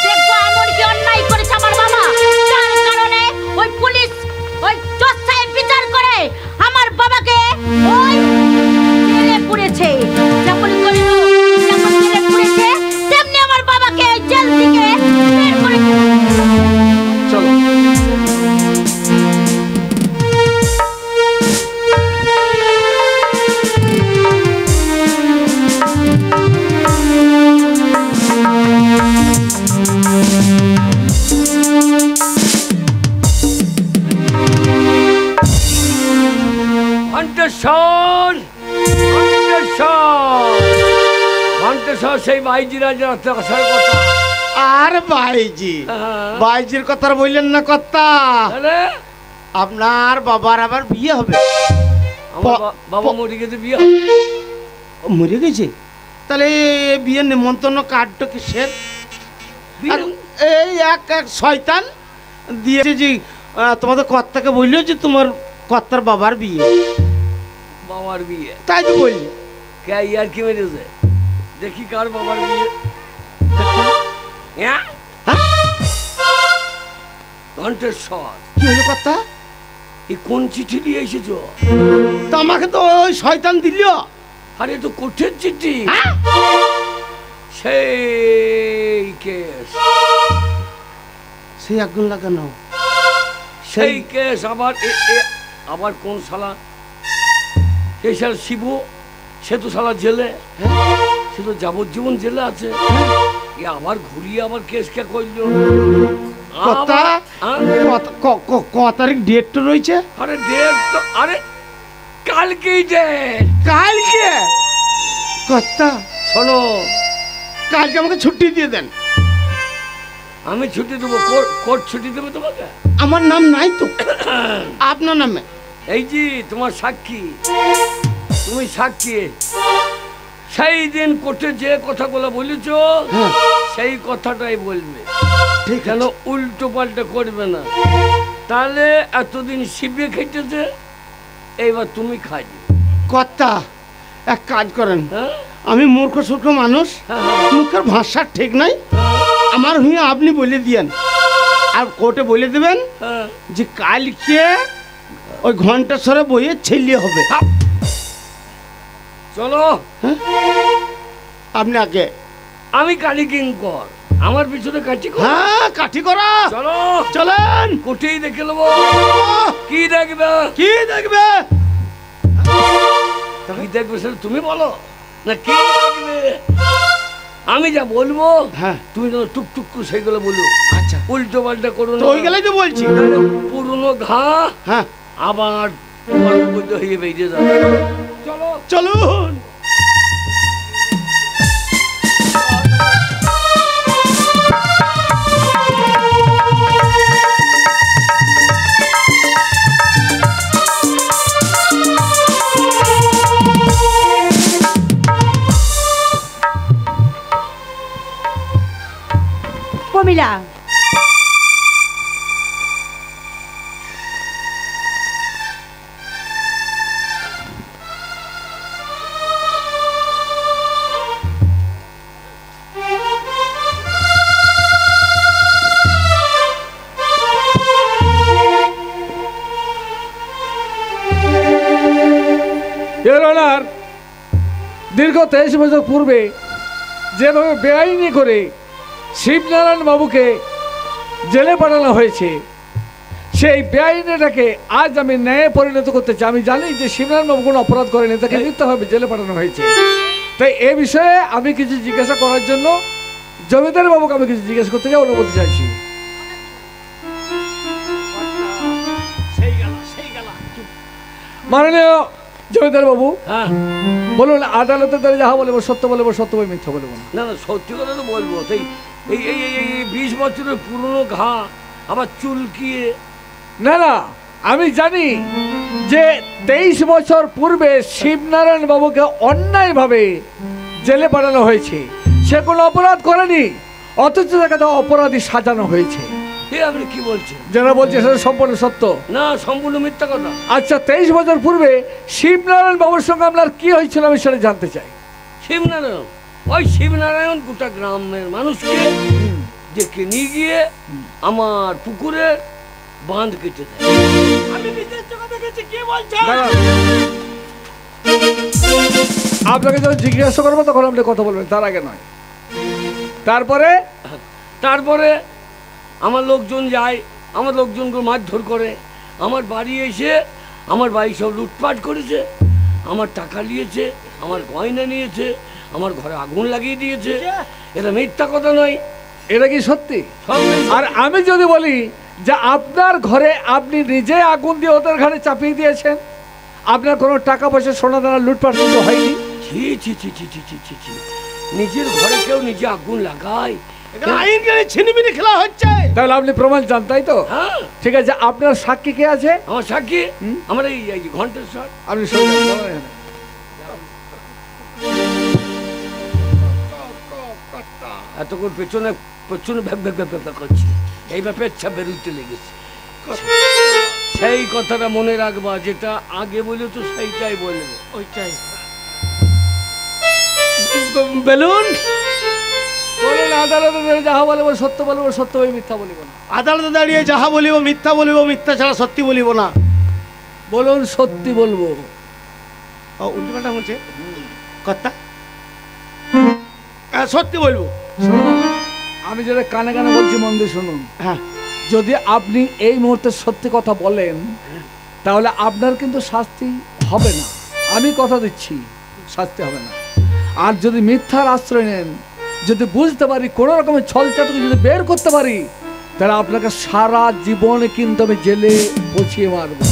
দেখবো এমন কি অন্যায় করেছে আমার বাবা, যার কারণে ওই পুলিশ ওই জজ সাহেব বিচার করে আমার বাবাকে ওই জেলে পুরেছে। যেমন করে যেমন জেলে পুরেছে, তেমনি আমার বাবাকে ওই জেল থেকে বের করে চলো। সেই বাইজিরা যে আসার কথা। আর বাইজির কথা বললেন না কর্তা। আপনার বাবার আবার বিয়ে হবে। বাবা মরে গেছে, বিয়ে মরে গেছে? তাহলে বিয়ের নিমন্ত্রণ কার্ডটা কিসের? এই এক শয়তান দিয়েছে যে তোমাদের কর্তাকে বললো যে তোমার কর্তার বাবার বিয়ে। বাবার বিয়ে? তাই তো বললি। কে আর কি মেরেছে? দেখি কার বাবার বিয়ে। ঘণ্টেশ্বর, কি হলো কর্তা? এই কোন চিঠি দিয়ে এসেছো? তা আমাকে তো ওই শয়তান দিল। আরে তো কোঠের চিঠি। সেই কেস, সেই আগুন লাগানো সেই কেস। আবার কোন শালা? এই শালা শিবু, সে তো শালা জেলে, সে তো যাবজ্জীবন জেলে আছে। আবার ঘুরিয়ে আবার কেস কে করলো? ক তারিখ ডেট তো রয়েছে? আরে ডেট তো, আরে কালকেই ডেট। কালকে? কর্তা শোনো, কালকে আমাকে ছুটি দিয়ে দেন। আমি ছুটি দেবো? কোর্ট ছুটি দেবে তোমাকে? আমার নাম নাই তো, আপনার নামে। এই যে তোমার সাক্ষী, তুমি সাক্ষী। সেই দিন কোর্টে যে কথাগুলো বলেছ সেই কথাটাই বলবে, কেন উল্টো পাল্টা করবে না। তাহলে এতদিন শিবে খেটেছে, এইবার তুমি খাইবে। কর্তা এক কাজ করেন, আমি মূর্খ সূর্খ মানুষ, মুখের ভাষা ঠিক নাই, আমার হয়ে আপনি বলে দিয়েন। আর কোর্টে বলে দেবেন যে কালকে ওই ঘণ্টেশ্বরে বইয়ে ছেলে হবে। চলো আপনি আগে। আমি কালি কিঙ্কর, আমার পিছনে কাঠি করা। হ্যাঁ কাঠি করা। চলো চলেন, কোটেই দেখে নেবো। কি দেখবে? কি দেখবে? কি দেখবে সেটা তুমি বলো। না কে লাগবে? আমি যা বলবো হ্যাঁ তুমি যেন টুকটুক করে সেইগুলো বলো। আচ্ছা উল্টো পাল্টা করো তো না। ওই গেলেই তো বলছি। নাহলে পুরনো ঘা হ্যাঁ আবার তোমার মধ্যে হয়ে বেরিয়ে যাবে। চলো চলুন। প্রমিলা, এর অনার দীর্ঘ 23 বছর পূর্বে যেভাবে বেআইনি করে শিবনারায়ণ বাবুকে জেলে পাঠানো হয়েছে, সেই বেআইনিটাকে আজ আমি ন্যায়ে পরিণত করতে চাই। আমি জানি যে শিবনারায়ণ বাবু কোনো অপরাধ করেনি, তাকে মিথ্যাভাবে জেলে পাঠানো হয়েছে। তাই এ বিষয়ে আমি কিছু জিজ্ঞাসা করার জন্য জমিদার বাবুকে আমি কিছু জিজ্ঞাসা করতে চাই, অনুমতি চাইছি। মাননীয় জমিদার বাবু, হ্যাঁ বলুন আদালতের দ্বারা যাহা বলবো সত্য বলবো, সত্য বই মিথ্যা বলবো না। না না সত্যি কথা তো বলবো। সেই এই এই এই এই 20 বছরের পুরনো ঘা আবার চুলকিয়ে। না না, আমি জানি যে 23 বছর পূর্বে শিবনারায়ণ বাবুকে অন্যায়ভাবে জেলে পাঠানো হয়েছে। সে কোনো অপরাধ করেনি, অথচ তাকে তো অপরাধী সাজানো হয়েছে। এ আপনি কি বলছেন? যারা বলছে সেটা সম্পূর্ণ সত্য। না সম্পূর্ণ মিথ্যা কথা। আচ্ছা, 23 বছর পূর্বে শিবনারায়ণ বাবুর সঙ্গে আপনার কি হয়েছিল আমি সেটা জানতে চাই। শিবনারায়ণ, ওই শিবনারায়ণ গোটা গ্রামের মানুষকে ডেকে নিয়ে গিয়ে আমার পুকুরে বাঁধ কেটে দেয়। আমি নিজের চোখে দেখেছি। কি বলছো? দাঁড়ান। আপনাকে যখন জিজ্ঞাসা করবো তখন আপনি কথা বলবেন, তার আগে নয়। তারপরে আমার লোকজন যায়, আমার লোকজনকে মারধর করে, আমার বাড়ি এসে আমার বাড়ি সব লুটপাট করেছে, আমার টাকা নিয়েছে, আমার গয়না নিয়েছে, আমার ঘরে আগুন লাগিয়ে দিয়েছে। এটা মিথ্যা কথা নয়, এটা কি সত্যি? সব মিথ্যা। আর আমি যদি বলি যে আপনার ঘরে আপনি নিজে আগুন দিয়ে ওদের ঘরে চাপিয়ে দিয়েছেন, আপনার কোনো টাকা পয়সা সোনা দানা লুটপাট কিন্তু হয়নি। ছি ছি ছি ছি ছি ছি ছি ছি। নিজের ঘরে কেউ নিজে আগুন লাগায়? এখানে আইন জ্ঞানে ছিনিমিনি খেলা হচ্ছে। তাহলে আপনি প্রমাণ চান, তাই তো? হ্যাঁ, ঠিক আছে, আপনার সাক্ষী কে আছে? আমার সাক্ষী আমার এই ঘন্টেশ্বর। আপনি শুনুন, বলেন এখানে। এতক্ষণ পেছনে পেছনে ভ্যাপ ভ্যাপ ভ্যাপ ভ্যাপ করছি, এইবার পেচ্ছা বেরোতে লেগেছে। সেই কথাটা মনে রাখবা, যেটা আগে বলে তো সেইটাই বলবো। ওইটাই বেলুন। বলেন আদালতে যাহা বলবো সত্য বলবো, সত্য বই মিথ্যা বলিব না। আদালতে দাঁড়িয়ে যাহা বলিব মিথ্যা বলিব, মিথ্যা ছাড়া সত্যি বলিব না। বলুন সত্যি বলবো। উল্টো পাল্টা বলছে কর্তা। সত্যি বলবো। শুনুন, আমি যেটা কানে কানে বলছি মন দিয়ে শুনুন। হ্যাঁ, যদি আপনি এই মুহূর্তে সত্যি কথা বলেন তাহলে আপনার কিন্তু শাস্তি হবে না, আমি কথা দিচ্ছি, শাস্তি হবে না। আর যদি মিথ্যার আশ্রয় নেন, যদি বুঝতে পারি কোনো রকমের ছলচাতুরি যদি বের করতে পারি, তাহলে আপনাকে সারা জীবনে কিন্তু আমি জেলে পচিয়ে মারবো।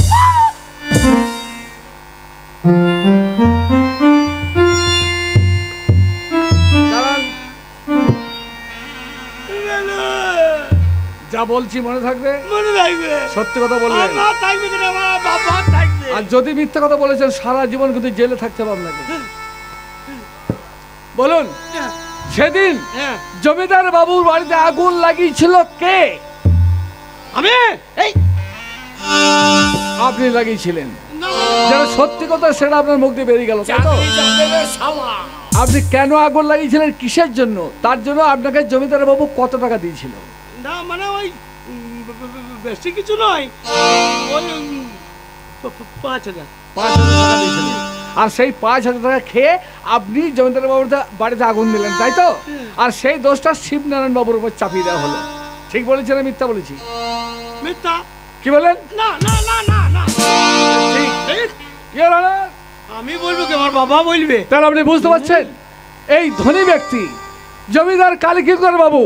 যা বলছি মনে থাকবে? মনে থাকবে। সত্যি কথা বলবেন। আর না থাকবে কিনা আমার বাবা থাকবে। আর যদি মিথ্যা কথা বলেছেন সারা জীবন কিন্তু জেলে থাকতে হবে আপনাকে। বলুন, সেদিন জমিদার বাবুর বাড়িতে আগুন লাগিয়েছিল কে? আমি এই আপনি লাগিয়েছিলেন। যারা সত্যি কথা সেটা আপনার মুখ দিয়ে বেরিয়ে গেল, তাই তো? আপনি কেন আগুন লাগিয়েছিলেন, কিসের জন্য? তার জন্য আপনাকে জমিদার বাবু কত টাকা দিয়েছিল? না মানে ওই বেশি কিছু নয়, ওই 5,000। 5,000 টাকা দিয়েছিলেন। আর সেই 5,000 টাকা খেয়ে আপনি জমিদার বাবুর বাড়িতে আগুন দিলেন, তাই তো? আর সেই দোষটা শিবনারায়ণ বাবুর উপর চাপিয়ে দেওয়া হলো। ঠিক বলেছি না মিথ্যা বলেছি? মিথ্যা। কি বলেন? না না না না না ঠিক। ইওর অনার, আমি বলবো কি, আমার বাবা বলবে? তাহলে আপনি বুঝতে পারছেন, এই ধনী ব্যক্তি জমিদার কালীকিঙ্কর বাবু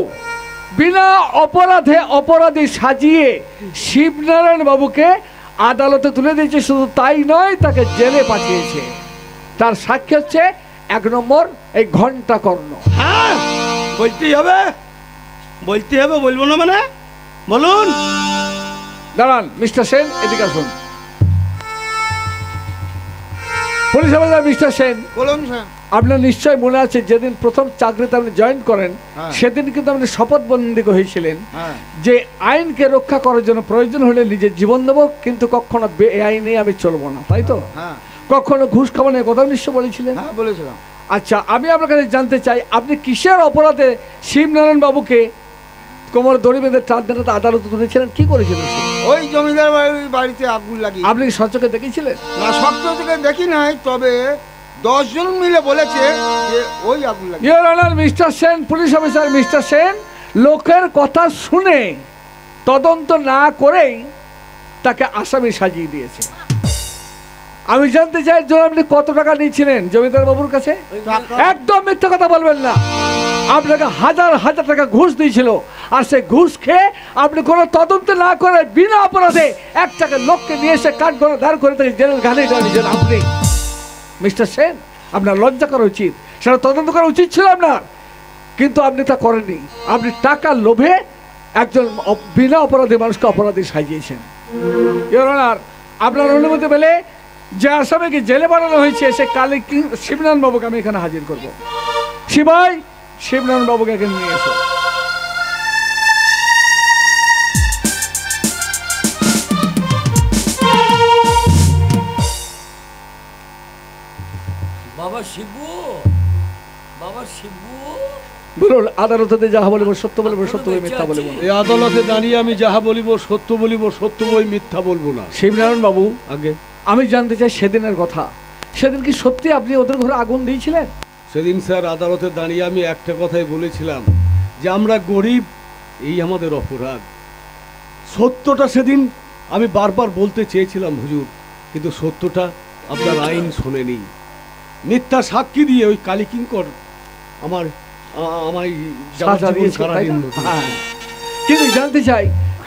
বিনা অপরাধে অপরাধী সাজিয়ে শিবনারায়ণ বাবুকে আদালতে তুলে দিয়েছে। শুধু তাই নয়, তাকে জেলে পাঠিয়েছে। তার সাক্ষী হচ্ছে 1 নম্বর এই ঘণ্টা কর্ণ। হ্যাঁ, বলতেই হবে, বলতে হবে, বলবো না মানে? বলুন। দাঁড়ান মিস্টার সেন, এদিকে আসুন। পুলিশ অফিসার মিস্টার সেন, বলুন স্যার। আপনার নিশ্চয় মনে আছে যেদিন প্রথম চাকরিতে আপনি জয়েন করেন, সেদিন কিন্তু আপনি শপথবন্দি হয়েছিলেন যে আইনকে রক্ষা করার জন্য প্রয়োজন হলে নিজের জীবন দেবো, কিন্তু কখনো বেআইনে আমি চলবো না, তাই তো? কখনো ঘুষ খাওয়া নিয়ে কথা নিশ্চয় বলেছিলেন? বলেছিলাম। আচ্ছা, আমি আপনার কাছে জানতে চাই, আপনি কিসের অপরাধে শিবনারায়ণ বাবুকে কোমর দড়ি বেঁধে ট্রান্সজেন্ডার আদালতে তুলেছিলেন? কি করেছিলেন? ওই জমিদার বাড়িতে আগুন লাগিয়ে। আপনি কি সচক্ষে দেখেছিলেন? না, সচক্ষে দেখি নাই, তবে 10 জন মিলে বলেছে যে ওই আগুন লাগিয়ে। Your honour mister Sen, police officer mister Sen, লোকের কথা শুনে তদন্ত না করেই তাকে আসামি সাজিয়ে দিয়েছে। আমি জানতে চাই যে আপনি কত টাকা নিয়েছিলেন জমিদার বাবুর কাছে? একদম মিথ্যা কথা বলবেন না। আপনাকে হাজার হাজার টাকা ঘুষ দিয়েছিল, আর সে ঘুষ খেয়ে আপনি কোনো তদন্ত না করে বিনা অপরাধে একটাকে লোককে নিয়ে এসে কাঠ করে দাঁড় করে তাকে জেলের ঘানে নিয়েছেন আপনি। মিস্টার সেন, আপনার লজ্জা করা উচিত, সেটা তদন্ত করা উচিত ছিল আপনার, কিন্তু আপনি তা করেননি। আপনি টাকার লোভে একজন বিনা অপরাধী মানুষকে অপরাধী সাজিয়েছেন। ইওর অনার, আপনার অনুমতি পেলে যে আসামিকে জেলে পাঠানো হয়েছে সে শিবনারায়ণ বাবুকে আমি এখানে হাজির করব। শিবাই, শিবনারায়ণ বাবুকে এখানে নিয়ে এসো। বাবা শিবু, বাবা শিবু, বলুন আদালতে যাহা বলিব সত্য বলিব, সত্য বই মিথ্যা বলিব। এই আদালতে দাঁড়িয়ে আমি যাহা বলিব সত্য বলিব, সত্য বই মিথ্যা বলবো না। শিবনারায়ণ বাবু, আগে আমি জানতে চাই সেদিনের কথা। সেদিন কি সত্যি আপনি ওদের ঘরে আগুন দিয়েছিলেন? সেদিন স্যার আদালতে দাঁড়িয়ে আমি একটা কথাই বলেছিলাম যে আমরা গরিব, এই আমাদের অপরাধ। সত্যটা সেদিন আমি বারবার বলতে চেয়েছিলাম হুজুর, কিন্তু সত্যটা আপনার আইন শোনেনি। মিথ্যা সাক্ষী দিয়ে ওই কালীকিঙ্কর আমায় কিন্তু জানতে চাই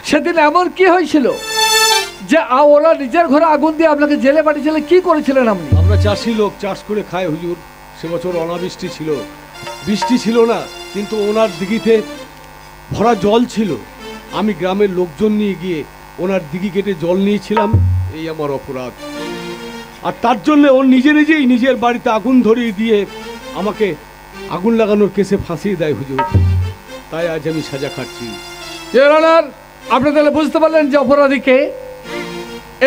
সেদিন এমন কি হয়েছিল যে ওরা নিজের ঘরে আগুন দিয়ে আপনাকে জেলে পাঠিয়েছিল? কি করেছিলেন আপনি? আমরা চাষি লোক, চাষ করে খাই হুজুর। সে বছর অনাবৃষ্টি ছিল, বৃষ্টি ছিল না, কিন্তু ওনার দিঘিতে ভরা জল ছিল। আমি গ্রামের লোকজন নিয়ে গিয়ে ওনার দিঘি কেটে জল নিয়েছিলাম, এই আমার অপরাধ। আর তার জন্য ও নিজেই নিজের বাড়িতে আগুন ধরিয়ে দিয়ে আমাকে আগুন লাগানোর কেসে ফাঁসিয়ে দেয় হুজুর। তাই আজ আমি সাজা খাচ্ছি। আপনি তাহলে বুঝতে পারলেন যে অপরাধীকে,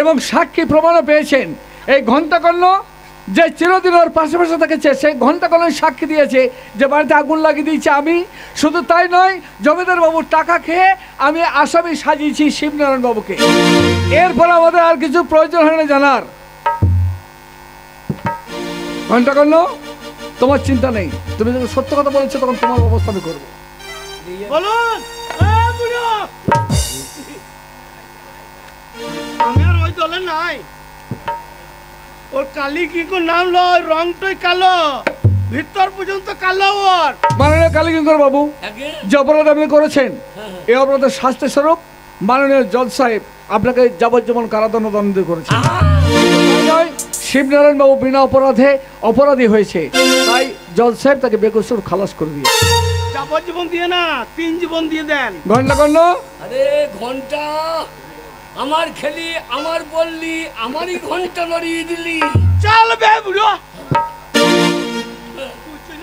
এবং সাক্ষী প্রমাণও পেয়েছেন। এই ঘণ্টাকর্ণ যে চিরদিন ওর পাশে পাশে থেকেছে, সেই ঘণ্টাকর্ণ সাক্ষী দিয়েছে যে বাড়িতে আগুন লাগিয়ে দিয়েছে আমি। শুধু তাই নয়, জমিদার বাবুর টাকা খেয়ে আমি আসামি সাজিয়েছি শিবনারায়ণ বাবুকে। এরপর আমাদের আর কিছু প্রয়োজন হয় না জানার। ঘণ্টাকর্ণ, তোমার চিন্তা নেই, তুমি যখন সত্য কথা বলেছো তখন তোমার অবস্থা আমি করবো। বলুন। আমি আর ওই দলে নাই। ওর কালীকিঙ্কর নাম লয়, রংটাই কালো, ভিতর পর্যন্ত কালো ওর। মাননীয় কালীকিঙ্কর বাবু, যে অপরাধ আপনি করেছেন, এই অপরাধের শাস্তি স্বরূপ মাননীয় জজ সাহেব আপনাকে যাবজ্জীবন কারাদণ্ড করেছেন। শিবনারায়ণ বাবু বিনা অপরাধে অপরাধী হয়েছে, তাই জজ সাহেব তাকে বেকসুর খালাস করে দিয়ে যাবজ্জীবন দিয়ে না, 3 জীবন দিয়ে দেন। ঘণ্টাকর্ণ, আরে ঘন্টা আমার খেলি, আমার বললি, আমারই ঘন্টা লড়িয়ে দিলি। চলবে বুড়ো,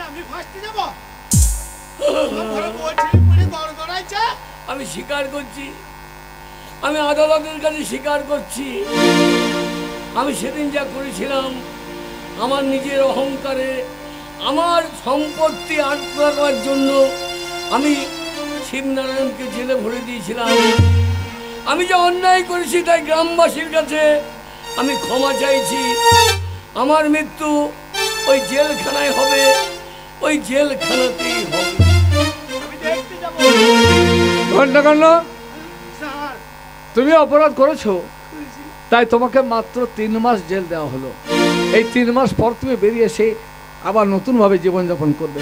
আমি ফাঁসতে যাব। আমি স্বীকার করছি, আমি আদালতের কাছে স্বীকার করছি, আমি সেদিন যা করেছিলাম আমার নিজের অহংকারে, আমার সম্পত্তি আটকে রাখার জন্য আমি শিবনারায়ণকে জেলে ভরে দিয়েছিলাম। আমি যে অন্যায় করেছি তাই গ্রামবাসীর কাছে আমি ক্ষমা চাইছি। আমার মৃত্যু ওই জেলখানায় হবে, ওই জেলখানাতেই হবে। ঘণ্টাকর্ণ, তুমি অপরাধ করেছো, তাই তোমাকে মাত্র 3 মাস জেল দেওয়া হলো। এই 3 মাস পর তুমি বেরিয়ে এসে আবার নতুনভাবে জীবনযাপন করবে।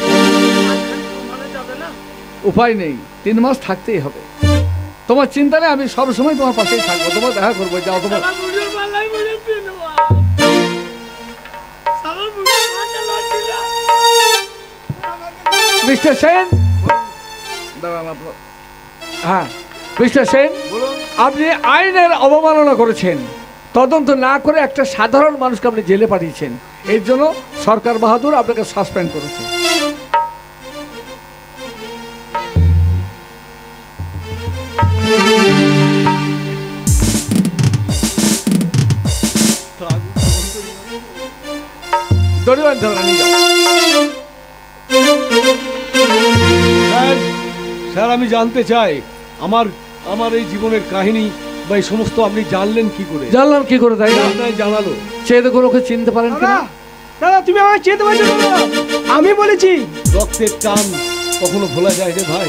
উপায় নেই, 3 মাস থাকতেই হবে। তোমার চিন্তা নেই, আমি সবসময় তোমার পাশেই থাকবো, তোমার দেখা করবো। যাও তোমার মিস্টার সেন, হ্যাঁ মিস্টার সেন, আপনি আইনের অবমাননা করেছেন। তদন্ত না করে একটা সাধারণ মানুষকে আপনি জেলে পাঠিয়েছেন। এর জন্য সরকার বাহাদুর আপনাকে সাসপেন্ড করেছে। স্যার আমি জানতে চাই আমার এই জীবনের কাহিনী বা এই সমস্ত আপনি জানলেন কি করে? জানলাম কি করে, তাই না? জানালো চেয়ে দেখুন ওকে চিনতে পারেন কিনা। দাদা তুমি আমাকে চিনতে পারছো না? আমি বলেছি রক্তের টান কখনো ভোলা যায় রে ভাই।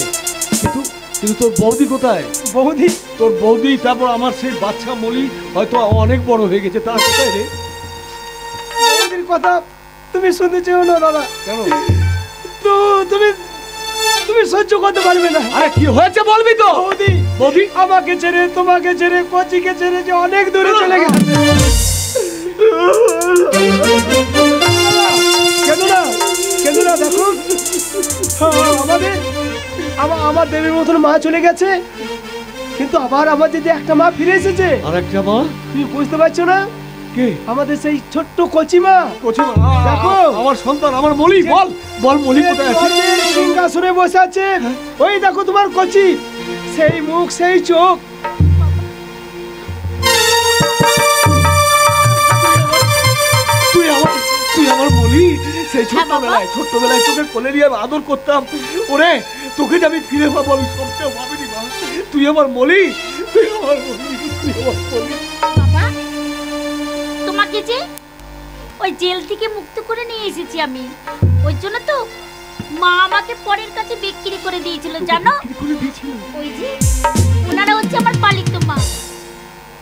কিন্তু কিন্তু তোর বৌদি কোথায়? বৌদি? তোর বৌদি, তারপর আমার সেই বাচ্চা মলি হয়তো অনেক বড় হয়ে গেছে, তার কোথায় রে? বৌদির কথা তুমি শুনতে চেও না দাদা। কেন? তো তুমি সহ্য করতে পারবে না। আরে কি হয়েছে বলবি তো? বৌদি আমাকে ছেড়ে, তোমাকে ছেড়ে, কোচিকে ছেড়ে যে অনেক দূরে চলে গেছে। কেন না দেখো, আমার দেবীর মতন মা চলে গেছে, কিন্তু আবার আমার যদি একটা মা ফিরে এসেছে। আর একটা মা? তুমি বুঝতে পারছো না? কে? আমাদের সেই ছোট্ট কচিমা। দেখো আমার সন্তান, আমার মলি। বল মলি কোথায় আছে? সিংহাসনে বসে আছে। ওই দেখো তোমার কচি, সেই মুখ, সেই চোখ। তুই আমার মলি। সেই ছোট্টবেলায় তোকে কোলে নিয়ে আদর করতাম। ওরে তোকে যে আমি ফিরে পাবো আমি সবটাও ভাবিনি মা। তুই আমার মলি, তুই আমার মলি, তুই আমার মলি। বাবা, তোমাকে যে ওই জেল থেকে মুক্ত করে নিয়ে এসেছি আমি, ওই জন্য তো মা আমাকে পরের কাছে বিক্রি করে দিয়েছিল জানো। ওই যে ওনারা হচ্ছে আমার পালিত মা,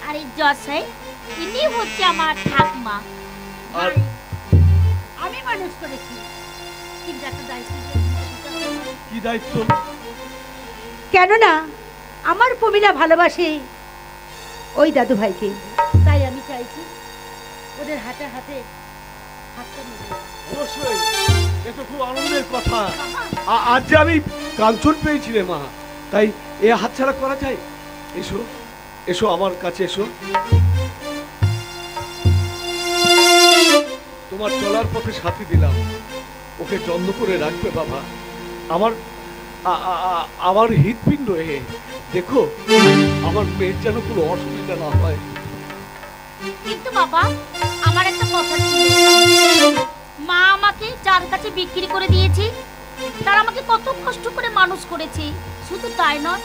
আর এই জসাই ইনি হচ্ছে আমার ঠাকমা। আর আমি মানুষ করেছি, কিন্তু একটা দায়িত্ব। কি দায়িত্ব? কেন না আমার প্রমিলা ভালোবাসে ওই দাদু ভাইকে, তাই আমি চাইছি ওদের হাতে হাতে হাতটা মিলিয়ে। অবশ্যই, এটা খুব আনন্দের কথা। আজ যে আমি কাঞ্চন পেয়েছি রে মা, তাই এ হাতছাড়া করা যায়? এসো এসো আমার কাছে এসো। তোমার চলার পথে সাথী দিলাম, ওকে যত্ন করে রাখবে বাবা। আমার হৃৎপিণ্ড দেখো, আমার মেয়ের যেন কোনো অসুবিধা না হয়। কিন্তু বাবা, আমার একটা কথা ছিল। মা আমাকে যার কাছে বিক্রি করে দিয়েছে, তার আমাকে কত কষ্ট করে মানুষ করেছে। শুধু তাই নয়,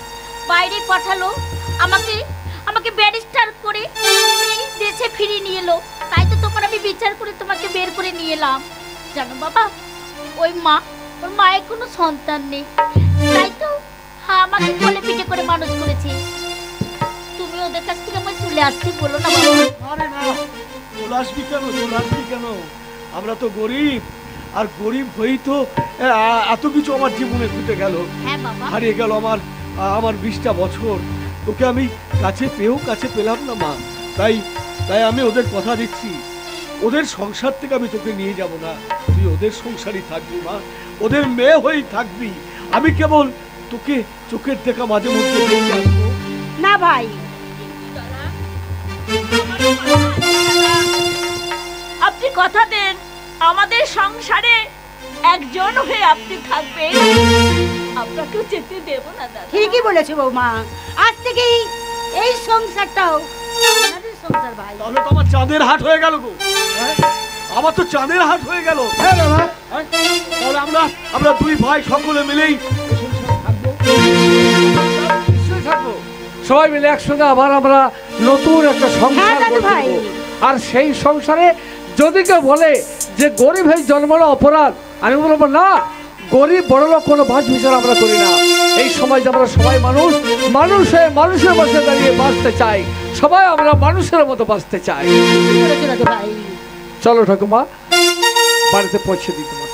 বাইরে পাঠালো আমাকে ব্যারিস্টার করে এই দেশে ফিরিয়ে নিয়ে এলো। তাই তো তোমার আমি বিচার করে তোমাকে বের করে নিয়ে এলাম। জানো বাবা, ওর মায়ের কোনো সন্তান নেই, তাই তো আমাকে কোলে পিঠে করে মানুষ করেছে। তুমি ওদের কাছ থেকে আমার চলে আসতে বলো না বাবা। আরে না, চলে আসবি কেন? আমরা তো গরিব, আর গরিব হয়েই তো এত কিছু আমার জীবনে ঘটে গেল। হ্যাঁ বাবা, হারিয়ে গেল আমার 20টা বছর। তোকে আমি কাছে পেলাম না মা। তাই আমি ওদের কথা দিচ্ছি, ওদের সংসার থেকে আমি তোকে নিয়ে যাব না। তুই ওদের সংসারই থাকবি মা, ওদের মেয়ে হয়েই থাকবি। আমি কেবল তোকে চোখের দেখা মাঝে মধ্যে দেখে আসবো। না ভাই, আপনি কথা দেন আমাদের সংসারে একজন হয়ে আপনি থাকবেন, আপনাকেও যেতে দেব না দাদা। ঠিকই বলেছো বৌমা, আজ থেকেই এই সংসারটাও আমাদের সংসার ভাই। তাহলে তো আমার চাঁদের হাট হয়ে গেল গো। আমার তো চাঁদের হাট হয়ে গেল। হ্যাঁ দাদা, তাহলে আমরা দুই ভাই সকলে মিলেই থাকবো, সবাই মিলে একসঙ্গে আবার আমরা নতুন একটা সংসার দাদু ভাই। করব। আর সেই সংসারে যদি কেউ বলে যে গরিব হয়ে জন্মানো অপরাধ, আমি বলবো না, গরিব বড়লোক কোনো বাছ বিচার আমরা করি না। এই সময় যে আমরা সবাই মানুষ হয়ে মানুষের পাশে দাঁড়িয়ে বাঁচতে চাই, সবাই আমরা মানুষের মতো বাঁচতে চাই। দাদু ভাই, চলো ঠাকুমা, বাড়িতে পৌঁছে দিই তোমাকে।